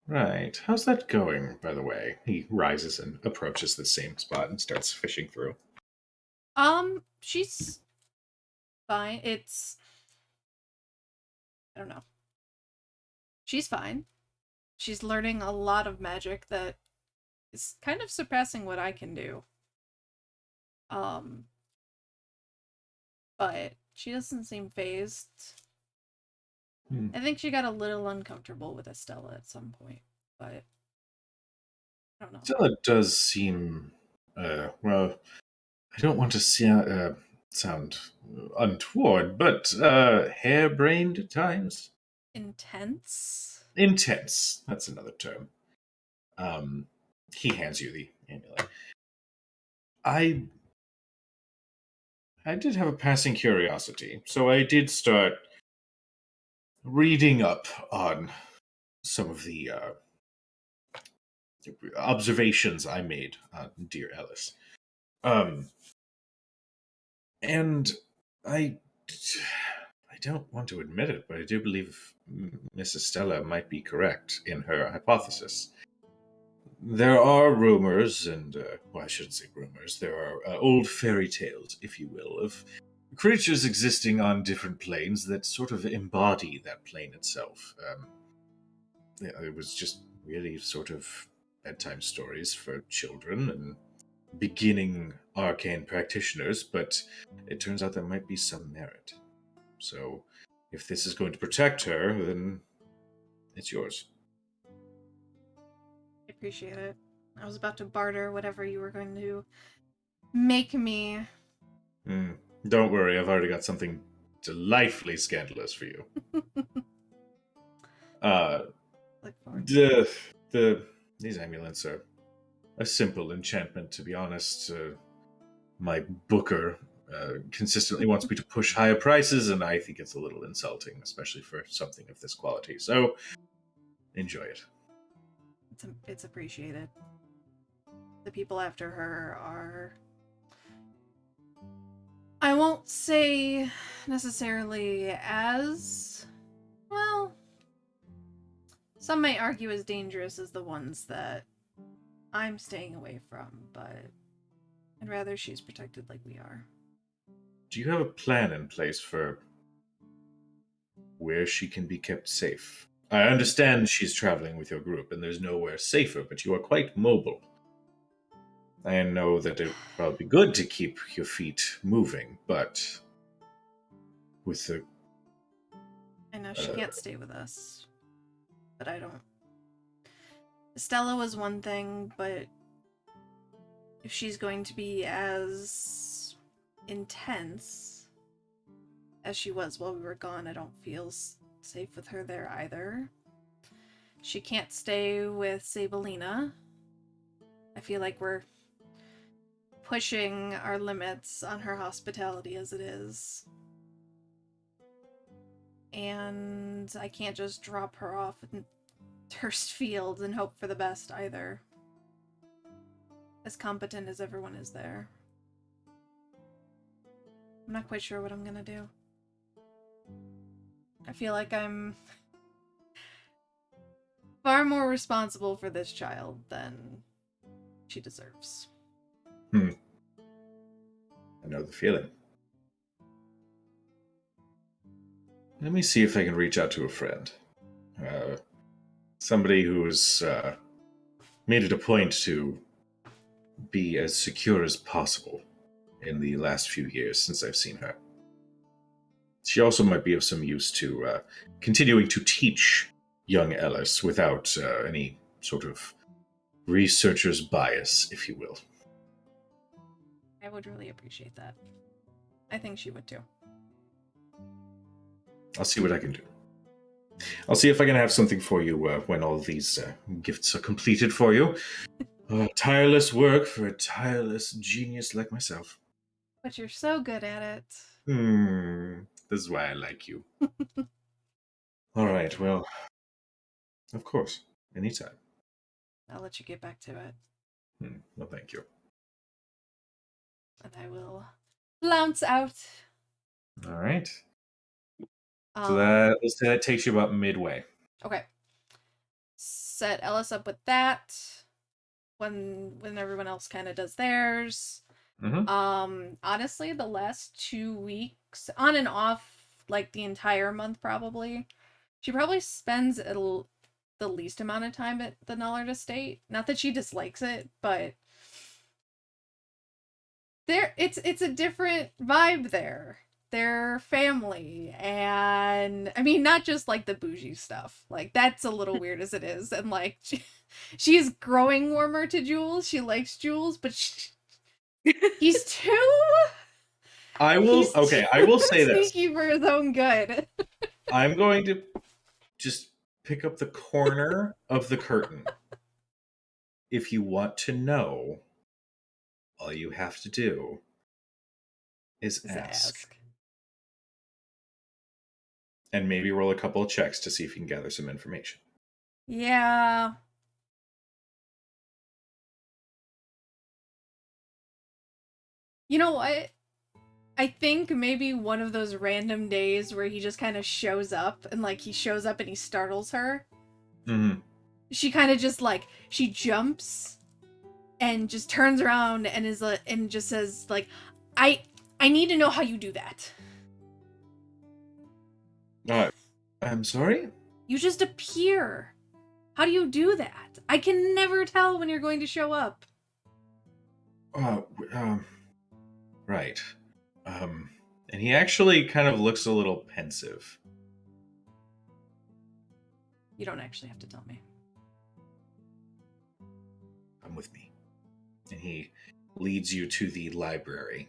Right. How's that going, by the way? He rises and approaches the same spot and starts fishing through. She's fine. I don't know. She's fine. She's learning a lot of magic that is kind of surpassing what I can do. But she doesn't seem phased. Hmm. I think she got a little uncomfortable with Estella at some point, but I don't know. Stella does seem, well, I don't want to sound untoward, but harebrained at times. Intense. Intense. That's another term. He hands you the amulet. I did have a passing curiosity, so I did start reading up on some of the observations I made on dear Ellis. And I don't want to admit it, but I do believe Miss Estella might be correct in her hypothesis. There are rumors, and, well, I shouldn't say rumors, there are old fairy tales, if you will, of creatures existing on different planes that sort of embody that plane itself. It was just really sort of bedtime stories for children and beginning arcane practitioners, but it turns out there might be some merit. So, if this is going to protect her, then it's yours. I appreciate it. I was about to barter whatever you were going to make me. Don't worry, I've already got something delightfully scandalous for you. Look forward to These amulets are a simple enchantment, to be honest. My booker consistently wants me to push higher prices, and I think it's a little insulting, especially for something of this quality. So, enjoy it. it's appreciated. The people after her are, I won't say necessarily as, well, some might argue as dangerous as the ones that I'm staying away from, but I'd rather she's protected like we are. Do you have a plan in place for where she can be kept safe? I understand she's traveling with your group, and there's nowhere safer, but you are quite mobile. I know that it would probably be good to keep your feet moving, but with the... I know she can't stay with us, but I don't. Estella was one thing, but if she's going to be as intense as she was while we were gone, I don't feel safe with her there either. She can't stay with Sabelina. I feel like we're pushing our limits on her hospitality as it is. And I can't just drop her off in Thirst Field and hope for the best either. As competent as everyone is there. I'm not quite sure what I'm gonna do. I feel like I'm far more responsible for this child than she deserves. I know the feeling. Let me see if I can reach out to a friend. Somebody who's made it a point to be as secure as possible in the last few years since I've seen her. She also might be of some use to continuing to teach young Ellis without any sort of researcher's bias, if you will. I would really appreciate that. I think she would too. I'll see what I can do. I'll see if I can have something for you when all these gifts are completed for you. Tireless work for a tireless genius like myself. But you're so good at it. This is why I like you. All right, well, of course, anytime. I'll let you get back to it. Well, thank you. And I will flounce out. All right. So let's say that takes you about midway. Okay. Set Ellis up with that. When everyone else kind of does theirs, Honestly, the last 2 weeks, on and off, like the entire month probably, she probably spends the least amount of time at the Nullard estate. Not that she dislikes it, but it's a different vibe there. They're family, and I mean, not just like the bougie stuff. Like, that's a little weird as it is, and like she's growing warmer to Jules. She likes Jules, but he's too I will say this. sneaky for his own good. I'm going to just pick up the corner of the curtain. If you want to know, all you have to do is ask. And maybe roll a couple of checks to see if you can gather some information. Yeah. You know what? I think maybe one of those random days where he just kind of shows up and like he shows up and he startles her. Mm-hmm. She kind of just like she jumps and just turns around and is and just says like, I need to know how you do that. I'm sorry? You just appear. How do you do that? I can never tell when you're going to show up. Right. And he actually kind of looks a little pensive. You don't actually have to tell me. Come with me. And he leads you to the library.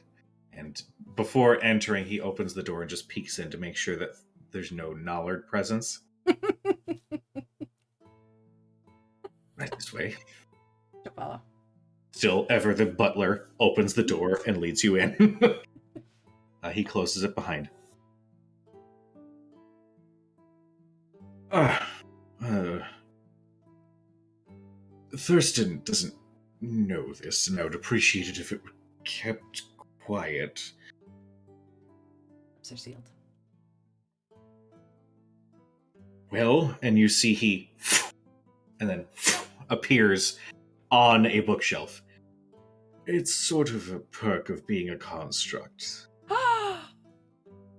And before entering, he opens the door and just peeks in to make sure that there's no Nullard presence. Right this way. To follow. Still ever the butler opens the door and leads you in. He closes it behind. Thurston doesn't know this, and I would appreciate it if it were kept quiet. Lips are sealed. Well, and you see he and then appears on a bookshelf. It's sort of a perk of being a construct.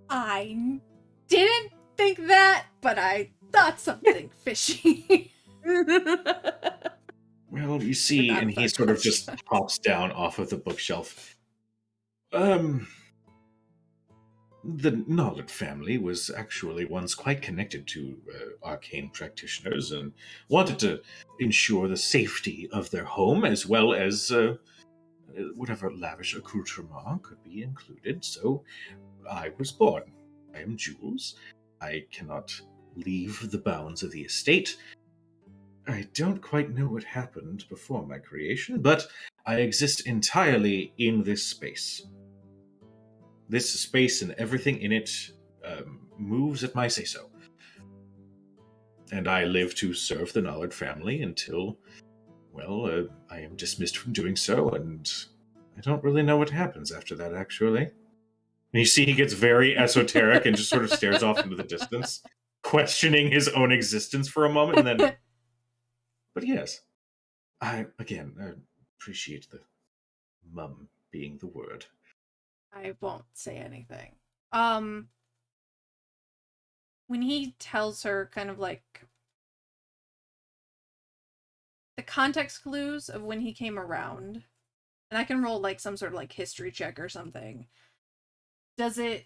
I didn't think that, but I thought something fishy. Well, you see, and he sort of just pops down off of the bookshelf. The Nullard family was actually once quite connected to arcane practitioners and wanted to ensure the safety of their home as well as whatever lavish accoutrement could be included. So I was born. I am Jules. I cannot leave the bounds of the estate. I don't quite know what happened before my creation, but I exist entirely in this space. This space and everything in it moves at my say-so. And I live to serve the Nullard family until, well, I am dismissed from doing so, and I don't really know what happens after that, actually. And you see he gets very esoteric and just sort of stares off into the distance, questioning his own existence for a moment, and then... But yes, I appreciate the mum being the word. I won't say anything. When he tells her kind of like the context clues of when he came around, and I can roll like some sort of like history check or something. Does it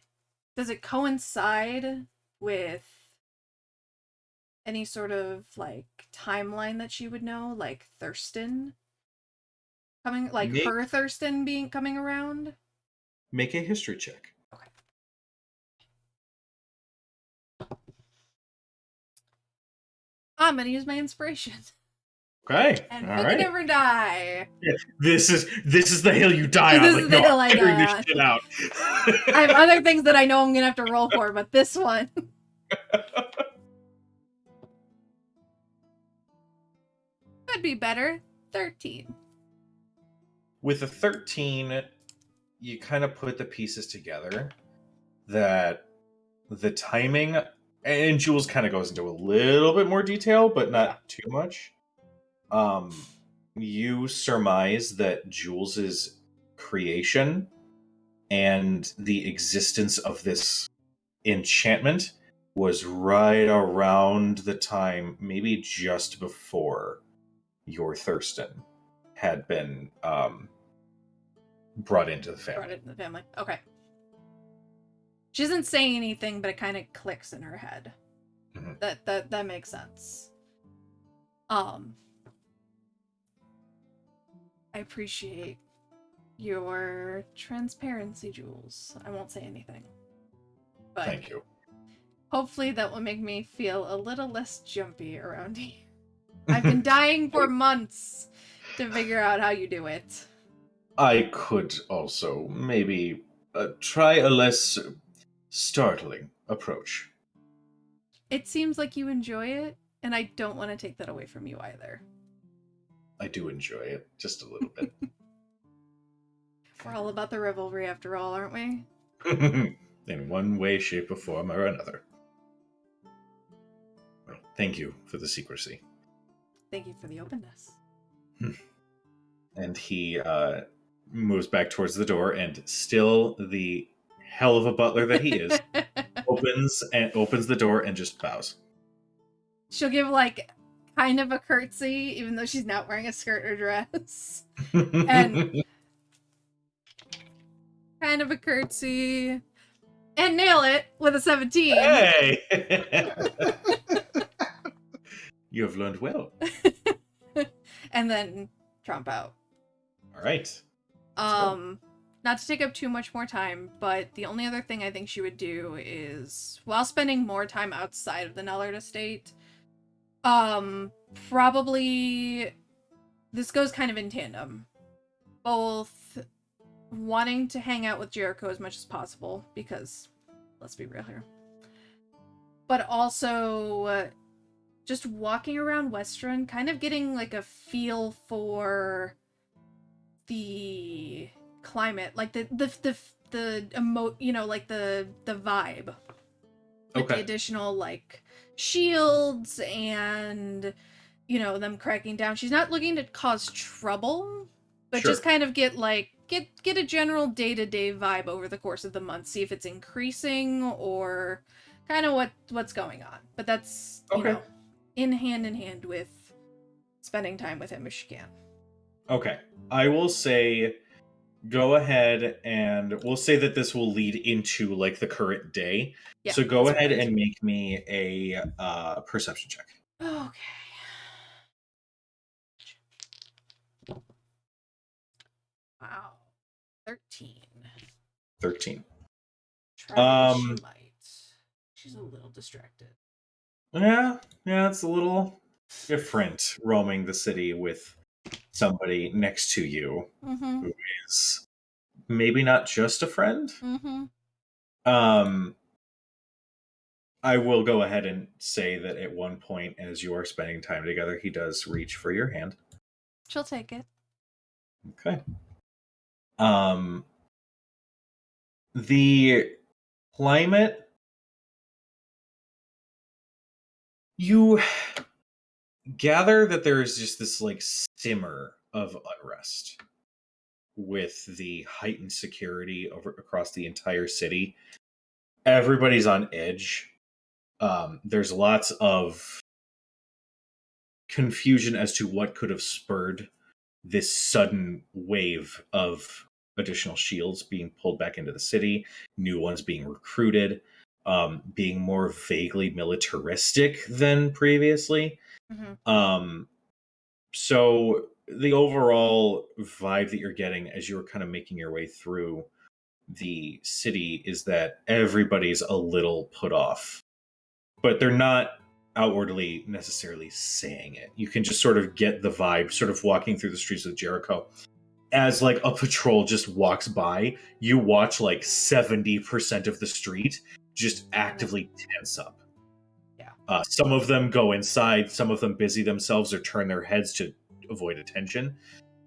coincide with any sort of like timeline that she would know, like Thurston coming, like her Thurston coming around? Make a history check. Okay. I'm gonna use my inspiration. Okay. And all pick right. a different die. Yeah, this is the hill you die on. This like, is the no, hill I I'm figuring die this on. shit out. I have other things that I know I'm gonna have to roll for, but this one. Could be better. 13. With a 13, you kind of put the pieces together that the timing, and Jules kind of goes into a little bit more detail, but not too much. You surmise that Jules's creation and the existence of this enchantment was right around the time, maybe just before your Thurston had been brought into the family. Brought it in the family. Okay. She doesn't say anything, but it kind of clicks in her head. Mhm. That makes sense. I appreciate your transparency, Jules. I won't say anything. But Thank you. hopefully that will make me feel a little less jumpy around you. I've been dying for months to figure out how you do it. I could also maybe try a less startling approach. It seems like you enjoy it, and I don't want to take that away from you either. I do enjoy it, just a little bit. We're all about the revelry after all, aren't we? In one way, shape, or form or another. Well, thank you for the secrecy. Thank you for the openness. And he moves back towards the door, and still the hell of a butler that he is, opens the door and just bows. She'll give like kind of a curtsy, even though she's not wearing a skirt or dress. And kind of a curtsy. And nail it with a 17. Hey! You have learned well. And then tromp out. All right. Not to take up too much more time, but the only other thing I think she would do is, while spending more time outside of the Nullard estate, probably this goes kind of in tandem. Both wanting to hang out with Jericho as much as possible, because let's be real here. But also just walking around Westruun, kind of getting like a feel for the climate, like the vibe. With the Okay. additional like shields and them cracking down. She's not looking to cause trouble, but Sure. just kind of get a general day-to-day vibe over the course of the month, see if it's increasing or kind of what's going on. But that's Okay. in hand with spending time with him as she can. Okay. I will say, go ahead, and we'll say that this will lead into like the current day. Yeah, So go that's ahead fine. and make me a perception check. Okay. Wow. 13. 13. Try as she might. She's a little distracted. Yeah, it's a little different roaming the city with somebody next to you Mm-hmm. who is maybe not just a friend. Mm-hmm. I will go ahead and say that at one point, as you are spending time together, he does reach for your hand. She'll take it. Okay. The climate, you gather that there is just this like simmer of unrest with the heightened security across the entire city. Everybody's on edge. There's lots of confusion as to what could have spurred this sudden wave of additional shields being pulled back into the city, new ones being recruited, being more vaguely militaristic than previously. Mm-hmm. So the overall vibe that you're getting as you're kind of making your way through the city is that everybody's a little put off, but they're not outwardly necessarily saying it. You can just sort of get the vibe, sort of walking through the streets of Jericho. As like a patrol just walks by, you watch like 70% of the street just actively tense up. Yeah. Some of them go inside, some of them busy themselves or turn their heads to avoid attention.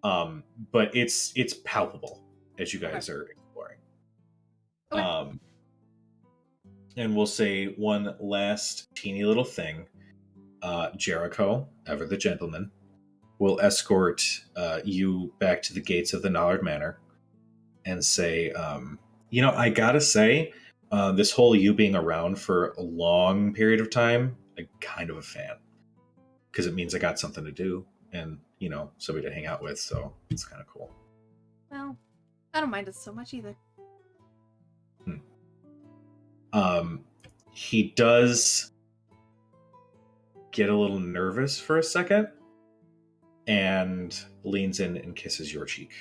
But it's palpable as you guys are exploring. Okay. And we'll say one last teeny little thing. Jericho, ever the gentleman, will escort you back to the gates of the Nullard Manor. and say, I gotta say, this whole you being around for a long period of time, I'm kind of a fan. Because it means I got something to do and, somebody to hang out with, so it's kind of cool. Well, I don't mind it so much either. He does get a little nervous for a second and leans in and kisses your cheek.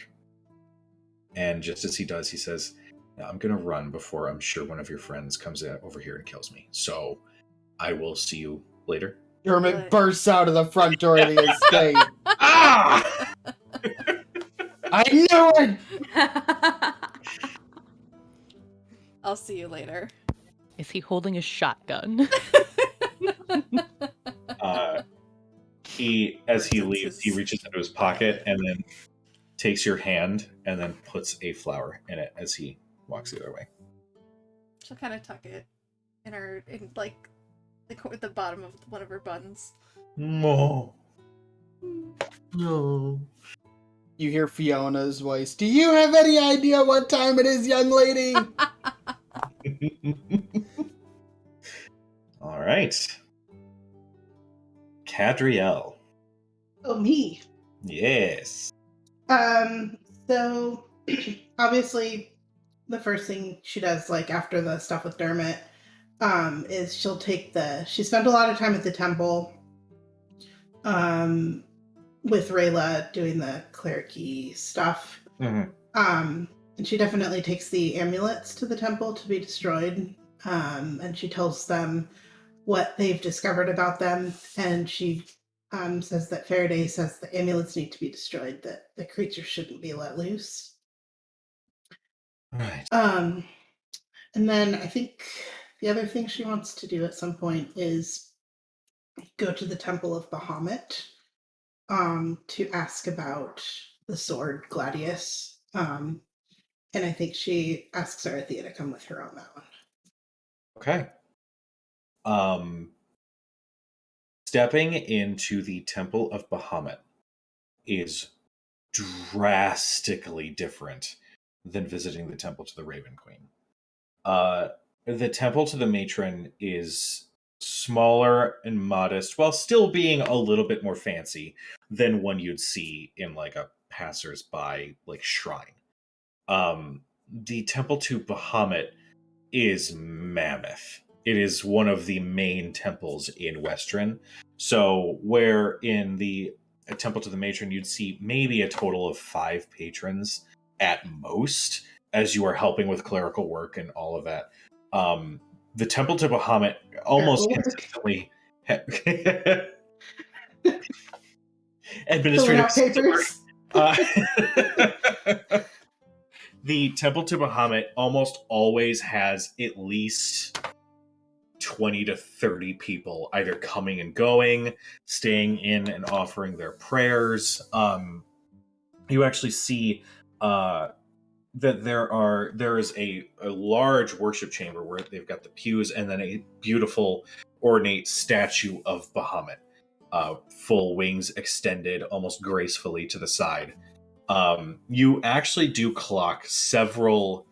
And just as he does, he says, I'm going to run before I'm sure one of your friends comes over here and kills me. So I will see you later. Dermot bursts out of the front door of the estate. Ah! I knew it! I'll see you later. Is he holding a shotgun? As he leaves, he reaches into his pocket and then takes your hand and then puts a flower in it as he walks the other way. She'll kind of tuck it in the bottom of one of her buttons. No. No. You hear Fiona's voice. Do you have any idea what time it is, young lady? All right. Cadriel. Oh, me. Yes. So obviously the first thing she does, like after the stuff with Dermot, is she spent a lot of time at the temple, with Rayla doing the clericy stuff. Mm-hmm. And she definitely takes the amulets to the temple to be destroyed. And she tells them what they've discovered about them, and she says that Faraday says the amulets need to be destroyed, that the creature shouldn't be let loose. Right. And then I think the other thing she wants to do at some point is go to the Temple of Bahamut, to ask about the sword Gladius. And I think she asks Arathea to come with her on that one. Okay. Stepping into the Temple of Bahamut is drastically different than visiting the temple to the Raven Queen. The temple to the matron is smaller and modest, while still being a little bit more fancy than one you'd see in like a passers-by like shrine. The temple to Bahamut is mammoth. It is one of the main temples in Westren. So where in the temple to the matron you'd see maybe a total of 5 patrons at most as you are helping with clerical work and all of that. The temple to Bahamut almost consistently administrative papers. The temple to Bahamut almost always has at least 20 to 30 people either coming and going, staying in and offering their prayers. You actually see that there is a large worship chamber where they've got the pews and then a beautiful ornate statue of Bahamut, full wings extended almost gracefully to the side. You actually do clock several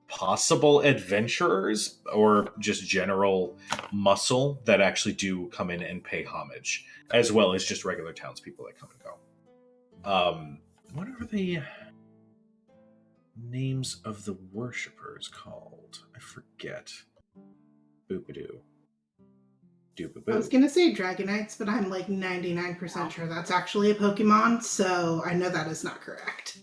possible adventurers or just general muscle that actually do come in and pay homage, as well as just regular townspeople that come and go. What are the names of the worshippers called? I forget. Boop-a-doo. Doop-a-boo. I was going to say Dragonites, but I'm like 99% sure that's actually a Pokemon, so I know that is not correct.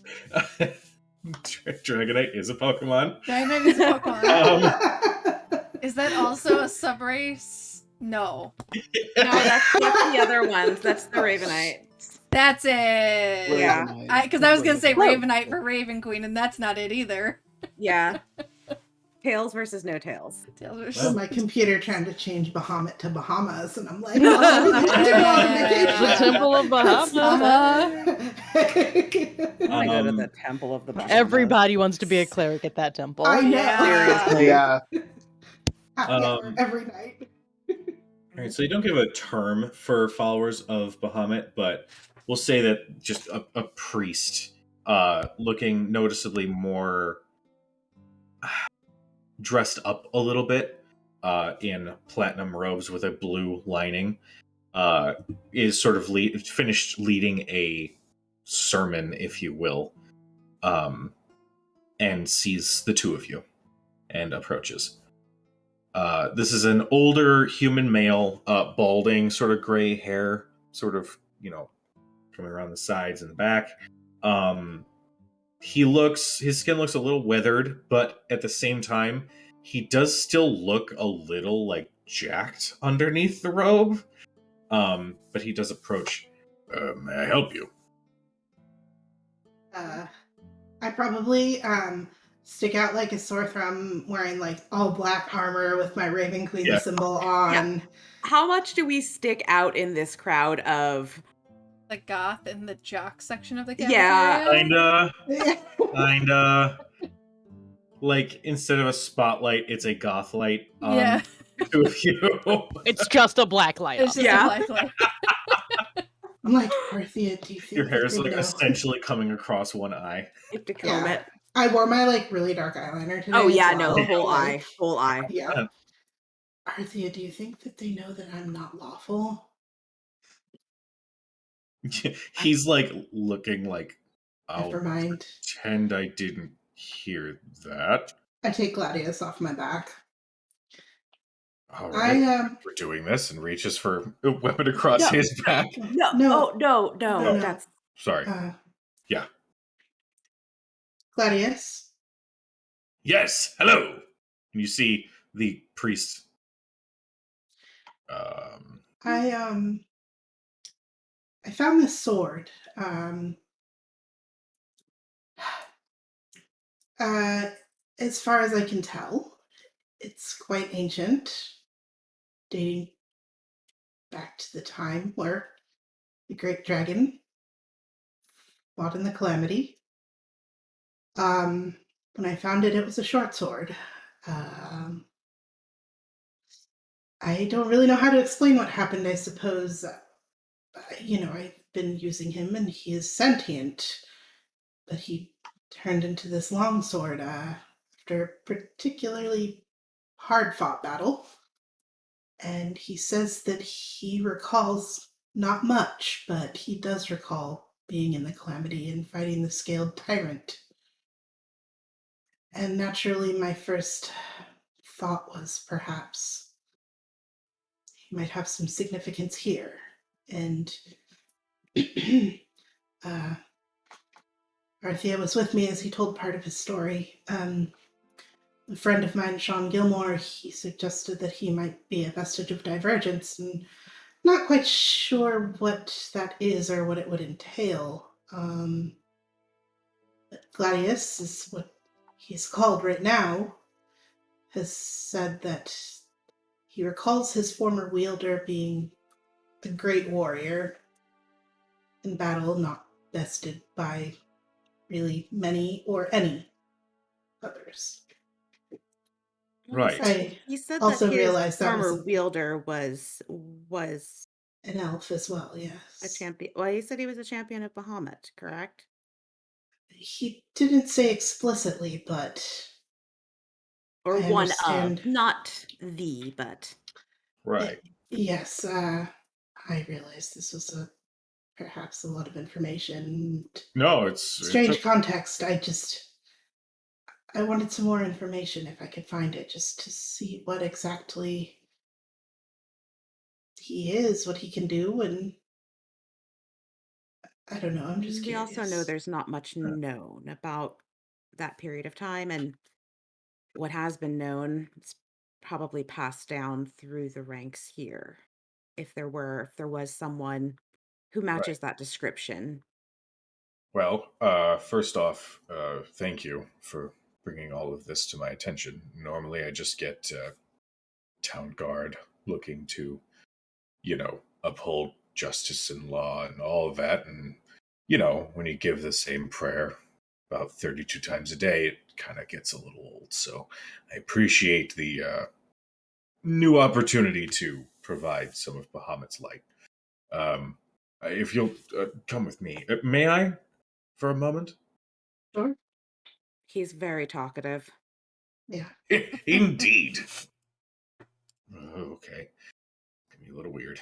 Dragonite is a Pokemon. Dragonite is a Pokemon. Is that also a subrace? No. No, that's the other ones. That's the Ravenites. That's it. Yeah. Because I was going to say Ravenite for Raven Queen, and that's not it either. Yeah. Tails versus no tails. Tails versus So my computer trying to change Bahamut to Bahamas, and I'm like, Yeah. The Temple of Bahamut. I want to go to the Temple of the Bahamas. Everybody wants to be a cleric at that temple. I know. Seriously. Yeah. Happy hour every night. All right, so you don't give a term for followers of Bahamut, but we'll say that just a priest looking noticeably more dressed up a little bit in platinum robes with a blue lining, is sort of finished leading a sermon, if you will, and sees the two of you and approaches. This is an older human male, balding, sort of gray hair, sort of, coming around the sides and the back. His skin looks a little weathered, but at the same time, he does still look a little like jacked underneath the robe. But he does approach. May I help you? I probably stick out like a sore thumb wearing like all black armor with my Raven Queen Yeah. symbol on. How much do we stick out in this crowd of? The goth in the jock section of the Yeah. cafeteria. Kinda. Like, instead of a spotlight, it's a goth light. Yeah. Two of you. It's just a black light. It's just Yeah. a black light. I'm like, Arthea, do you think Your hair is that they like know? essentially coming across one eye. You have to comb Yeah. it. I wore my like really dark eyeliner today. Oh as yeah, well. no, the whole Like, eye, whole eye. Yeah. Arthea, do you think that they know that I'm not lawful? He's like looking like, I'll Never mind. pretend I didn't hear that. I take Gladius off my back. All right, I we're doing this, and reaches for a weapon across No. his back. No, No. no, No. that's Sorry. Yeah. Gladius. Yes, hello. And you see the priest. I found this sword. As far as I can tell, it's quite ancient, dating back to the time where the great dragon fought in the Calamity. When I found it, it was a short sword. I don't really know how to explain what happened. I suppose, I've been using him and he is sentient, but he turned into this longsword after a particularly hard-fought battle. And he says that he recalls not much, but he does recall being in the Calamity and fighting the Scaled Tyrant. And naturally, my first thought was perhaps he might have some significance here. And Arthea was with me as he told part of his story. A friend of mine, Sean Gilmore, he suggested that he might be a vestige of divergence, and not quite sure what that is or what it would entail. But Gladius is what he's called right now, has said that he recalls his former wielder being a great warrior in battle, not bested by really many or any others. Right. He said Also that his realized that was former a- wielder was An elf as well, yes. a champion. Well, he said he was a champion of Bahamut, correct? He didn't say explicitly, but Or I one understand. of, not the, but Right. yes, I realized this was perhaps a lot of information. No, it's Strange context. I wanted some more information if I could find it, just to see what exactly he is, what he can do, and I don't know. I'm just we curious. also know there's not much known about that period of time, and what has been known, it's probably passed down through the ranks here. If there was someone who matches that description. Well, first off, thank you for bringing all of this to my attention. Normally, I just get town guard looking to, uphold justice and law and all of that. And, when you give the same prayer about 32 times a day, it kind of gets a little old. So I appreciate the new opportunity to provide some of Bahamut's light. If you'll come with me, may I? For a moment? Sure. He's very talkative. Yeah. Indeed. Okay. Can be a little weird.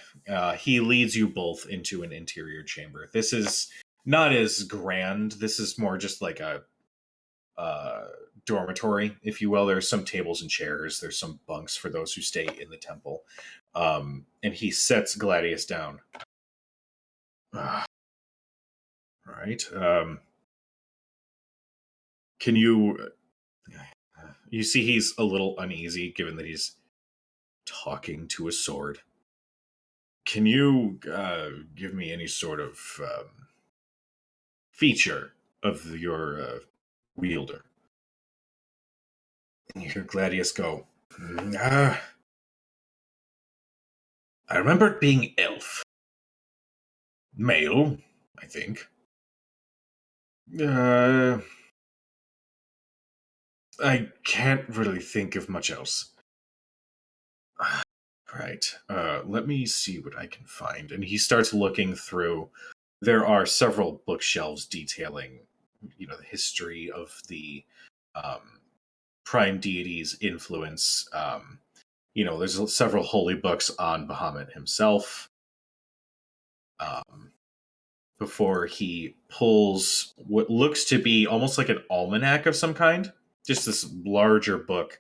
He leads you both into an interior chamber. This is not as grand. This is more just like a dormitory, if you will. There's some tables and chairs. There's some bunks for those who stay in the temple. And he sets Gladius down. Right. Can you... You see he's a little uneasy, given that he's talking to a sword. Can you give me any sort of feature of your wielder? And you hear Gladius go, I remember it being elf. Male, I think. I can't really think of much else. Right. Let me see what I can find. And he starts looking through. There are several bookshelves detailing, the history of the prime deity's influence. There's several holy books on Bahamut himself. Before he pulls what looks to be almost like an almanac of some kind, just this larger book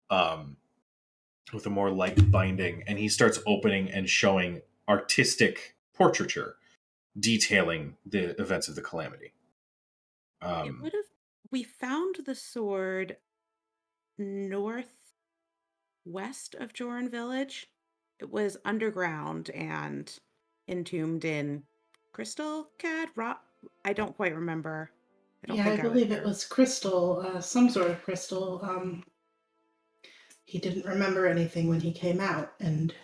with a more light binding, and he starts opening and showing artistic portraiture detailing the events of the calamity. It would have. We found the sword northwest of Joran Village. It was underground and entombed in crystal cad rock. I don't quite remember. I believe it was crystal, some sort of crystal. He didn't remember anything when he came out, and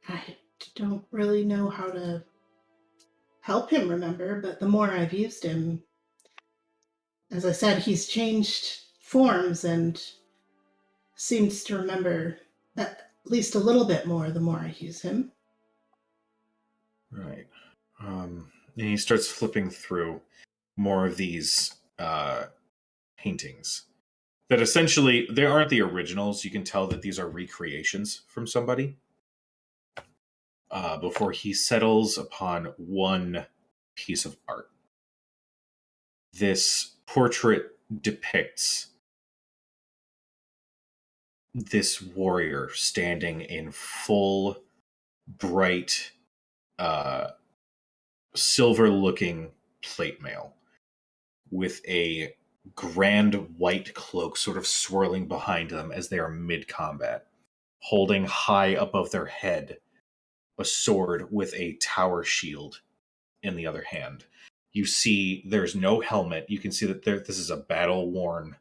I don't really know how to help him remember, but the more I've used him, as I said, he's changed forms and seems to remember at least a little bit more the more I use him. Right. And he starts flipping through more of these paintings that essentially, they aren't the originals. You can tell that these are recreations from somebody. Before he settles upon one piece of art. This portrait depicts this warrior standing in full, bright, silver-looking plate mail with a grand white cloak sort of swirling behind them as they are mid-combat, holding high above their head a sword with a tower shield in the other hand. You see there's no helmet. You can see that this is a battle-worn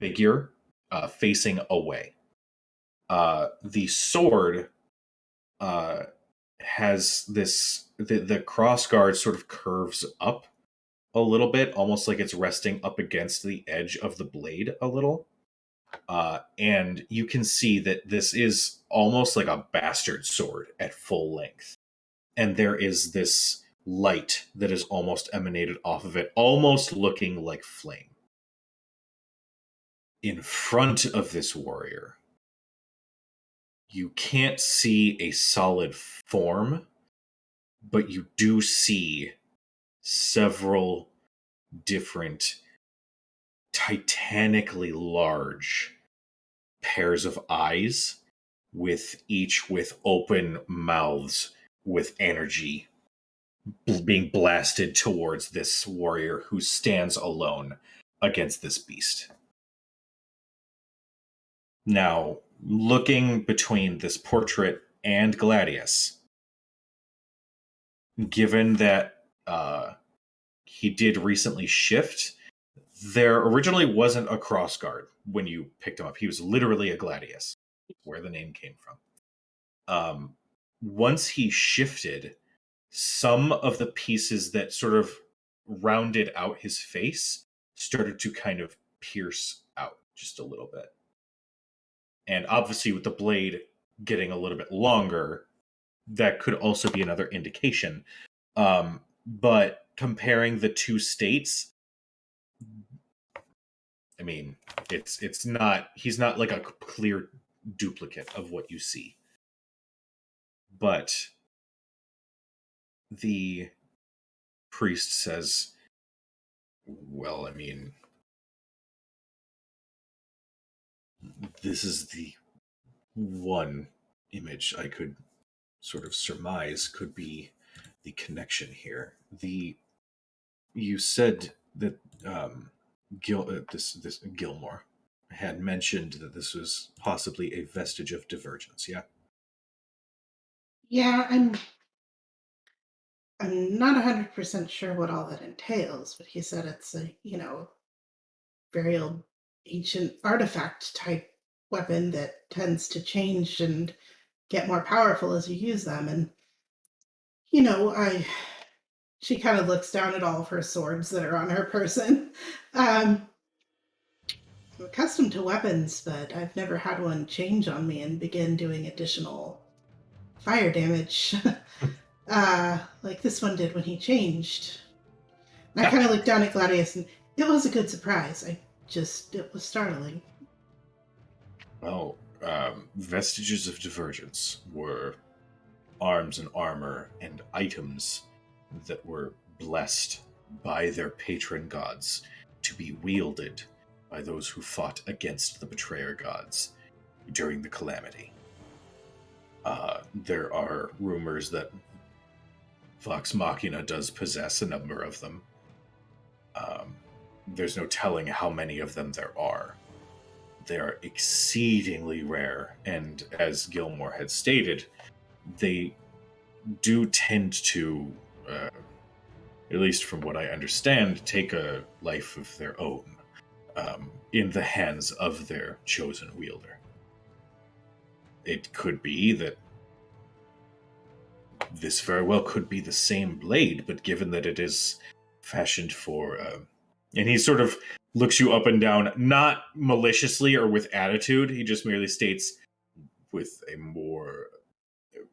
figure facing away. The sword has this... The crossguard sort of curves up a little bit, almost like it's resting up against the edge of the blade a little. And you can see that this is almost like a bastard sword at full length. And there is this light that is almost emanated off of it, almost looking like flame. In front of this warrior, you can't see a solid form, but you do see several different titanically large pairs of eyes, with each with open mouths with energy being blasted towards this warrior who stands alone against this beast. Now, looking between this portrait and Gladius, given that he did recently shift, there originally wasn't a crossguard when you picked him up. He was literally a Gladius, where the name came from. Once he shifted, some of the pieces that sort of rounded out his face started to kind of pierce out just a little bit. And obviously with the blade getting a little bit longer, that could also be another indication. But comparing the two states, I mean, it's not, he's not like a clear duplicate of what you see. But the priest says, well, I mean, this is the one image I could sort of surmise could be the connection here. You said that this Gilmore had mentioned that this was possibly a vestige of divergence. Yeah. Yeah, I'm not 100% sure what all that entails, but he said it's a, very old ancient artifact type weapon that tends to change and get more powerful as you use them. And I she kind of looks down at all of her swords that are on her person. I'm accustomed to weapons, but I've never had one change on me and begin doing additional fire damage. Like this one did when he changed. And I kind of looked down at Gladius, and it was a good surprise. It was startling. Well, vestiges of divergence were arms and armor and items that were blessed by their patron gods to be wielded by those who fought against the betrayer gods during the calamity. There are rumors that Vox Machina does possess a number of them. There's no telling how many of them there are. They are exceedingly rare, and as Gilmore had stated, they do tend to, at least from what I understand, take a life of their own in the hands of their chosen wielder. It could be that this very well could be the same blade, but given that it is fashioned for... and he sort of looks you up and down, not maliciously or with attitude, he just merely states with a more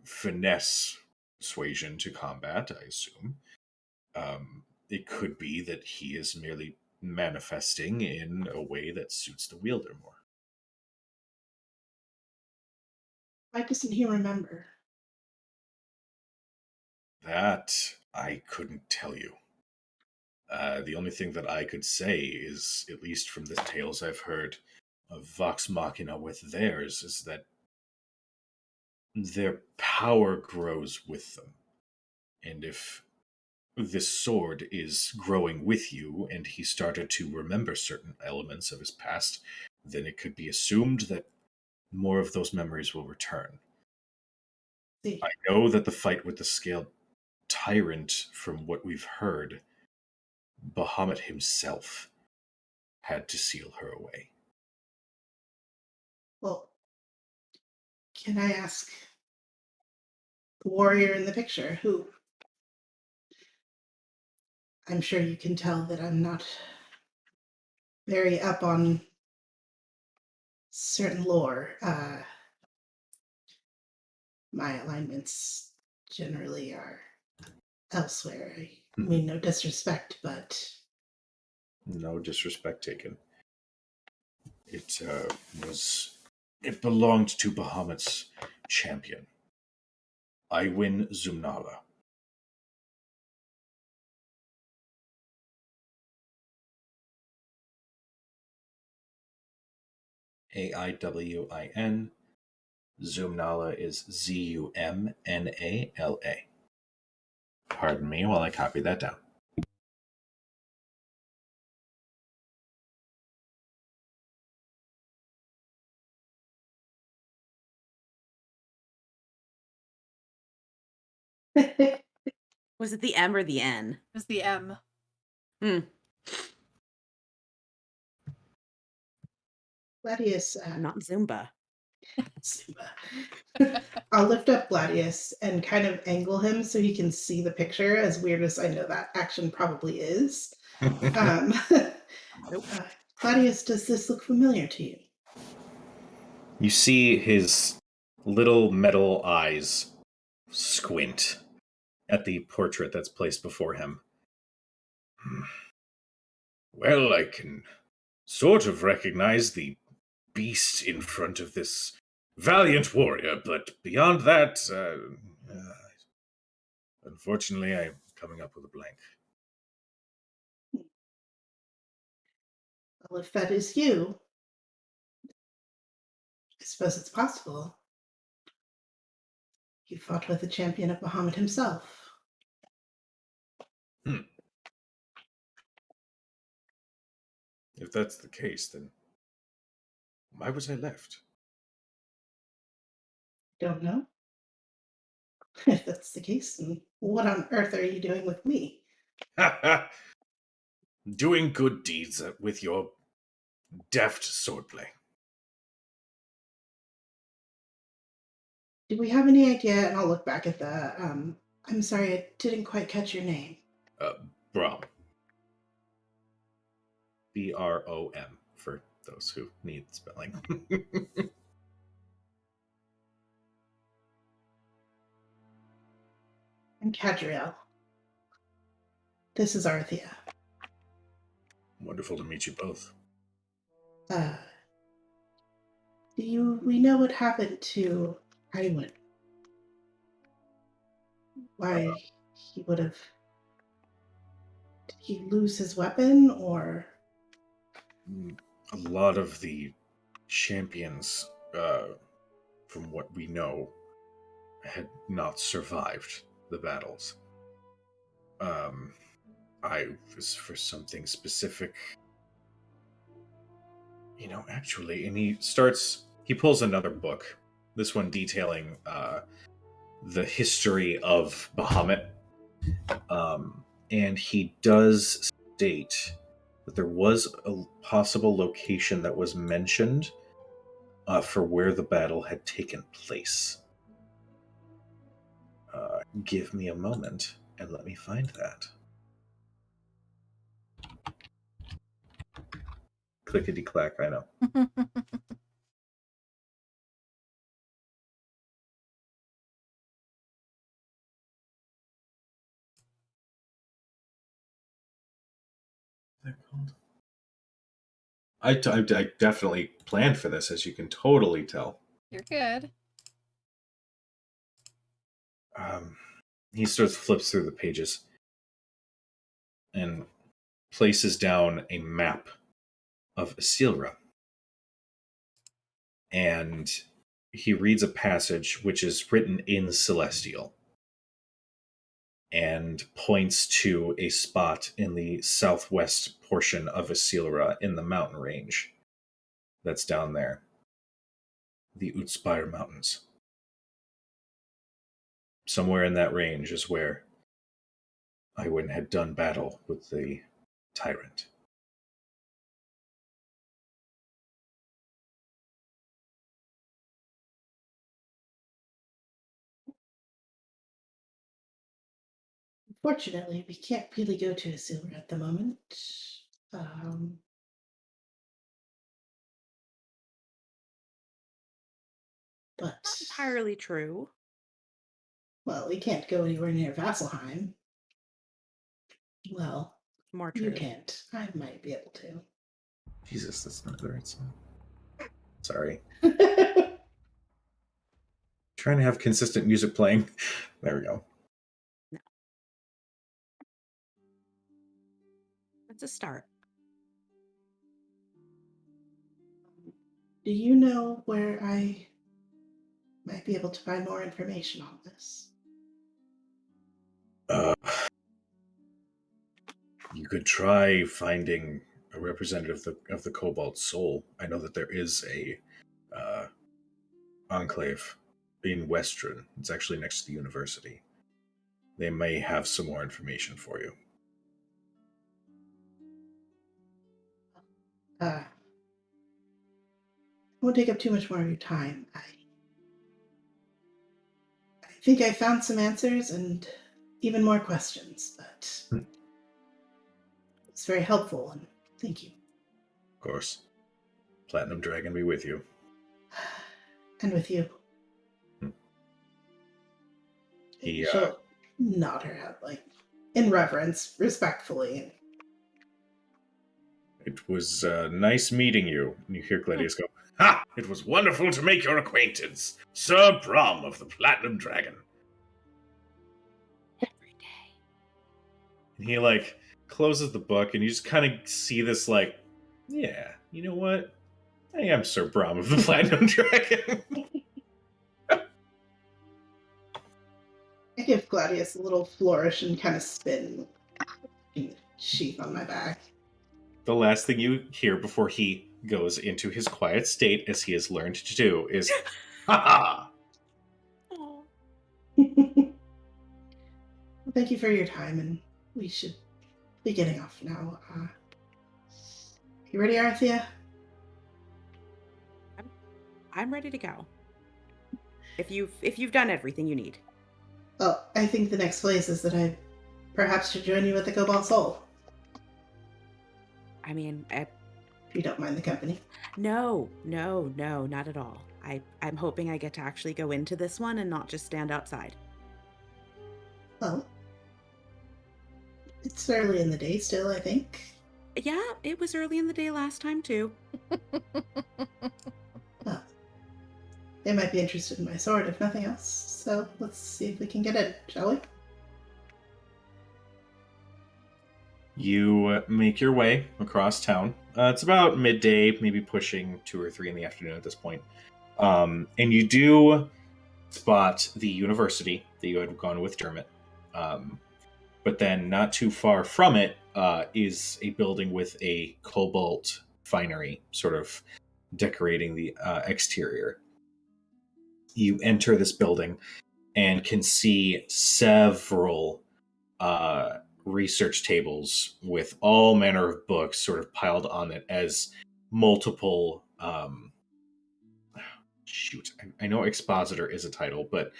finesse persuasion to combat, I assume. It could be that he is merely manifesting in a way that suits the wielder more. Why doesn't he remember? That I couldn't tell you. The only thing that I could say is, at least from the tales I've heard of Vox Machina with theirs, is that their power grows with them. And if this sword is growing with you and he started to remember certain elements of his past, then it could be assumed that more of those memories will return. See, I know that the fight with the Scaled Tyrant, from what we've heard, Bahamut himself had to seal her away. well, can I ask the warrior in the picture who? I'm sure you can tell that I'm not very up on certain lore. My alignments generally are elsewhere. I mean, no disrespect, but No disrespect taken. It belonged to Bahamut's champion, Iwin Zumnala. Aiwin. Zumnala is Zumnala. Pardon me while I copy that down. Was it the M or the N? It was the M. Hmm. Gladius, Not Zumba. I'll lift up Gladius and kind of angle him so he can see the picture, as weird as I know that action probably is. Gladius, does this look familiar to you? You see his little metal eyes squint at the portrait that's placed before him. Well, I can sort of recognize the beast in front of this valiant warrior, but beyond that, unfortunately, I'm coming up with a blank. Well, if that is you, I suppose it's possible. You fought with the champion of Bahamut himself. If that's the case, then why was I left? Don't know. If that's the case, then what on earth are you doing with me? Doing good deeds with your deft swordplay. Do we have any idea? And I'll look back at the. I'm sorry, I didn't quite catch your name. Brom. Brom, for those who need spelling. And Cadriel. This is Arthea. Wonderful to meet you both. We know what happened to Iwan? Why he would have. Did he lose his weapon, or? A lot of the champions, from what we know, had not survived the battles. I was for something specific. Actually, and he pulls another book, this one detailing the history of Bahamut. And he does state that there was a possible location that was mentioned for where the battle had taken place. Give me a moment and let me find that. Clickety clack, I know. I definitely planned for this, as you can totally tell. You're good. He sort of flips through the pages and places down a map of Isilra. And he reads a passage which is written in Celestial and points to a spot in the southwest portion of Isilra in the mountain range that's down there. The Utspire Mountains. Somewhere in that range is where Iwan had done battle with the tyrant. Unfortunately, we can't really go to Isilra at the moment. But Not entirely true. well, we can't go anywhere near Vasselheim. Well, More true. you can't. I might be able to. Jesus, that's not the right song. Sorry. Trying to have consistent music playing. There we go. No. That's a start. Do you know where I might be able to find more information on this? You could try finding a representative of the Cobalt Soul. I know that there is a enclave in Westron. It's actually next to the university. They may have some more information for you. I won't take up too much more of your time. I think I found some answers and even more questions, but it's very helpful, and thank you. Of course. Platinum Dragon be with you. And with you. He, She'll nod her head, like, in reverence, respectfully, and It was nice meeting you. And you hear Gladius go, "Ha! It was wonderful to make your acquaintance, Sir Brom of the Platinum Dragon." Every day. And he like closes the book, and you just kind of see this like, yeah, you know what? I am Sir Brom of the Platinum Dragon. I give Gladius a little flourish and kind of spin in the sheath on my back. The last thing you hear before he goes into his quiet state, as he has learned to do, is, "Ha ha!" Oh. Thank you for your time, and we should be getting off now. You ready, Arthea? I'm ready to go. If you've done everything you need. Well, I think the next place is that I perhaps should join you at the Cobalt Soul, I mean, if you don't mind the company. no, not at all. I'm hoping I get to actually go into this one and not just stand outside. Well, it's early in the day still, I think. Yeah, it was early in the day last time too. Well, they might be interested in my sword, if nothing else. So let's see if we can get in, shall we? You make your way across town. It's about midday, maybe pushing 2 or 3 in the afternoon at this point. And you do spot the university that you had gone with Dermot. But then not too far from it is a building with a cobalt finery sort of decorating the exterior. You enter this building and can see several research tables with all manner of books sort of piled on it as multiple I know expositor is a title, but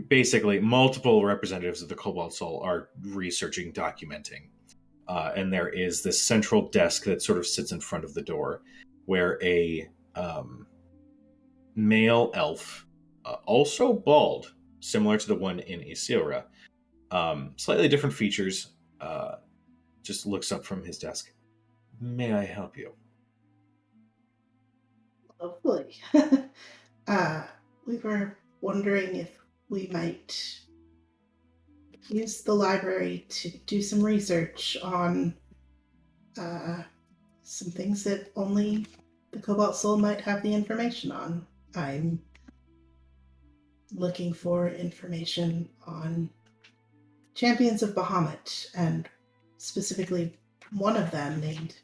basically multiple representatives of the Cobalt Soul are researching, documenting. And there is this central desk that sort of sits in front of the door where a male elf, also bald, similar to the one in Isira, slightly different features, just looks up from his desk. "May I help you?" Hopefully. We were wondering if we might use the library to do some research on some things that only the Cobalt Soul might have the information on. I'm looking for information on champions of Bahamut, and specifically one of them named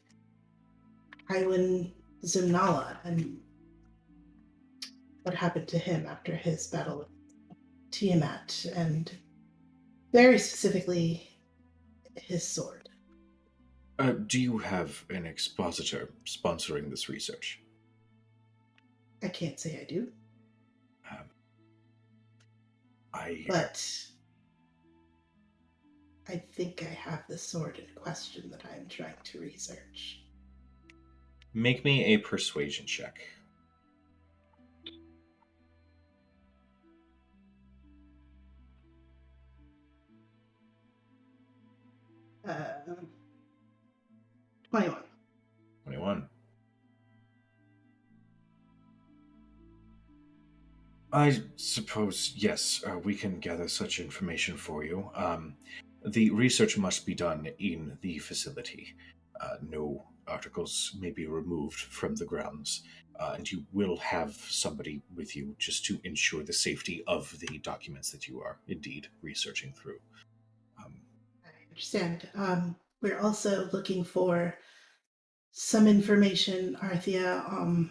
Iwan Zumnala, and what happened to him after his battle with Tiamat, and very specifically his sword. Do you have an expositor sponsoring this research? I can't say I do, I but I think I have the sword in question that I'm trying to research. Make me a persuasion check. 21. 21. I suppose, yes, we can gather such information for you. The research must be done in the facility. No articles may be removed from the grounds, and you will have somebody with you just to ensure the safety of the documents that you are indeed researching through. I understand. We're also looking for some information, Arthea.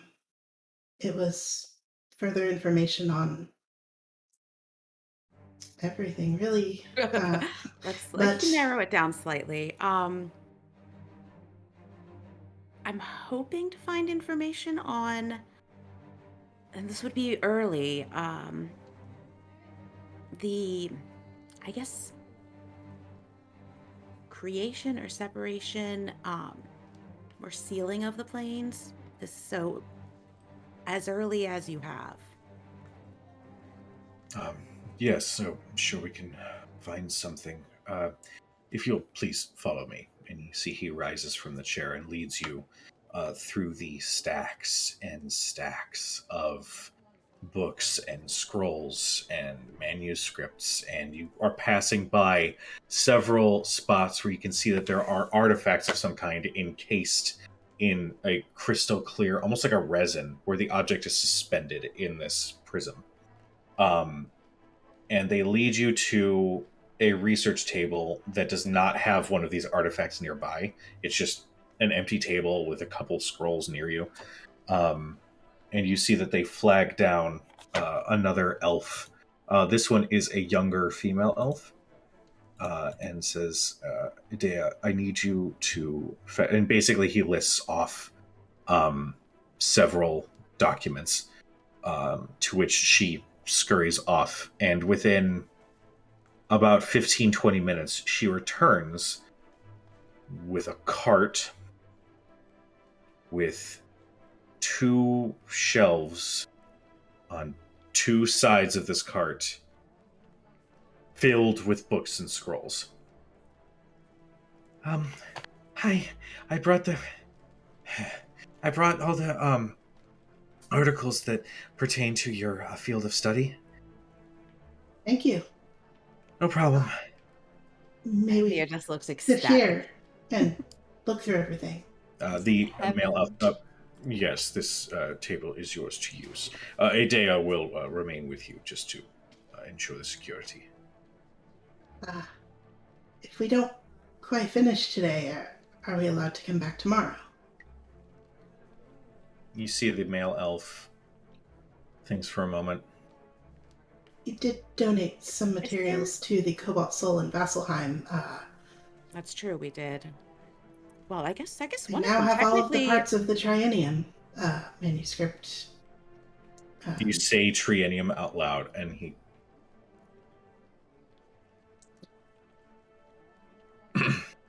It was further information on everything, really. Let's narrow it down slightly. I'm hoping to find information on, and this would be early, the, I guess, creation or separation, or sealing of the planes. So, as early as you have. Yes, so I'm sure we can find something. If you'll please follow me, And you see he rises from the chair and leads you through the stacks and stacks of books and scrolls and manuscripts, and you are passing by several spots where you can see that there are artifacts of some kind encased in a crystal clear, almost like a resin, where the object is suspended in this prism. And they lead you to a research table that does not have one of these artifacts nearby. It's just an empty table with a couple scrolls near you. And you see that they flag down another elf. This one is a younger female elf, and says, Idea, I need you to... And basically he lists off several documents, to which she scurries off. And within about 15-20 minutes, she returns with a cart with 2 shelves on 2 sides of this cart filled with books and scrolls. Hi, I brought all the articles that pertain to your field of study. Thank you. No problem. May we Thea just looks sit ecstatic. here and look through everything? The male elf. Haven't- Yes, this table is yours to use. Idea will remain with you just to ensure the security. If we don't quite finish today, are we allowed to come back tomorrow? You see the male elf thinks for a moment. You did donate some materials to the Cobalt Soul in Vasselheim. That's true, we did. Well, I guess We one now of them have all of the technically... parts of the Triennium manuscript. You say Triennium out loud, and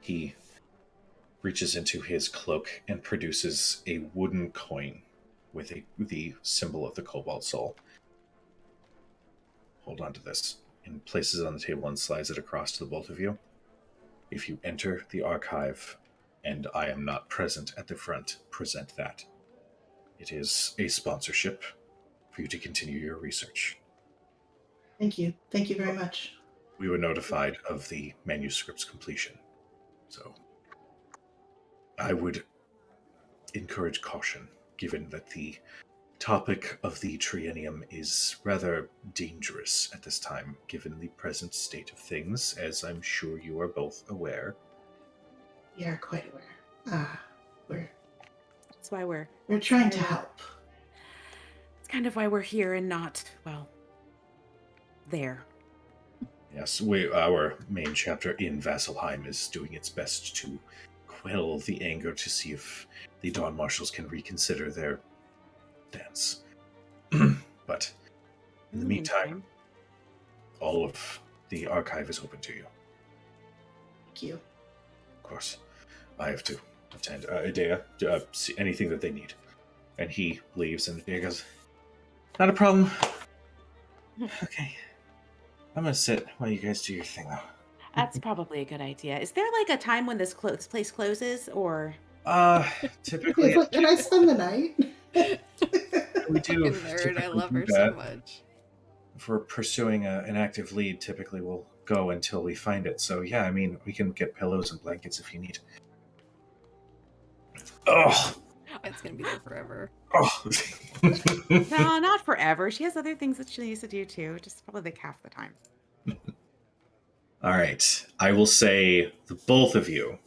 he reaches into his cloak and produces a wooden coin with the symbol of the Cobalt Soul. Hold on to this, and places it on the table and slides it across to the both of you. If you enter the archive and I am not present at the front, present that. It is a sponsorship for you to continue your research. Thank you. Thank you very much. We were notified of the manuscript's completion, so I would encourage caution, given that the topic of the Triennium is rather dangerous at this time, given the present state of things, as I'm sure you are both aware. We are quite aware. That's why we're We're trying to help. it's kind of why we're here and not, well, there. Yes, our main chapter in Vasselheim is doing its best to quell the anger to see if the Dawn Marshals can reconsider their stance. But in the meantime, all of the archive is open to you. Thank you. Of course, I have to attend. Idea, see anything that they need. And he leaves, and Idea goes, not a problem. Okay. I'm gonna sit while you guys do your thing, though. That's probably a good idea. Is there like a time when this place closes, or? Typically, Can I spend the night? we do. Fucking nerd, I typically love do her that. so much. If we're pursuing an active lead, typically we'll go until we find it. So yeah, I mean, we can get pillows and blankets if you need. Oh, It's gonna be there forever. oh. No, not forever. She has other things that she needs to do too. Just probably like half the time. All right, I will say the both of you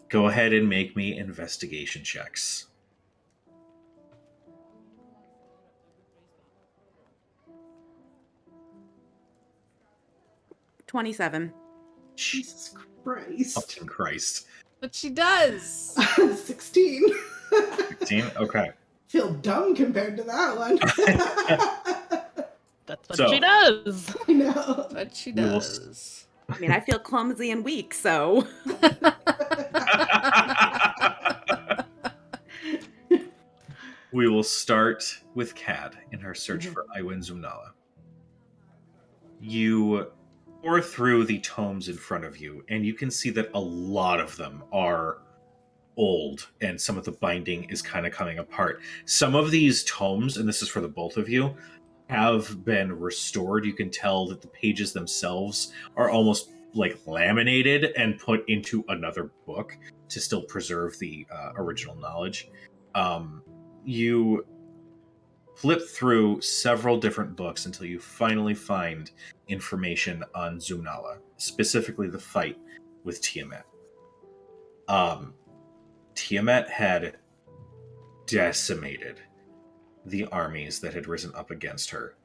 go ahead and make me investigation checks. $27. Jesus Christ. Fucking Christ. But she does. 16. 16? Okay. Feel dumb compared to that one. That's what So- she does. I know. But she We will does. I mean, I feel clumsy and weak, so We will start with Cad in her search for Iwin Zumnala. You pour through the tomes in front of you, and you can see that a lot of them are old, and some of the binding is kind of coming apart. Some of these tomes, and this is for the both of you, have been restored. You can tell that the pages themselves are almost like laminated and put into another book to still preserve the original knowledge. You flip through several different books until you finally find information on Zumnala, specifically the fight with Tiamat. Tiamat had decimated the armies that had risen up against her,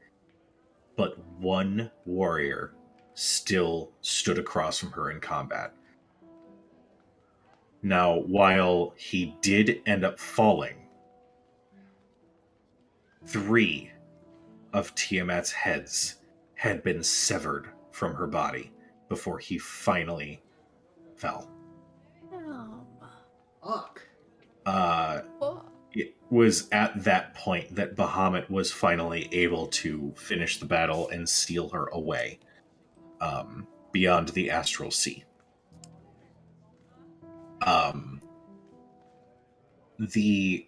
but one warrior still stood across from her in combat. Now, while he did end up falling, 3 of Tiamat's heads had been severed from her body before he finally fell. Fuck. It was at that point that Bahamut was finally able to finish the battle and steal her away beyond the Astral Sea. The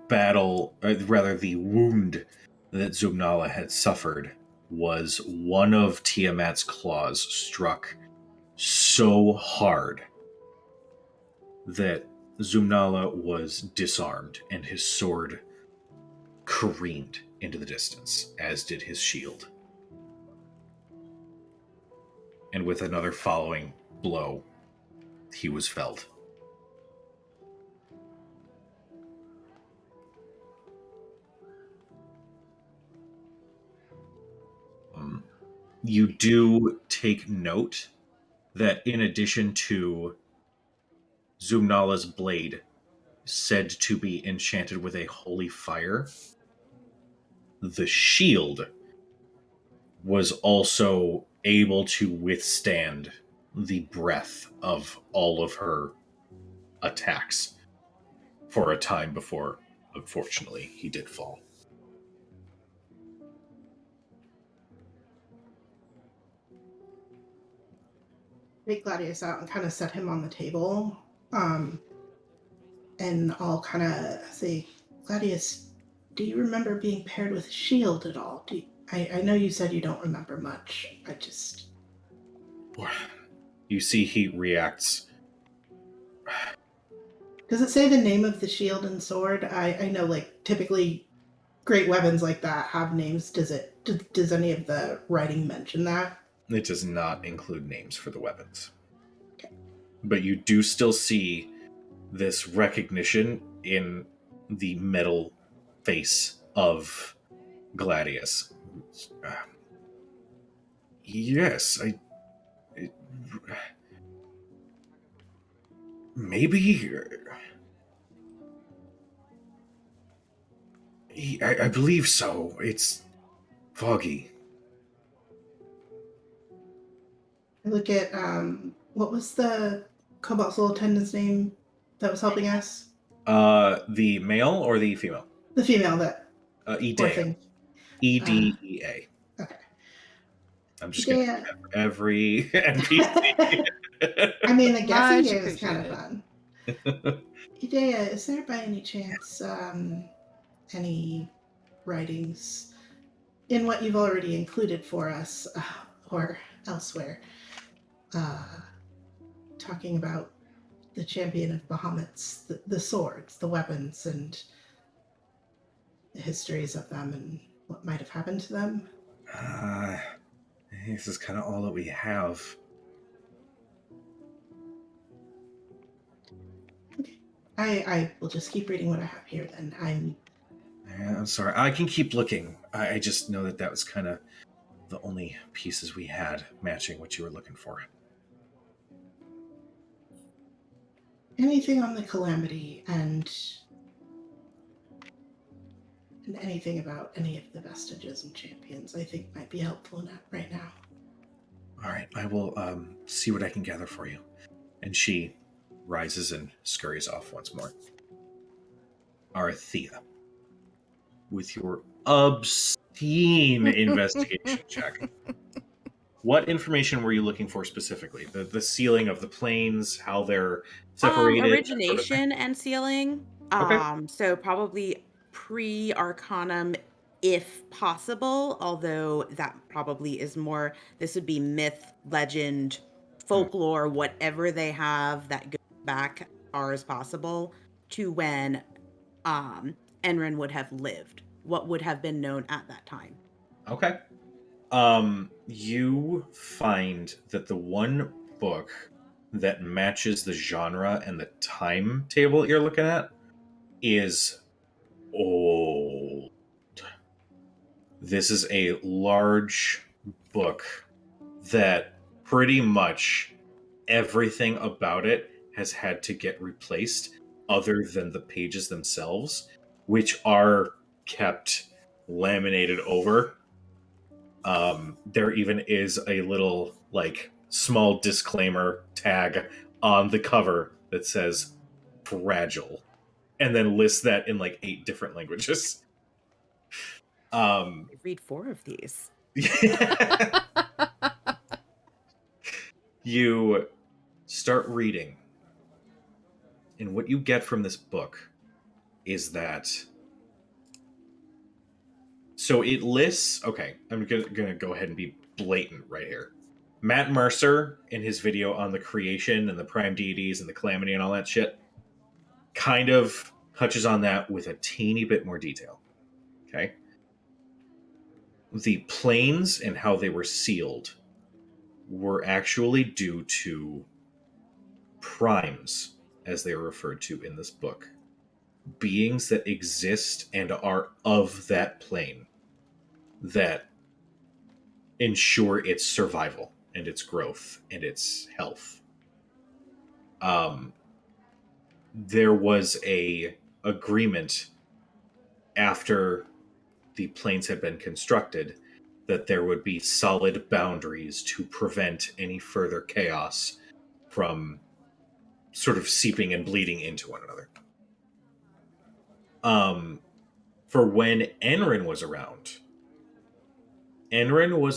battle, or rather the wound that Zumnala had suffered was one of Tiamat's claws struck so hard that Zumnala was disarmed and his sword careened into the distance, as did his shield. And with another following blow, he was felled. You do take note that in addition to Zumnala's blade said to be enchanted with a holy fire, the shield was also able to withstand the breath of all of her attacks for a time before, unfortunately, he did fall. Take Gladius out and kind of set him on the table. And I'll kind of say, Gladius, do you remember being paired with a shield at all? I know you said you don't remember much. You see he reacts. Does it say the name of the shield and sword? I know, like, typically great weapons like that have names. Does any of the writing mention that? It does not include names for the weapons. Okay. But you do still see this recognition in the metal face of Gladius. Yes, maybe... I believe so. It's foggy. I look at, what was the Cobalt Soul attendant's name that was helping us? The male or the female? The female that... Edea. EDEA. Okay. I'm just going to every NPC. I mean, the guessing Much game is kind of appreciated. fun. Edea, is there by any chance any writings in what you've already included for us or elsewhere talking about the champion of Bahamut's, the swords, the weapons, and the histories of them and what might have happened to them? This is kind of all that we have. Okay. I will just keep reading what I have here then. I'm sorry. I can keep looking. I just know that was kind of the only pieces we had matching what you were looking for. Anything on the Calamity and anything about any of the vestiges and champions I think might be helpful right now. All right, I will see what I can gather for you. And she rises and scurries off once more. Arthea, with your obscene investigation check, What information were you looking for specifically? The sealing of the planes, how they're separated, that sort of thing? Origination and sealing. Okay. So probably pre-Arcanum, if possible. Although that probably is more. This would be myth, legend, Hmm. folklore, whatever they have that goes back as far as possible to when Enrin would have lived. What would have been known at that time. Okay. You find that the one book that matches the genre and the timetable you're looking at is old. This is a large book that pretty much everything about it has had to get replaced other than the pages themselves, which are kept laminated over. There even is a little like small disclaimer tag on the cover that says fragile and then lists that in like 8 different languages. I read 4 of these. You start reading, and what you get from this book is that so it lists, okay, I'm gonna go ahead and be blatant right here. Matt Mercer, in his video on the creation and the prime deities and the calamity and all that shit, kind of touches on that with a teeny bit more detail. Okay? The planes and how they were sealed were actually due to primes, as they are referred to in this book. Beings that exist and are of that plane that ensure its survival and its growth and its health. There was a agreement after the planes had been constructed that there would be solid boundaries to prevent any further chaos from sort of seeping and bleeding into one another. For when Enrin was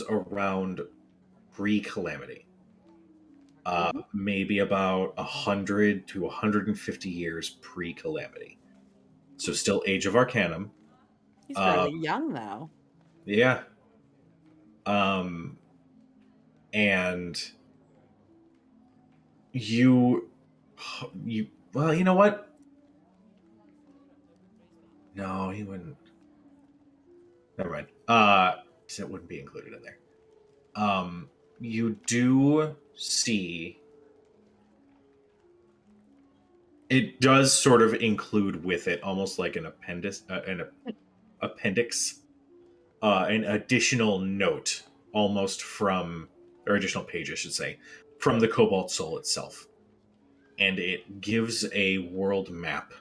around pre-calamity. Maybe about 100 to 150 years pre-calamity. So still Age of Arcanum. He's fairly young, though. Yeah. And you well, you know what? No, he wouldn't. Never mind. 'Cause it wouldn't be included in there. You do see it does sort of include with it almost like an appendix, an additional note, almost from or additional page, I should say, from the Cobalt Soul itself, and it gives a world map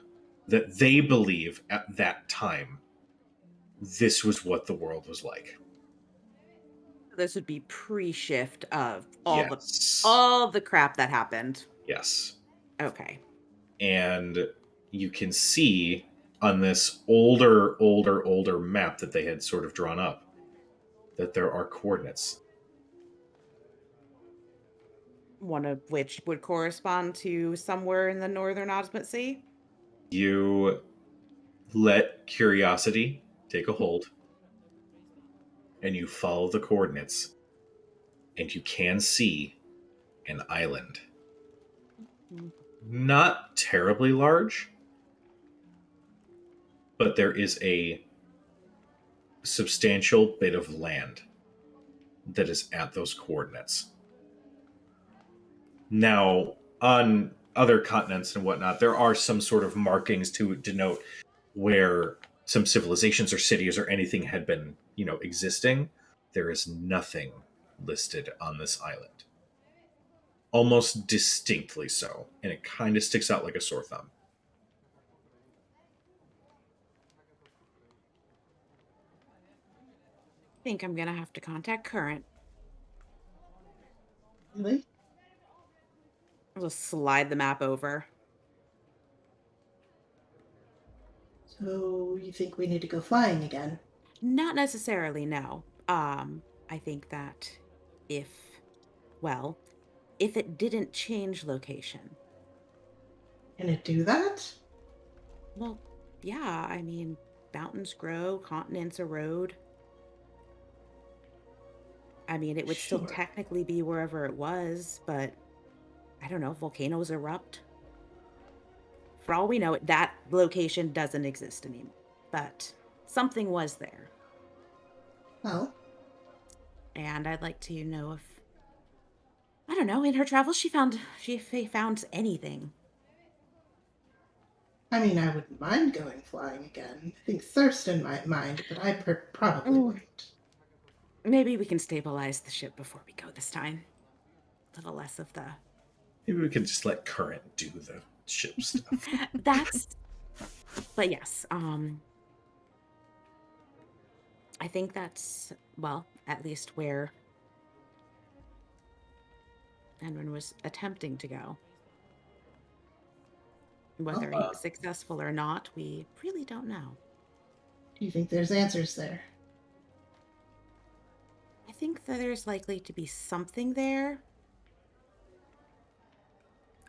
that they believe at that time this was what the world was like. This would be pre-shift of Yes. all the crap that happened. Yes. Okay. And you can see on this older map that they had sort of drawn up that there are coordinates. One of which would correspond to somewhere in the northern Osmot Sea. You let curiosity take a hold, and you follow the coordinates, and you can see an island. Not terribly large, but there is a substantial bit of land that is at those coordinates. Now, on other continents and whatnot, there are some sort of markings to denote where some civilizations or cities or anything had been, existing. There is nothing listed on this island. Almost distinctly so, and it kind of sticks out like a sore thumb. I think I'm gonna have to contact Current. Really? I'll just slide the map over. So you think we need to go flying again? Not necessarily, no. I think that if, well, if it didn't change location. Can it do that? Well, yeah, I mean, mountains grow, continents erode. I mean, it would still Sure. technically be wherever it was, but I don't know, volcanoes erupt. For all we know, that location doesn't exist anymore. But something was there. Well, And I'd like to know if, I don't know, in her travels she found anything. I mean, I wouldn't mind going flying again. I think Thurston might mind, but I probably Mm. wouldn't. Maybe we can stabilize the ship before we go this time. A little less of the Maybe we could just let Current do the ship stuff. that's but yes, I think that's, well, at least where Enwin was attempting to go. Whether he was successful or not, we really don't know. Do you think there's answers there? I think that there's likely to be something there.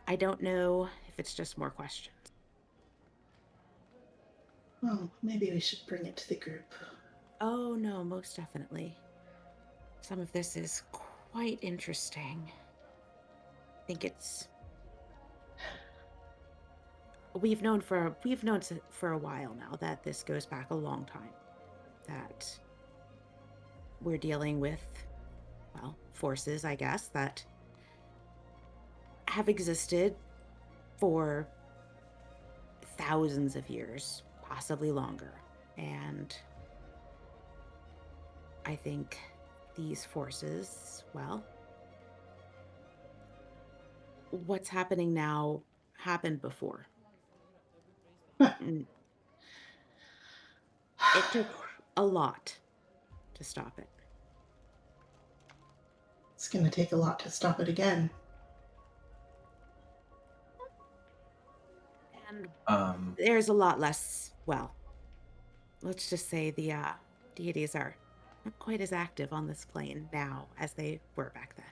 I don't know if it's just more questions. Well, maybe we should bring it to the group. Oh, no, most definitely. Some of this is quite interesting. I think it's... We've known for a while now that this goes back a long time. That we're dealing with, well, forces, I guess, that have existed for thousands of years, possibly longer. And I think these forces, well, what's happening now happened before. And it took a lot to stop it. It's going to take a lot to stop it again. And there's a lot less, well, let's just say the deities are not quite as active on this plane now as they were back then.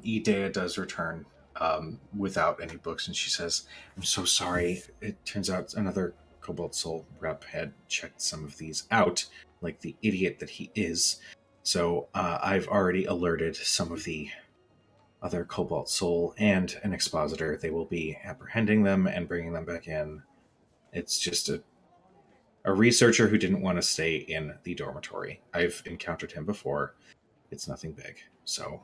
Idea does return without any books, and she says, "I'm so sorry. It turns out another Cobalt Soul rep had checked some of these out, like the idiot that he is. So I've already alerted some of the other Cobalt Soul and an expositor. They will be apprehending them and bringing them back in. It's just a researcher who didn't want to stay in the dormitory. I've encountered him before. It's nothing big. So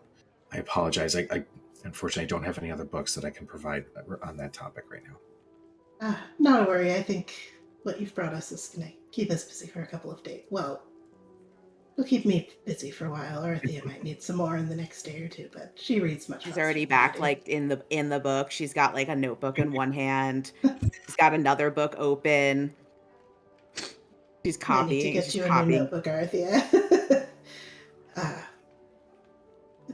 I apologize. I unfortunately don't have any other books that I can provide on that topic right now. Not a worry. I think what you've brought us is going to keep us busy for a couple of days. Well, it'll keep me busy for a while. Arthea might need some more in the next day or two, but she reads much. She's already back, like in the book. She's got like a notebook in one hand. She's got another book open. She's copying. I need to get she's you a copying. new notebook, Arthea.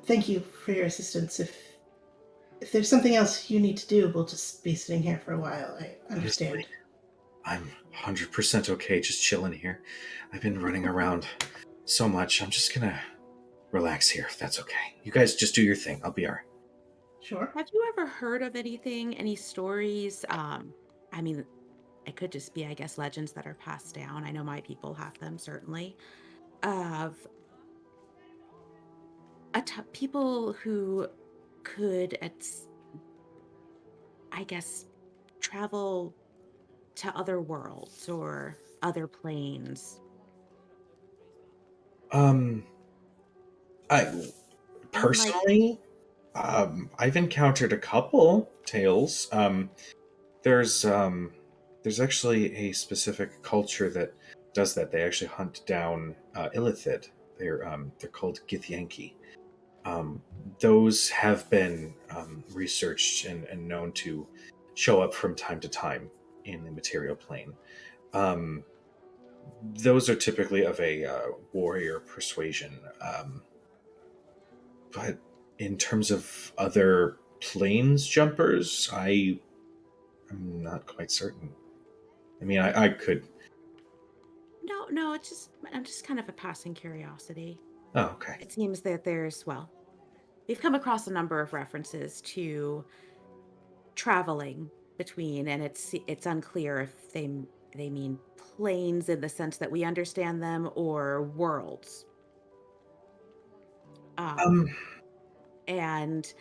Thank you for your assistance. If there's something else you need to do, we'll just be sitting here for a while. I understand. I'm 100% okay just chilling here. I've been running around so much. I'm just gonna relax here, if that's okay. You guys just do your thing. I'll be alright. Sure. Have you ever heard of any stories? I mean, it could just be, I guess, legends that are passed down. I know my people have them, certainly, of people who could, I guess, travel to other worlds or other planes. I personally, I've encountered a couple tales. There's actually a specific culture that does that. They actually hunt down Illithid. They're called Githyanki. Those have been researched and known to show up from time to time in the material plane. Those are typically of a warrior persuasion. But in terms of other planes jumpers, I'm not quite certain. I mean, I could No, I'm just kind of a passing curiosity. Oh, okay. It seems that we've come across a number of references to traveling between, and it's unclear if they mean planes in the sense that we understand them or worlds. Um, And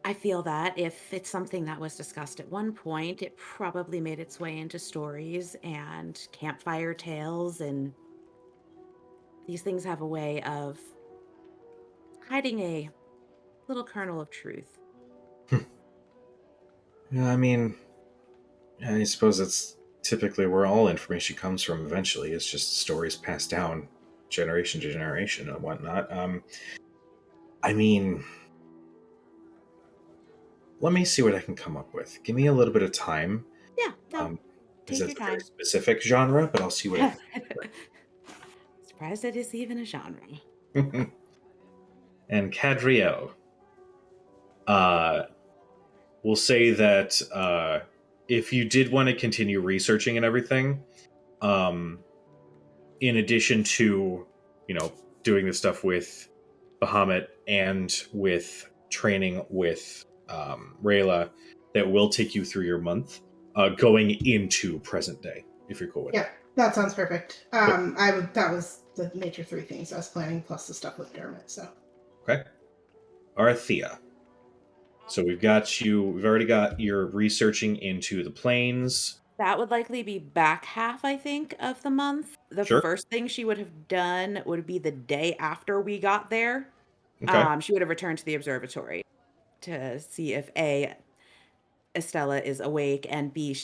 I feel that if it's something that was discussed at one point, it probably made its way into stories and campfire tales, and these things have a way of hiding a little kernel of truth. yeah, I mean, I suppose that's typically where all information comes from eventually. It's just stories passed down generation to generation and whatnot. I mean, let me see what I can come up with. Give me a little bit of time. Yeah, no, Because take that's your a very time. specific genre, but I'll see what I Surprised it is even a genre. can. And Cadriel, uh, will say that if you did want to continue researching and everything, um, in addition to, you know, doing the stuff with Bahamut and with training with Rayla, that will take you through your month, going into present day, if you're cool with Yeah, it. that sounds perfect. That was the major three things I was planning, plus the stuff with Dermot. So Okay. Arathea. So we've already got your researching into the planes. That would likely be back half, I think, of the month. The Sure. first thing she would have done would be the day after we got there. Okay. She would have returned to the observatory to see if A, Estella is awake, and B,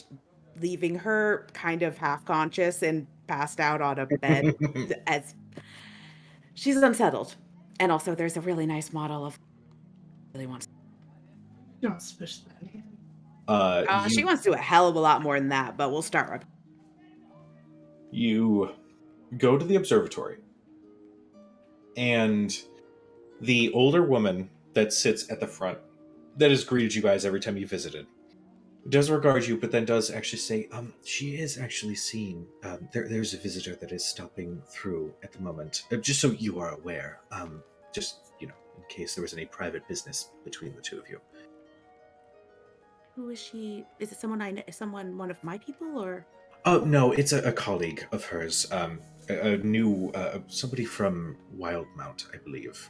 leaving her kind of half conscious and passed out on a bed as she's unsettled. And also, there's a really nice model of really wants. don't push that. She You wants to do a hell of a lot more than that, but we'll start with. you go to the observatory, and the older woman that sits at the front, that has greeted you guys every time you visited, does regard you, but then does actually say, she is actually seen. There's a visitor that is stopping through at the moment. Just so you are aware. Just, you know, in case there was any private business between the two of you. Who is she? Is it someone I know? Someone, one of my people, or? Oh, no, it's a colleague of hers. A new, somebody from Wildmount, I believe.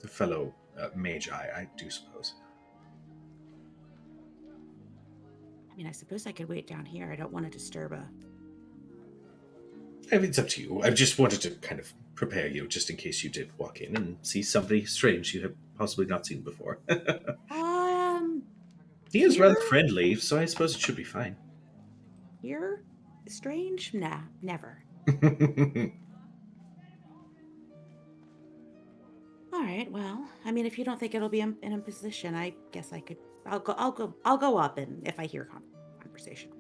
A fellow mage, I do suppose. I mean, I suppose I could wait down here. I don't want to disturb a. I mean, it's up to you. I just wanted to kind of prepare you, just in case you did walk in and see somebody strange you have possibly not seen before. Um, He is here, rather friendly, so I suppose it should be fine. here, strange? Nah, never. All right. Well, I mean, if you don't think it'll be in a position, I guess I could. I'll go up, and if I hear conversation,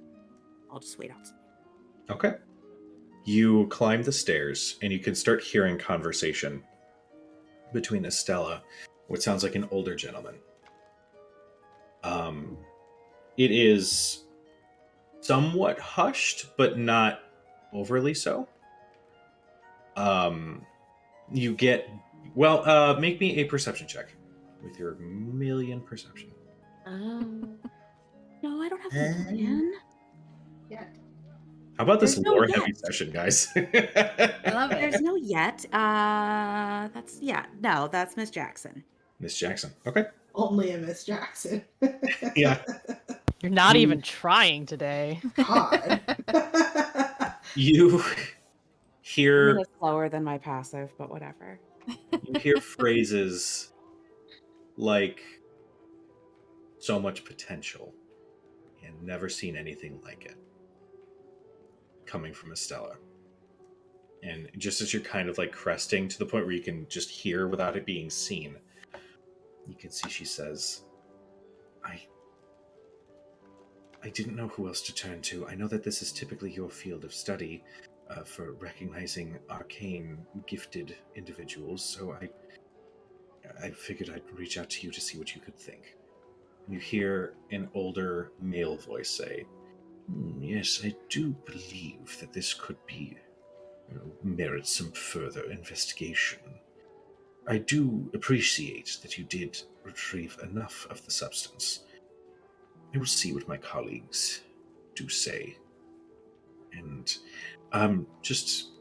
I'll just wait outside. Okay. You climb the stairs, and you can start hearing conversation between Estella, what sounds like an older gentleman. It is somewhat hushed, but not overly so. You get make me a perception check with your million perception. No, I don't have a million. Yeah. How about this There's no lore heavy yet. session, guys? I love it. There's no yet. That's Miss Jackson. Miss Jackson. Okay. Only a Miss Jackson. Yeah. You're not You- even trying today. God. You I hear mean, it's slower than my passive, but whatever. phrases like so much potential and never seen anything like it coming from Estella. And just as you're kind of like cresting to the point where you can just hear without it being seen, you can see she says, I didn't know who else to turn to. I know that this is typically your field of study for recognizing arcane gifted individuals, so I figured I'd reach out to you to see what you could think. You hear an older male voice say, Yes, I do believe that this could be merit some further investigation. I do appreciate that you did retrieve enough of the substance. I will see what my colleagues do say. And just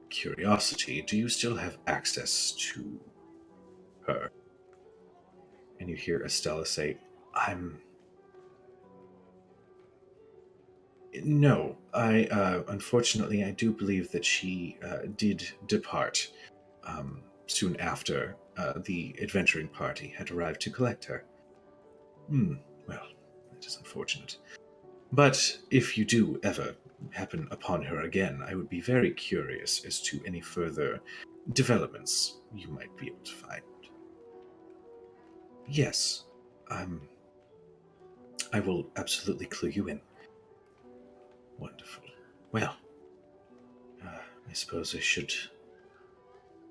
curiosity, do you still have access to her? And you hear Estella say, No, unfortunately, I do believe that she did depart soon after the adventuring party had arrived to collect her. Well, that is unfortunate. But if you do ever happen upon her again, I would be very curious as to any further developments you might be able to find. Yes, I will absolutely clue you in. Wonderful. Well, I suppose I should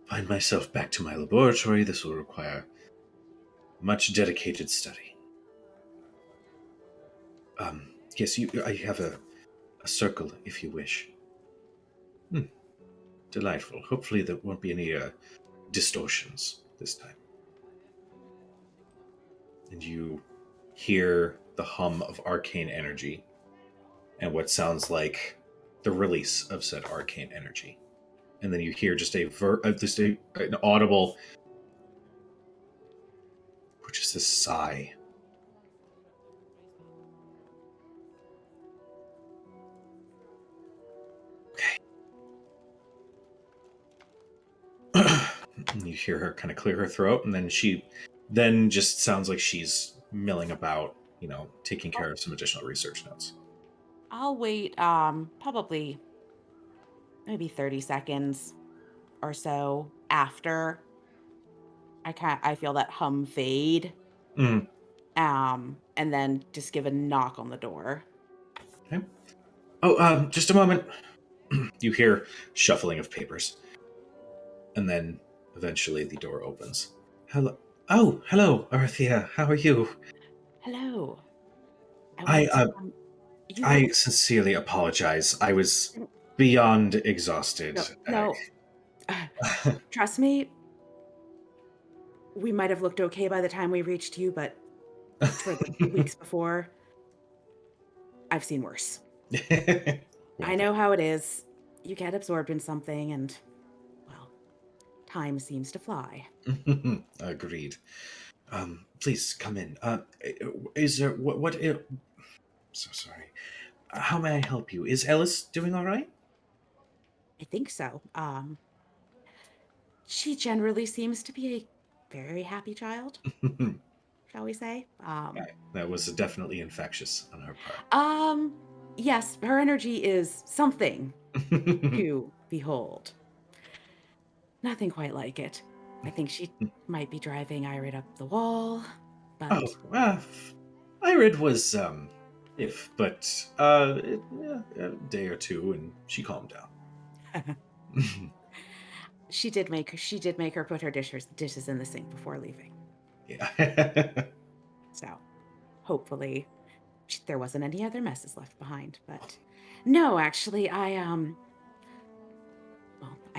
find myself back to my laboratory. This will require much dedicated study. Yes, I have a circle if you wish. Delightful. Hopefully there won't be any distortions this time. And you hear the hum of arcane energy and what sounds like the release of said arcane energy. And then you hear just an audible, which is this sigh. Okay. And you hear her kind of clear her throat, and then she just sounds like she's milling about, taking care of some additional research notes. I'll wait probably maybe 30 seconds or so after I feel that hum fade. Mm. And then just give a knock on the door. Okay. Oh, just a moment. You hear shuffling of papers. And then eventually the door opens. Hello. Oh, hello, Arthea. How are you? Hello. I sincerely apologize. I was beyond exhausted. No. Trust me, we might have looked okay by the time we reached you, but for the 2 weeks before, I've seen worse. I know how it is. You get absorbed in something and, well, time seems to fly. Agreed. Please come in. Is there what? So sorry. How may I help you? Is Ellis doing all right? I think so. She generally seems to be a very happy child, shall we say? That was definitely infectious on her part. Yes, her energy is something to behold. Nothing quite like it. I think she might be driving Irid up the wall, but Irid was but a day or two, and she calmed down. she did make her put her dishes in the sink before leaving. Yeah. So, hopefully, there wasn't any other messes left behind. But no, actually, I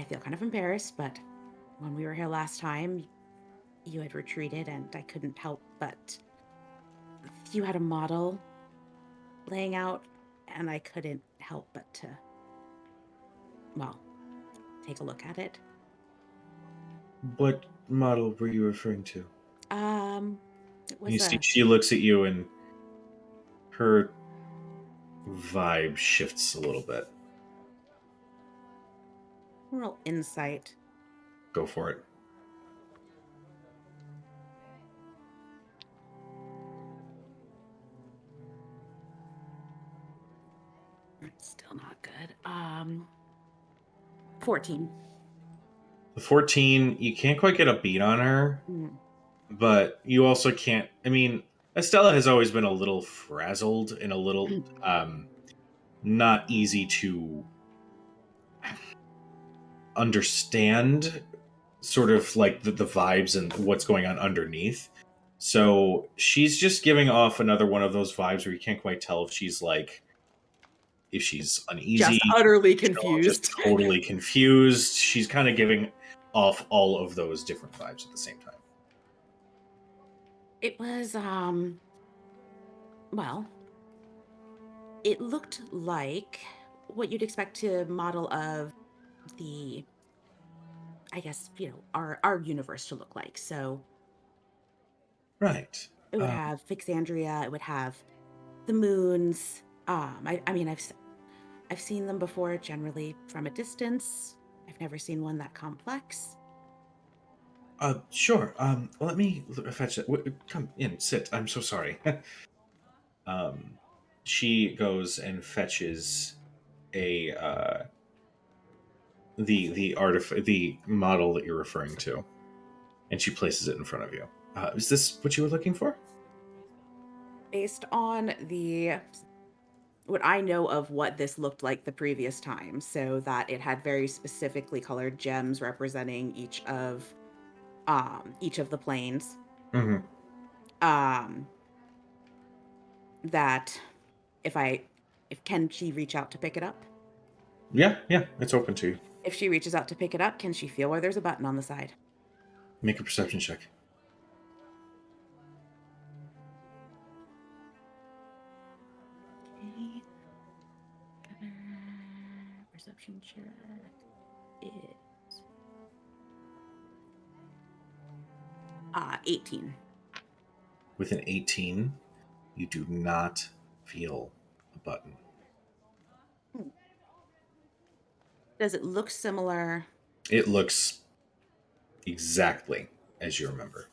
feel kind of embarrassed, but when we were here last time, you had retreated, and I couldn't help but you had a model laying out, and I couldn't help but to, take a look at it. What model were you referring to? It was You see, she looks at you, and her vibe shifts a little bit. Real insight. Go for it. It's still not good. 14. The 14, you can't quite get a beat on her, but you also can't. I mean, Estella has always been a little frazzled and a little not easy to understand, sort of like the vibes and what's going on underneath. So she's just giving off another one of those vibes where you can't quite tell if she's like, if she's uneasy, Just utterly just confused. totally confused. She's kind of giving off all of those different vibes at the same time. It was, well, it looked like what you'd expect to model of the, I guess, our universe to look like. So Right. it would have Fixandria, it would have the moons. I mean, I've seen them before, generally from a distance. I've never seen one that complex. Sure. Let me fetch it. Come in, sit. I'm so sorry. She goes and fetches a the model that you're referring to, and she places it in front of you. Is this what you were looking for? Based on what I know of what this looked like the previous time, so that it had very specifically colored gems representing each of the planes. Mm-hmm. That can she reach out to pick it up? Yeah, it's open to you. If she reaches out to pick it up, can she feel where there's a button on the side? Make a perception check. Okay. Perception check is 18. With an 18, you do not feel a button. Does it look similar? It looks exactly as you remember.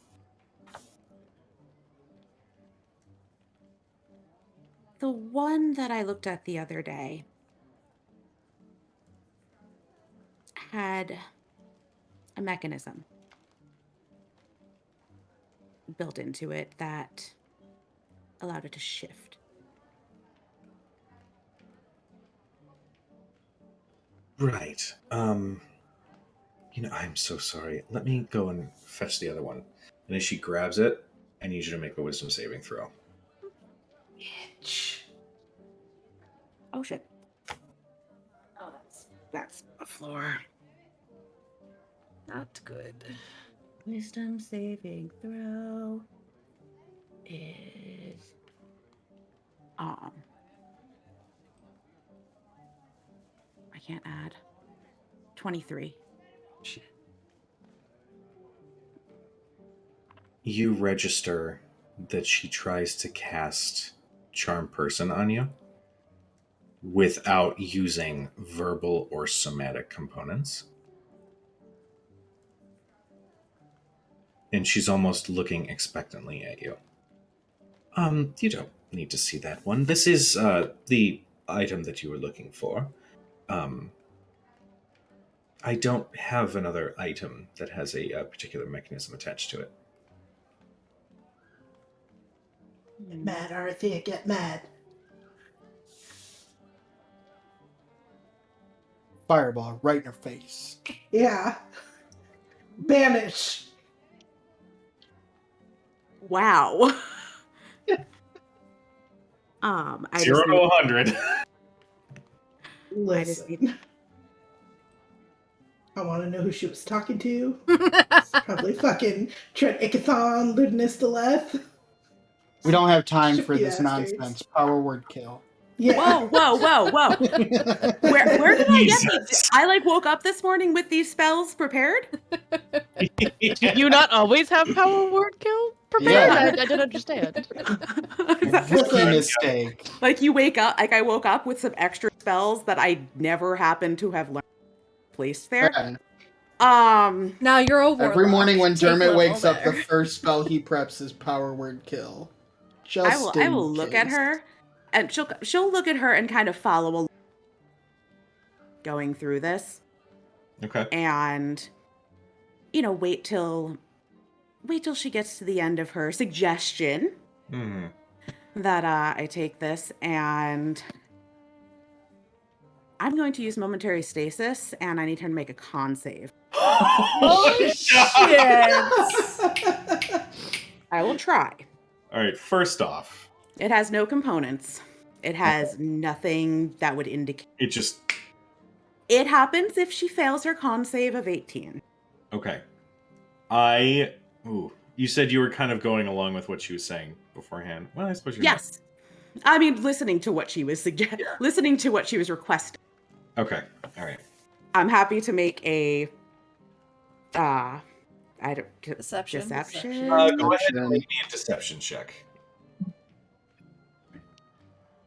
The one that I looked at the other day had a mechanism built into it that allowed it to shift. Right. I'm so sorry. Let me go and fetch the other one. And as she grabs it, I need you to make a wisdom saving throw. Bitch. Oh shit. Oh, that's a floor. Not good. Wisdom saving throw is I can't add 23. You register that she tries to cast Charm Person on you without using verbal or somatic components. And she's almost looking expectantly at you. You don't need to see that one. This is the item that you were looking for. I don't have another item that has a particular mechanism attached to it. Get mad, Arthur, get mad. Fireball right in her face. Yeah. Banish. Wow. I 0 just to need, 100. Listen. I want to know who she was talking to. It's probably fucking Trent Ickathon, Ludinus Deleth. We don't have time Should for be this bastards. nonsense. Power word kill. Yeah. whoa. Where did I get these? I woke up this morning with these spells prepared. Do you not always have power word kill prepared? Yeah. I didn't understand. Rookie mistake. You wake up, I woke up with some extra spells that I never happened to have learned placed there. Yeah. Now you're a warlock. Every morning when Take Dermot level wakes up, the there. first spell he preps is power word kill. I will look at her, and she'll look at her and kind of follow along going through this. Okay. And wait till she gets to the end of her suggestion that I take this, and I'm going to use momentary stasis, and I need her to make a con save. Oh shit! I will try. All right, first off, It has no components. It has nothing that would indicate. it just It happens if she fails her con save of 18. okay. You said you were kind of going along with what she was saying beforehand. Well, I suppose you're Yes. I mean, listening to what she was listening to what she was requesting. not. Okay. All right. I'm happy to make a I don't Deception. deception. Go ahead and Deception. make me a deception check.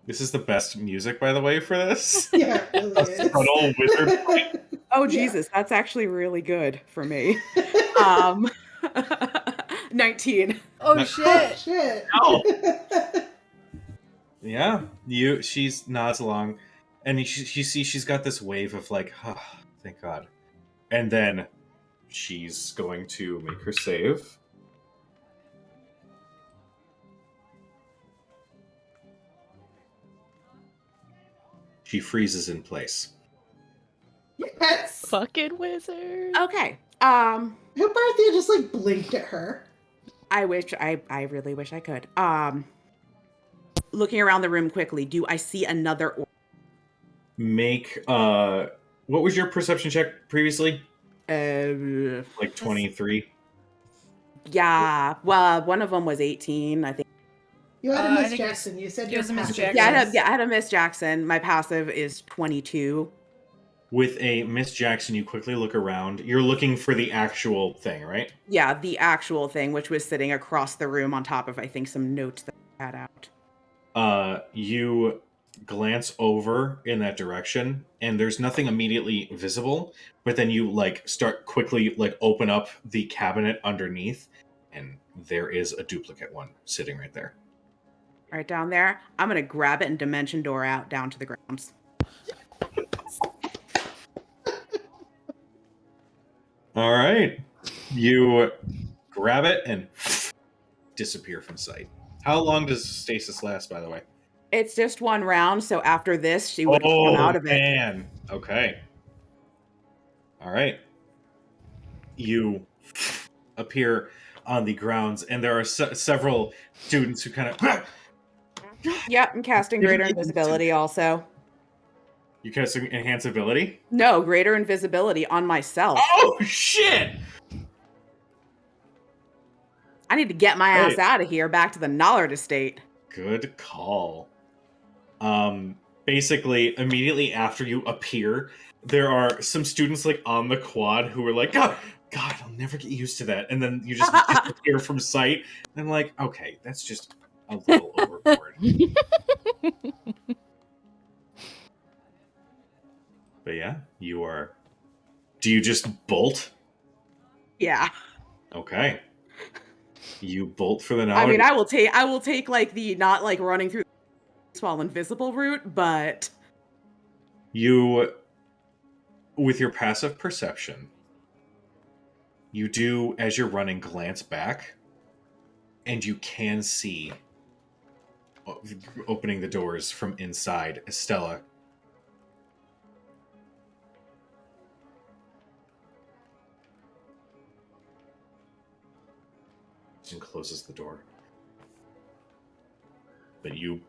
This is the best music, by the way, for this. Yeah, it really is. Subtle wizard fight. Oh Yeah. Jesus, that's actually really good for me. 19. Oh No. Oh, shit! shit. No. Yeah, she's nods along, and you see she's got this wave of like, oh, thank God, and then she's going to make her save. She freezes in place. Yes. Fucking wizard. Okay. Hope Arthea just like blinked at her. I really wish I could. Looking around the room quickly, do I see another Make what was your perception check previously? Like 23. Yeah. Well, one of them was 18, I think. You had a I Miss think it was- Jackson. You said it your was a Miss passive Jackson. Yeah, was- I had a Miss Jackson. My passive is 22. With a Miss Jackson, you quickly look around. You're looking for the actual thing, right? Yeah, the actual thing, which was sitting across the room on top of, I think, some notes that I had out. You glance over in that direction, and there's nothing immediately visible. But then you like start quickly like open up the cabinet underneath, and there is a duplicate one sitting right there. Right down there. I'm gonna grab it and dimension door out down to the grounds. All right, you grab it and disappear from sight. How long does stasis last, by the way? It's just one round, so after this, she would come out of it. Man. Okay. All right. You appear on the grounds, and there are several students who kind of. Yep, and casting greater invisibility also. You cast enhance ability? No, greater invisibility on myself. Oh, shit! I need to get my ass Hey. out of here, back to the Nollard estate. Good call. Basically, immediately after you appear, there are some students like on the quad who are like, God, I'll never get used to that. And then you just disappear from sight. And I'm like, okay, that's just a little overboard. But yeah, you are. Do you just bolt? Yeah. Okay. You bolt for the now. I mean, I will take like the not like running through while invisible route, but You, with your passive perception, you do, as you're running, glance back, and you can see, opening the doors from inside, Estella. And closes the door. But you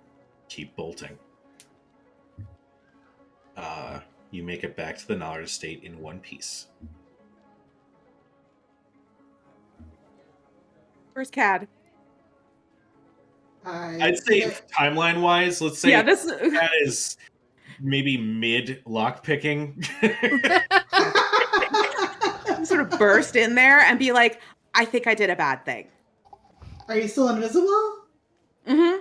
keep bolting. You make it back to the Nollard estate in one piece. where's Cad? I'd say timeline-wise, let's say Yeah, this that is maybe mid lockpicking. sort of burst in there and be like, I think I did a bad thing. Are you still invisible? Mm-hmm.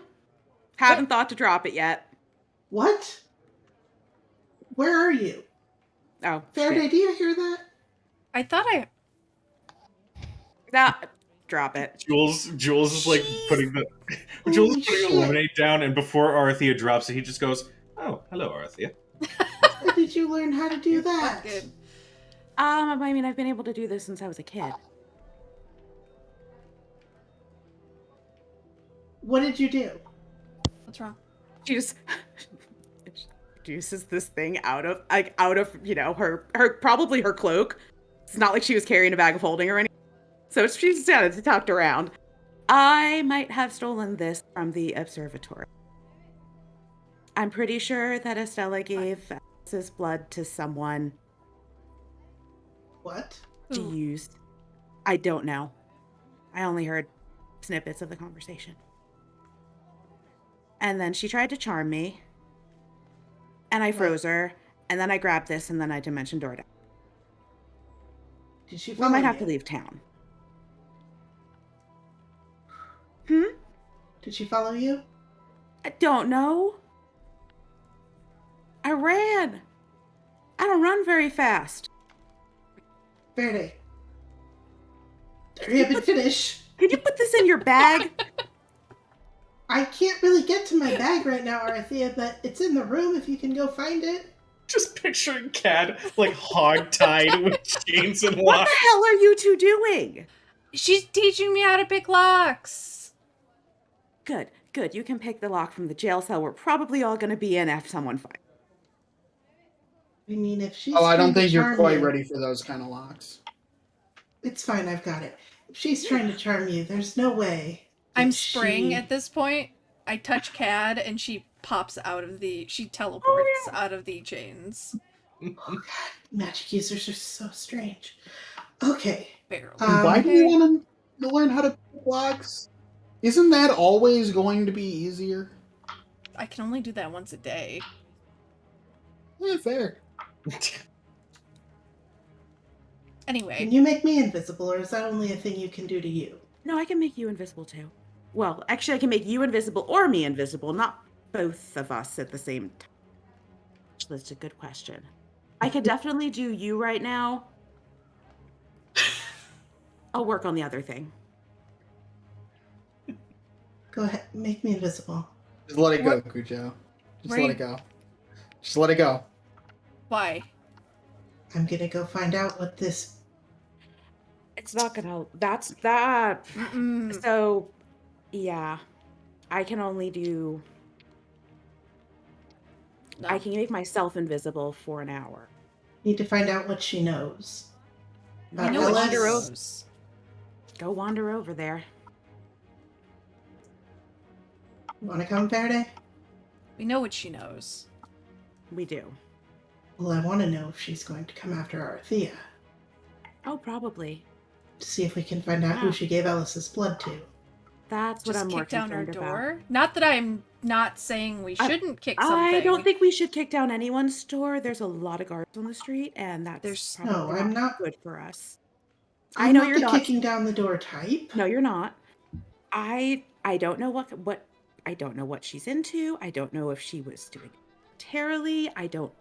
Haven't thought to drop it yet. What? Where are you? Oh, Faraday, shit. do you hear that? I thought I. Nah, drop it. Jules is like Jeez. putting the Holy putting shit. Illuminate down, and before Arthea drops it, he just goes, "Oh, hello, Arthea." Where did you learn how to do that? Good. I mean, I've been able to do this since I was a kid. What did you do? What's wrong? She just produces this thing out of her probably her cloak. It's not like she was carrying a bag of holding or anything. So she just had it tucked around. I might have stolen this from the observatory. I'm pretty sure that Estella gave Alice's blood to someone What? to Who? use. I don't know. I only heard snippets of the conversation. And then she tried to charm me. And I froze her. And then I grabbed this and then I dimension doored it. Did she We follow might have you? to leave town. Hmm? Did she follow you? I don't know. I ran. I don't run very fast. Verde. Hurry up and finish. Could you put this in your bag? I can't really get to my bag right now, Arthea, but it's in the room if you can go find it. Just picturing Cad like hog-tied with chains and What locks. the hell are you two doing? She's teaching me how to pick locks. Good, good. You can pick the lock from the jail cell we're probably all going to be in if someone finds. I mean, if she's Oh, I don't trying to think you're charm quite you- ready for those kind of locks. It's fine, I've got it. If she's trying to charm you, there's no way. I'm that Spring she- at this point. I touch Cad and she pops out of she teleports out of the chains. Oh god, magic users are so strange. Okay. Barely. Why do Okay. you want to learn how to pick locks? Isn't that always going to be easier? I can only do that once a day. Fair. Anyway, Can you make me invisible, or is that only a thing you can do to you? No, I can make you invisible too. Well, actually, I can make you invisible or me invisible, not both of us at the same time. That's a good question. I could definitely do you right now. I'll work on the other thing. Go ahead, make me invisible. Just let it go, What- Cujo. Just Right. let it go. Just let it go. why? I'm gonna go find out what this. It's not gonna. That's that. Mm-mm. So, yeah, I can only do. No. I can make myself invisible for an hour. Need to find out what she knows. We About know what Ellis. she knows. Go wander over there. Wanna come, Verde? We know what she knows. We do. Well, I want to know if she's going to come after Arthea Oh, probably. to see if we can find out who Ah. she gave Ellis's blood to. That's what Just I'm more kick down her concerned about. door. Not that I'm not saying we shouldn't kick something. I don't think we should kick down anyone's door. There's a lot of guards on the street, and that's There's- No, probably I'm not- good for us. I'm I know not you're the not. kicking down the door type. No, you're not. I don't know what I don't know what she's into. I don't know if she was doing it terribly. I don't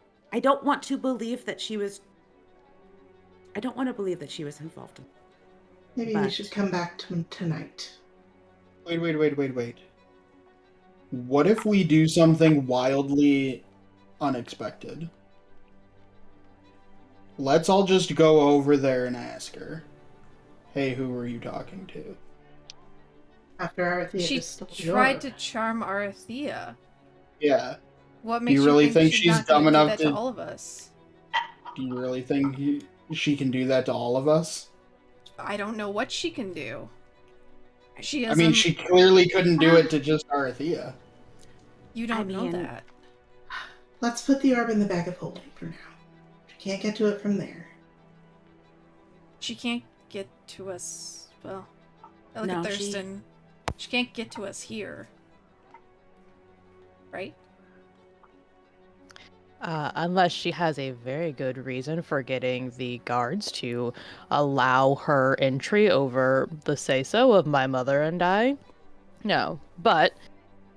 want to believe that she was. I don't want to believe that she was involved. Maybe we But- should come back to tonight. Wait. What if we do something wildly unexpected? Let's all just go over there and ask her. Hey, who were you talking to? After Arthea She just stole the tried door. to charm Arthea. Yeah. What makes you really think she's she's not gonna dumb do enough that to- all of us? Do you really think she can do that to all of us? I don't know what she can do. She is. I mean, she clearly couldn't do it to just Arthea. You don't know mean- that. Let's put the orb in the bag of holding for now. She can't get to it from there. She can't get to us. Well, I look No, at she- Thurston. She can't get to us here. Right? Unless she has a very good reason for getting the guards to allow her entry over the say-so of my mother and I. No, but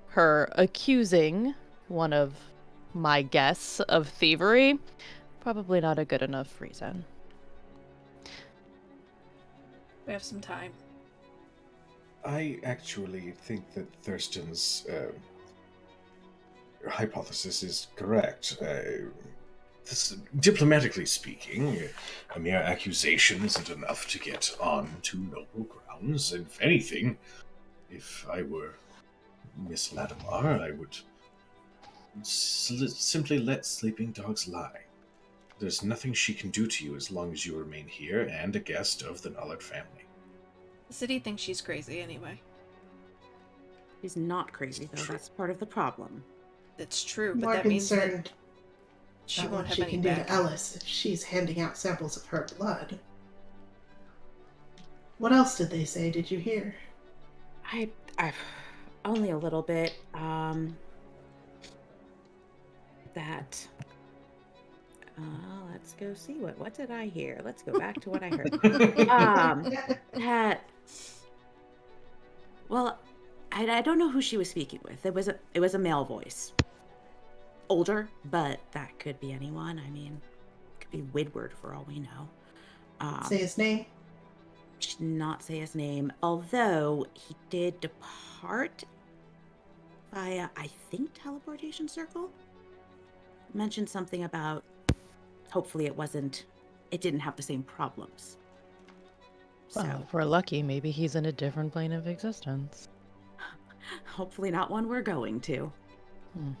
her accusing one of my guests of thievery, probably not a good enough reason. We have some time. I actually think that Thurston's hypothesis is correct. Diplomatically speaking, a mere accusation isn't enough to get on to noble grounds. If anything, if I were Miss Lattimar, I would simply let sleeping dogs lie. There's nothing she can do to you as long as you remain here and a guest of the Nullard family. The city thinks she's crazy anyway. She's not crazy, though. That's part of the problem. That's true, but More that means that concerned she about won't what have she any can do to backup. Ellis if she's handing out samples of her blood. What else did they say? Did you hear? I've only a little bit. That. Let's go see what did I hear? Let's go back to what I heard. That. Well, I don't know who she was speaking with. It was a male voice. Older, but that could be anyone. I mean, it could be Widward for all we know. Say his name. She did not say his name, although he did depart via, I think, teleportation circle. Mentioned something about hopefully it didn't have the same problems. Well, So if we're lucky, maybe he's in a different plane of existence. hopefully not one we're going to. Hmm.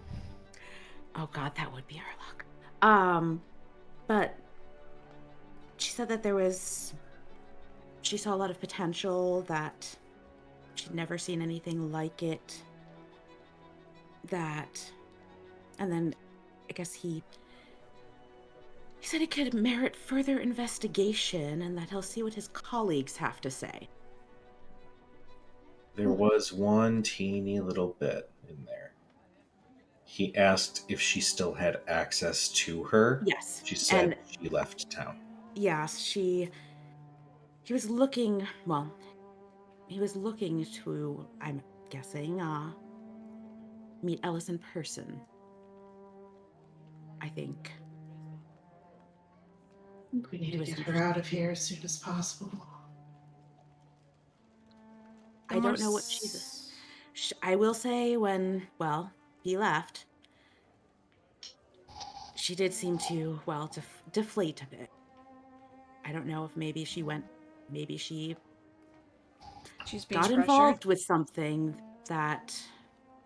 Oh God, that would be our luck. But she said that she saw a lot of potential, that she'd never seen anything like it. And then I guess he said it could merit further investigation and that he'll see what his colleagues have to say. There was one teeny little bit in there. He asked if she still had access to her. Yes. She said And she left town. yes, he was looking, to, I'm guessing, meet Ellis in person. I think. We need He to was get her interested. out of here as soon as possible. I don't know what I will say when, he left, she did seem to, deflate a bit. I don't know if maybe she She's being got pressured. involved with something that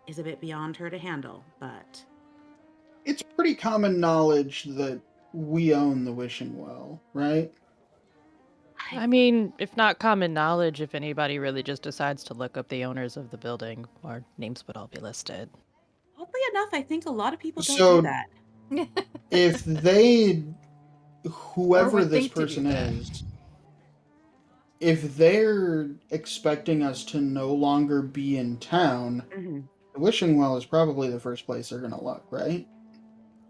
is a bit beyond her to handle, but It's pretty common knowledge that we own the Wishing Well, right? I mean, if not common knowledge, if anybody really just decides to look up the owners of the building, our names would all be listed. oddly enough, I think a lot of people don't So- do that. If they, whoever would this think to do person that. is, if they're expecting us to no longer be in town, Mm-hmm. the Wishing Well is probably the first place they're gonna look, right?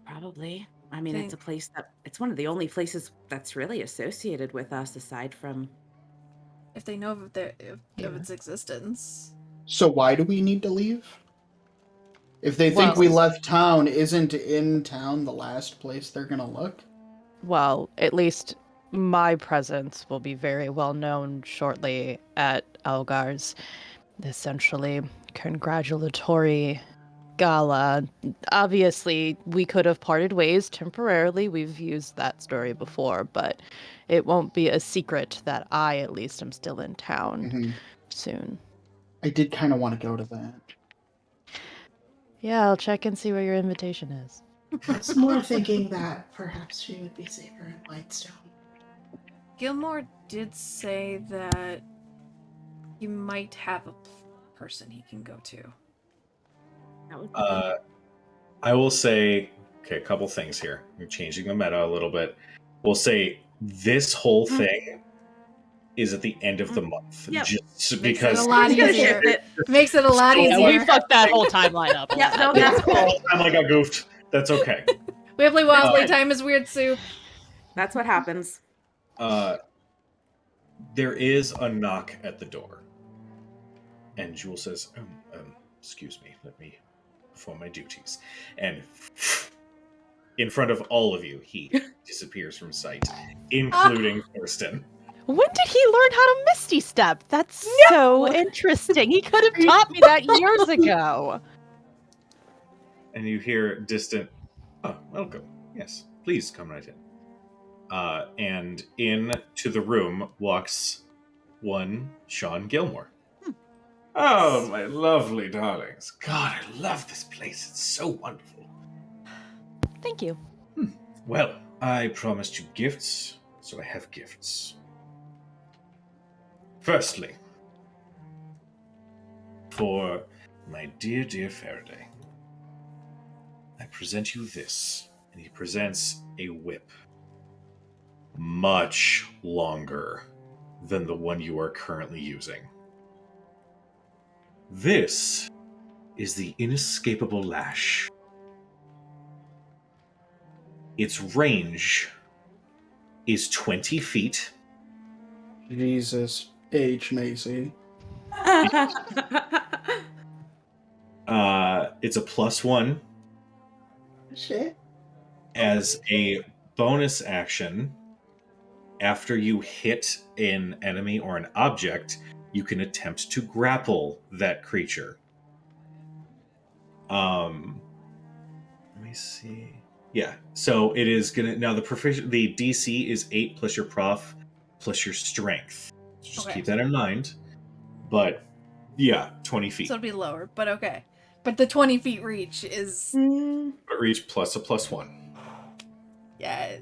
Probably. I mean, it's a place it's one of the only places that's really associated with us aside from. If they know of its existence. So why do we need to leave? If they think Well- we left town, isn't in town the last place they're gonna look? Well, at least my presence will be very well known shortly at Algar's essentially congratulatory gala. Obviously, we could have parted ways temporarily. We've used that story before, but it won't be a secret that I, at least, am still in town Mm-hmm. soon. I did kind of want to go to that. Yeah, I'll check and see where your invitation is. I was more thinking that perhaps she would be safer in Whitestone. Gilmore did say that you might have a person he can go to. That would be I will say, a couple things here. You're changing the meta a little bit. We'll say this whole thing is at the end of the month. Yep. Just Makes because it a lot He's gonna easier. shift it. Makes it a lot So- Yeah, easier. we fucked that whole timeline up. Yeah, no, that's cool. I'm like, I goofed. That's okay. Wibbly wobbly, Uh, time is weird soup. That's what happens. There is a knock at the door. And Jewel says, excuse me, let me perform my duties. And in front of all of you, he disappears from sight, including Thurston. When did he learn how to Misty Step? That's so interesting. He could have taught me that years ago. And you hear distant, oh, welcome. Yes, please come right in. And into the room walks one Sean Gilmore. Oh, my lovely darlings. God, I love this place. It's so wonderful. Thank you. Well, I promised you gifts, so I have gifts. Firstly, for My dear, dear Faraday, I present you this. And he presents a whip. Much longer than the one you are currently using. This is the inescapable lash. Its range is 20 feet. Jesus H. Macy. It's a +1. Shit. As a bonus action, after you hit an enemy or an object, you can attempt to grapple that creature. Let me see. Yeah, so it is gonna now the DC is 8 plus your prof plus your strength. Just Okay. keep that in mind. But yeah, 20 feet. So it'll be lower, but okay. But the 20 feet reach is But reach plus a +1. yes.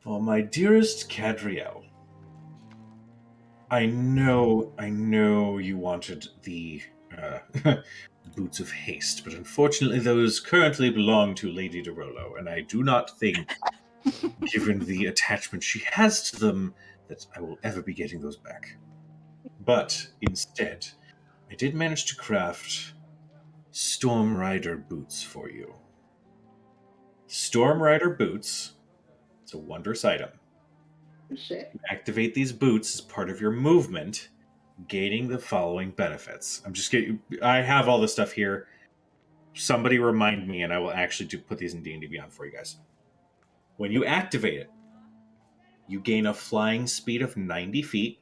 For my dearest Cadriel, I know you wanted the boots of haste, but unfortunately those currently belong to Lady DeRollo, and I do not think, given the attachment she has to them, that I will ever be getting those back. But instead, I did manage to craft Storm Rider boots for you. Storm Rider boots, it's a wondrous item. Shit. Activate these boots as part of your movement, gaining the following benefits. I have all this stuff here. Somebody remind me, and I will actually put these in D&D Beyond for you guys. When you activate it, you gain a flying speed of 90 feet.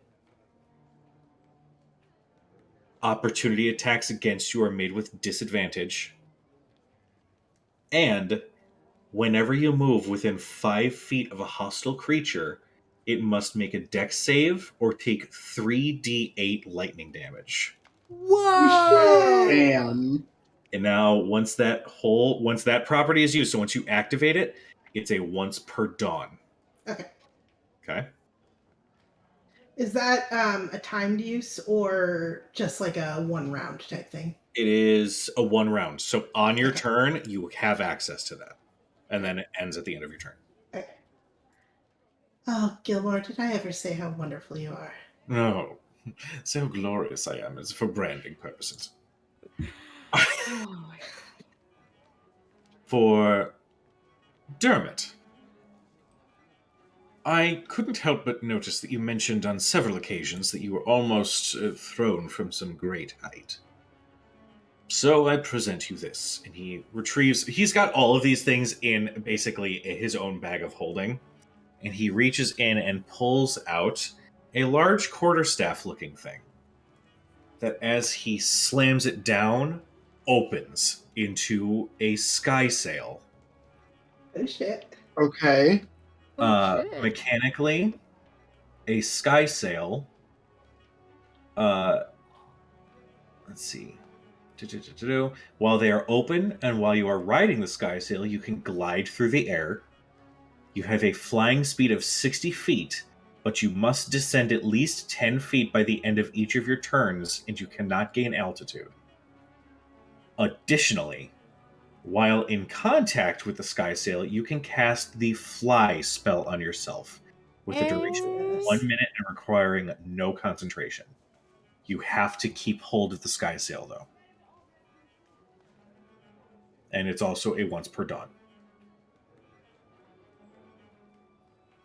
Opportunity attacks against you are made with disadvantage. And whenever you move within 5 feet of a hostile creature, it must make a dex save or take 3d8 lightning damage. Whoa! Damn. And now once that property is used, so once you activate it, it's a once per dawn. Okay. Okay? Is that a timed use or just like a 1 round type thing? It is a 1 round. So on your Okay. turn, you have access to that. And then it ends at the end of your turn. Okay. Oh, Gilmore, did I ever say how wonderful you are? No. So glorious I am. It's for branding purposes. For Dermot, I couldn't help but notice that you mentioned on several occasions that you were almost thrown from some great height. So I present you this, and he's got all of these things in basically his own bag of holding, and he reaches in and pulls out a large quarterstaff looking thing that, as he slams it down, opens into a sky sail. Oh, shit. Okay. Oh, shit. Mechanically, a sky sail. Let's see. While they are open and while you are riding the sky sail, you can glide through the air. You have a flying speed of 60 feet, but you must descend at least 10 feet by the end of each of your turns, and you cannot gain altitude. Additionally, while in contact with the sky sail, you can cast the fly spell on yourself with a duration of 1 minute and requiring no concentration. You have to keep hold of the sky sail, though. And it's also a once per dawn.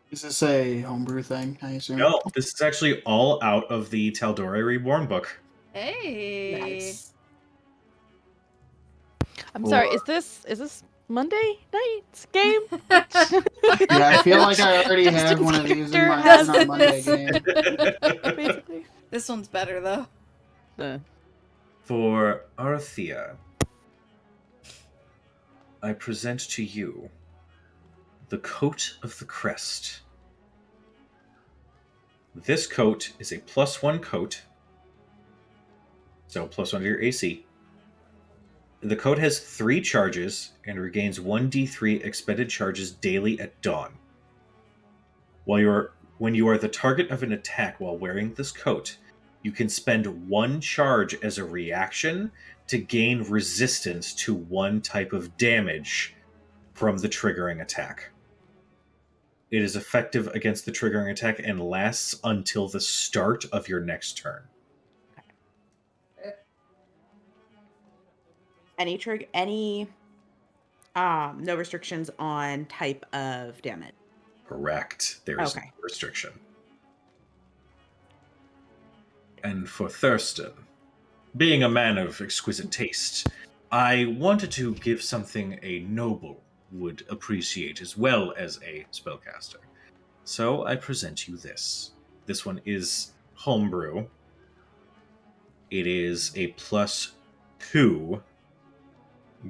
Is this a homebrew thing, I assume? No, this is actually all out of the Tal'Dorei Reborn book. Hey. Nice. I'm sorry. Is this Monday night's game? Yeah, I feel like I already have Justin's one of these in character my has on Monday this. game. Basically. This one's better though. For Arthea, I present to you the Coat of the Crest. This coat is a +1 coat, so +1 to your AC. The coat has 3 charges and regains 1d3 expended charges daily at dawn. When you are the target of an attack while wearing this coat, you can spend 1 charge as a reaction to gain resistance to 1 type of damage from the triggering attack. It is effective against the triggering attack and lasts until the start of your next turn. Any no restrictions on type of damage. Correct. There is Okay. no restriction. And for Thurston, being a man of exquisite taste, I wanted to give something a noble would appreciate as well as a spellcaster. So I present you this. This one is homebrew. It is a +2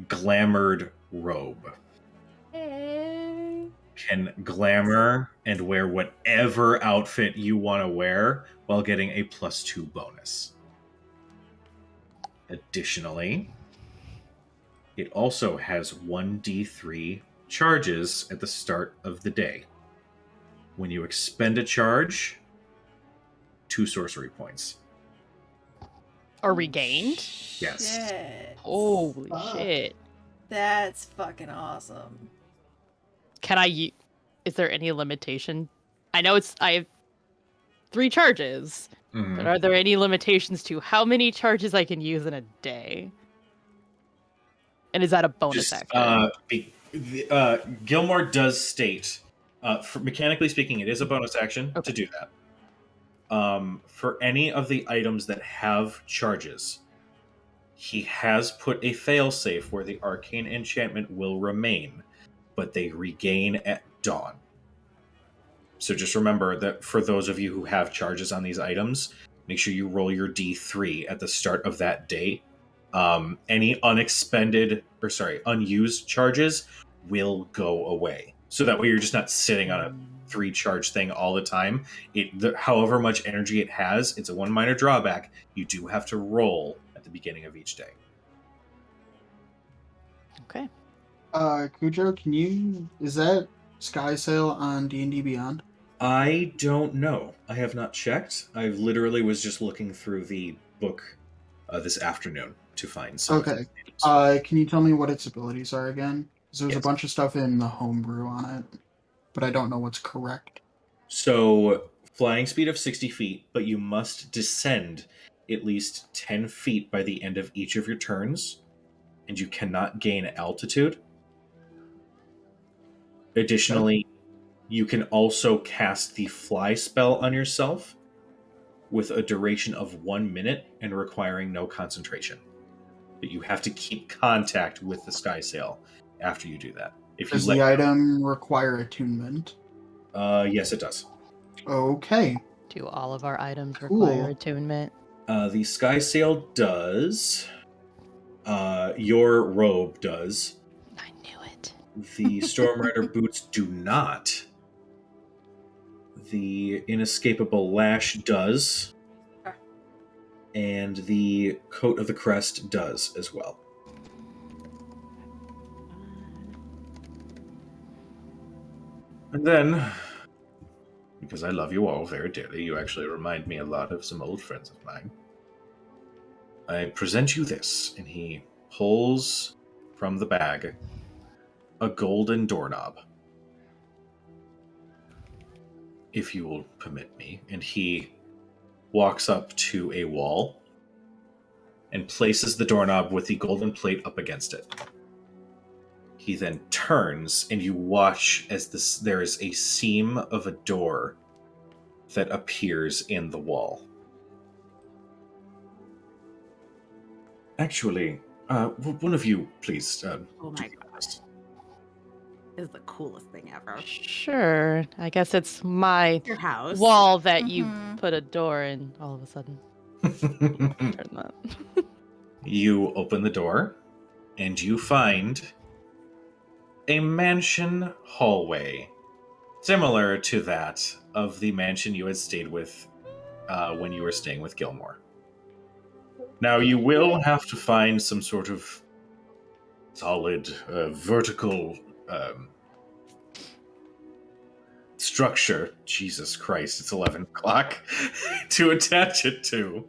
glamored robe. Can glamour and wear whatever outfit you want to wear while getting a +2 bonus. Additionally, it also has 1d3 charges at the start of the day. When you expend a charge, 2 sorcery points. Are regained? Yes. Shit. Holy Fuck. shit. That's fucking awesome. Can I is there any limitation? I know I have 3 charges, Mhm. but are there any limitations to how many charges I can use in a day? And is that a bonus action? Gilmore does state, mechanically speaking, it is a bonus action Okay. to do that. For any of the items that have charges, he has put a failsafe where the arcane enchantment will remain, but they regain at dawn. So just remember that for those of you who have charges on these items, make sure you roll your D3 at the start of that day. Any unused charges will go away. So that way you're just not sitting on a 3 charge thing all the time. However much energy it has, it's a 1 minor drawback. You do have to roll at the beginning of each day. Okay. Cujo, is that Sky Sail on D&D Beyond? I don't know. I have not checked. I literally was just looking through the book this afternoon to find some. Okay. Of the names. Can you tell me what its abilities are again? 'Cause there's Yes. a bunch of stuff in the homebrew on it, but I don't know what's correct. So, flying speed of 60 feet, but you must descend at least 10 feet by the end of each of your turns, and you cannot gain altitude. Additionally, you can also cast the fly spell on yourself with a duration of 1 minute and requiring no concentration. But you have to keep contact with the sky sail after you do that. If you Does let the go- item require attunement? yes, it does. Okay. Do all of our items Cool. require attunement? The sky sail does. Your robe does. I knew it. The Storm Rider boots do not. The Inescapable Lash does. And the Coat of the Crest does as well. And then, because I love you all very dearly, you actually remind me a lot of some old friends of mine. I present you this, and he pulls from the bag a golden doorknob. If you will permit me. And he walks up to a wall and places the doorknob with the golden plate up against it. He then turns, and you watch as there is a seam of a door that appears in the wall. Actually, one of you, please. Oh do my the god. honors. This is the coolest thing ever. Sure. I guess it's my Your house. wall that you Mhm. put a door in all of a sudden. Turn that. You open the door, and you find a mansion hallway, similar to that of the mansion you had stayed with when you were staying with Gilmore. Now, you will have to find some sort of solid vertical structure, Jesus Christ, it's 11 o'clock, to attach it to.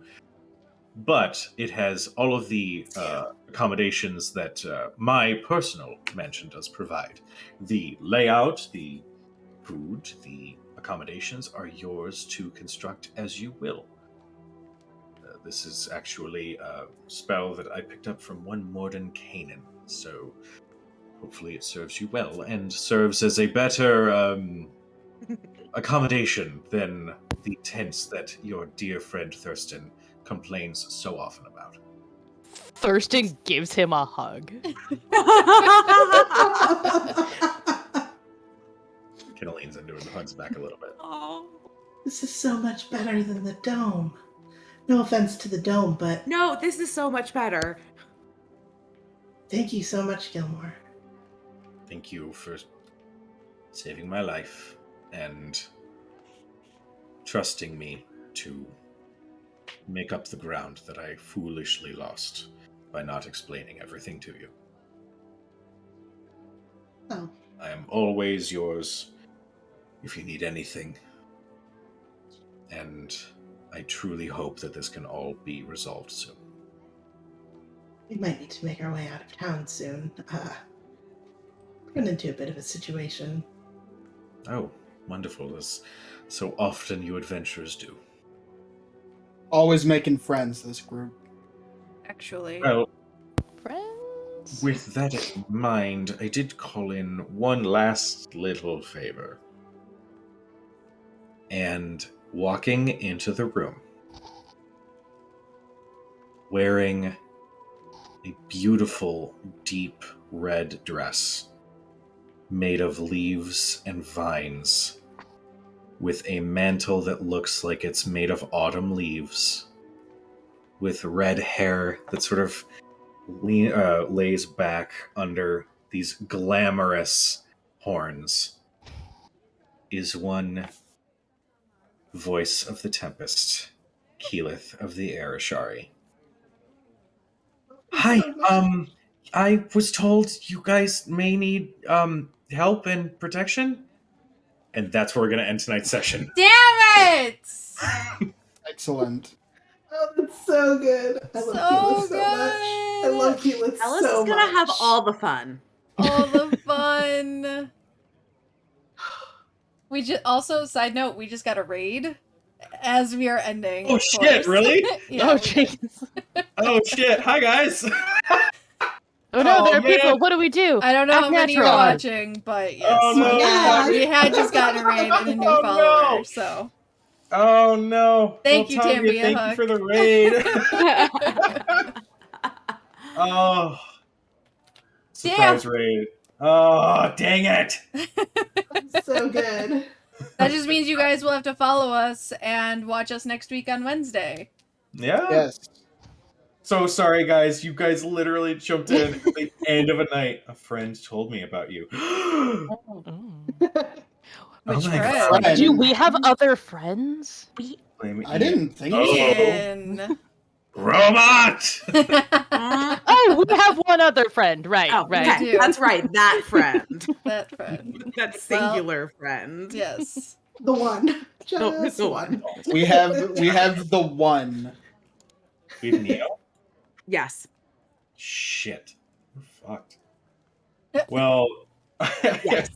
But it has all of the accommodations that my personal mansion does provide. The layout, the food, the accommodations are yours to construct as you will. This is actually a spell that I picked up from one Morden Kanan, so hopefully it serves you well and serves as a better accommodation than the tents that your dear friend Thurston complains so often about. Thurston gives him a hug. Kenna leans into it and hugs back a little bit. Oh. This is so much better than the dome. No offense to the dome, but No, this is so much better. thank you so much, Gilmore. Thank you for saving my life and trusting me to make up the ground that I foolishly lost by not explaining everything to you. Oh, I am always yours if you need anything. And I truly hope that this can all be resolved soon. we might need to make our way out of town soon. Run into a bit of a situation. Oh, wonderful, as so often you adventurers do. Always making friends, this group. Actually. Well, Friends? with that in mind, I did call in one last little favor. And walking into the room, wearing a beautiful, deep red dress made of leaves and vines, with a mantle that looks like it's made of autumn leaves, with red hair that sort of lays back under these glamorous horns, is one voice of the Tempest, Keyleth of the Arashari. Hi, I was told you guys may need help and protection, and that's where we're gonna end tonight's session. Damn it! Excellent. Oh, that's so good. I love Keyleth so much. I love Keyleth Ellis so is gonna have much. all the fun. All the fun. We just also, side note, we just got a raid as we are ending. Oh, of shit, course. really? Yeah, Oh, we did. jeez. Oh shit! Hi guys. Oh no, Oh, there are people. man. What do we do? I don't know Act how many are natural. watching, but yes. Oh, no. Yeah. We had just gotten a raid and a new Oh, follower, no. so. Oh no! Thank Well, you, Tanya, Tambia Thank Hook. you for the raid. Oh, surprise raid. Oh, dang it! So good. That just means you guys will have to follow us and watch us next week on Wednesday. Yeah. Yes. So sorry, guys. You guys literally jumped in at the end of a night. A friend told me about you. Oh Which my friend? God. Do we have other friends? Blame I Ian. didn't think Oh. so. Ian. Robot. Oh, we have one other friend. Right, Oh, right. okay. do. That's right. That friend. That friend. That singular friend. Yes. The one. Just the one. We have the one. We have Neo. Yes. Shit. We're fucked. Well, Yes.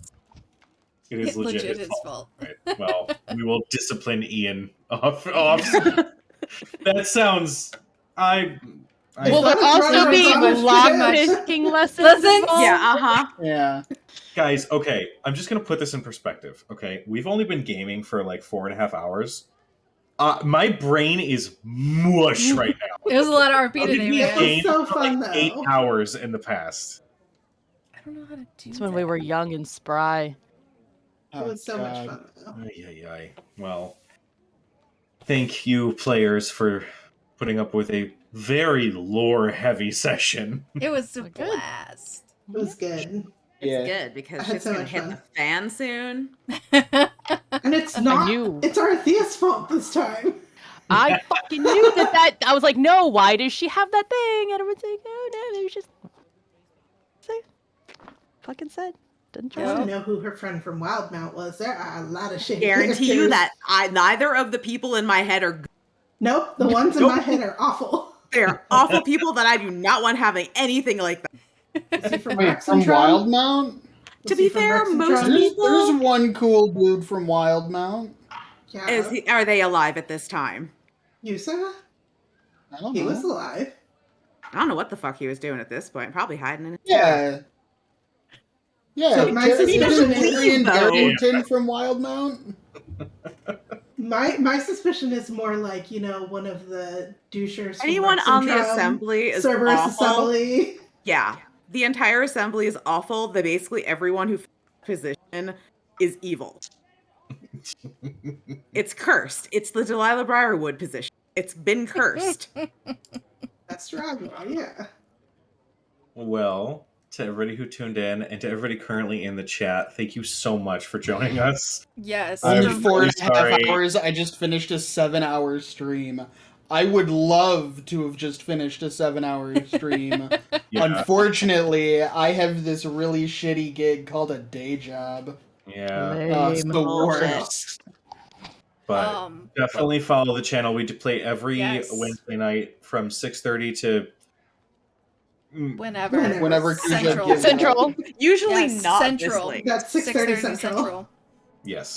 it is legit, his his fault. fault. Right. Well, we will discipline Ian off. That sounds. Will there thought also Robert be was pretty lock much- picking lessons? Lessons? involved? Yeah, uh-huh. Yeah. Guys, okay, I'm just gonna put this in perspective. Okay, we've only been gaming for like 4.5 hours. My brain is mush right now. It was a lot of RP Did today, we man. was game so for fun, like 8 though. hours in the past? I don't know how to do It's when we were young and spry. It was so much God. fun, though. Ay, ay, ay. Well, thank you, players, for putting up with a very lore-heavy session. It was a Good. blast. It was good. It's Yeah. good because I had it's so gonna much hit fun. the fan soon. And it's not. knew. It's Arthea's fault this time. I fucking knew that. I was like, no, why does she have that thing? And everyone's like, oh no, there's just. Fucking said. Didn't I you? Yep. want to know who her friend from Wildmount was. There are a lot of shady Guarantee you characters. that neither of the people in my head are good. Nope, the ones in my head are awful. They're awful people that I do not want having anything like that. Was he from Wait, from Rexentrum? Wildmount? To Was be he from fair, most Rexentrum? people- There's one cool dude from Wildmount. Yeah. Are they alive at this time? Yusa? I don't He know. was alive. I don't know what the fuck he was doing at this point. Probably hiding in his Yeah. Yeah, So my Isn't suspicion is- Adrian though. Darrington from Wildmount? My suspicion is more like, one of the douchers from Anyone on the Rexentrum, assembly is Cerberus awful. Assembly. Yeah, the entire assembly is awful. Basically everyone who position is evil. It's cursed. It's the Delilah Briarwood position. It's been cursed. That's Dragma, yeah. Well, to everybody who tuned in and to everybody currently in the chat, thank you so much for joining us. Yes. I'm Only 4.5 sorry. hours. I just finished a 7-hour stream. I would love to have just finished a 7-hour stream. Yeah, Unfortunately, I have this really shitty gig called a day job. yeah. It's the Bullshit. worst. But definitely follow the channel. We do play every Yes. Wednesday night from 6:30 to Whenever. Whenever Kuja Central. gives Central. Usually Yes, not Central. this late. That's 6:30 Central. yes.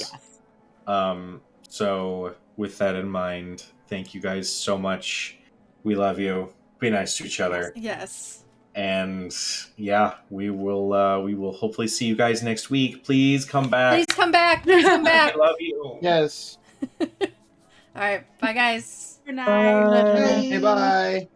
Yes. So with that in mind, thank you guys so much. We love you. Be nice to each other. Yes. And yeah, we will hopefully see you guys next week. Please come back. Please come back. Please come back. I love you. Yes. All right. Bye, guys. Good night. Hey, bye.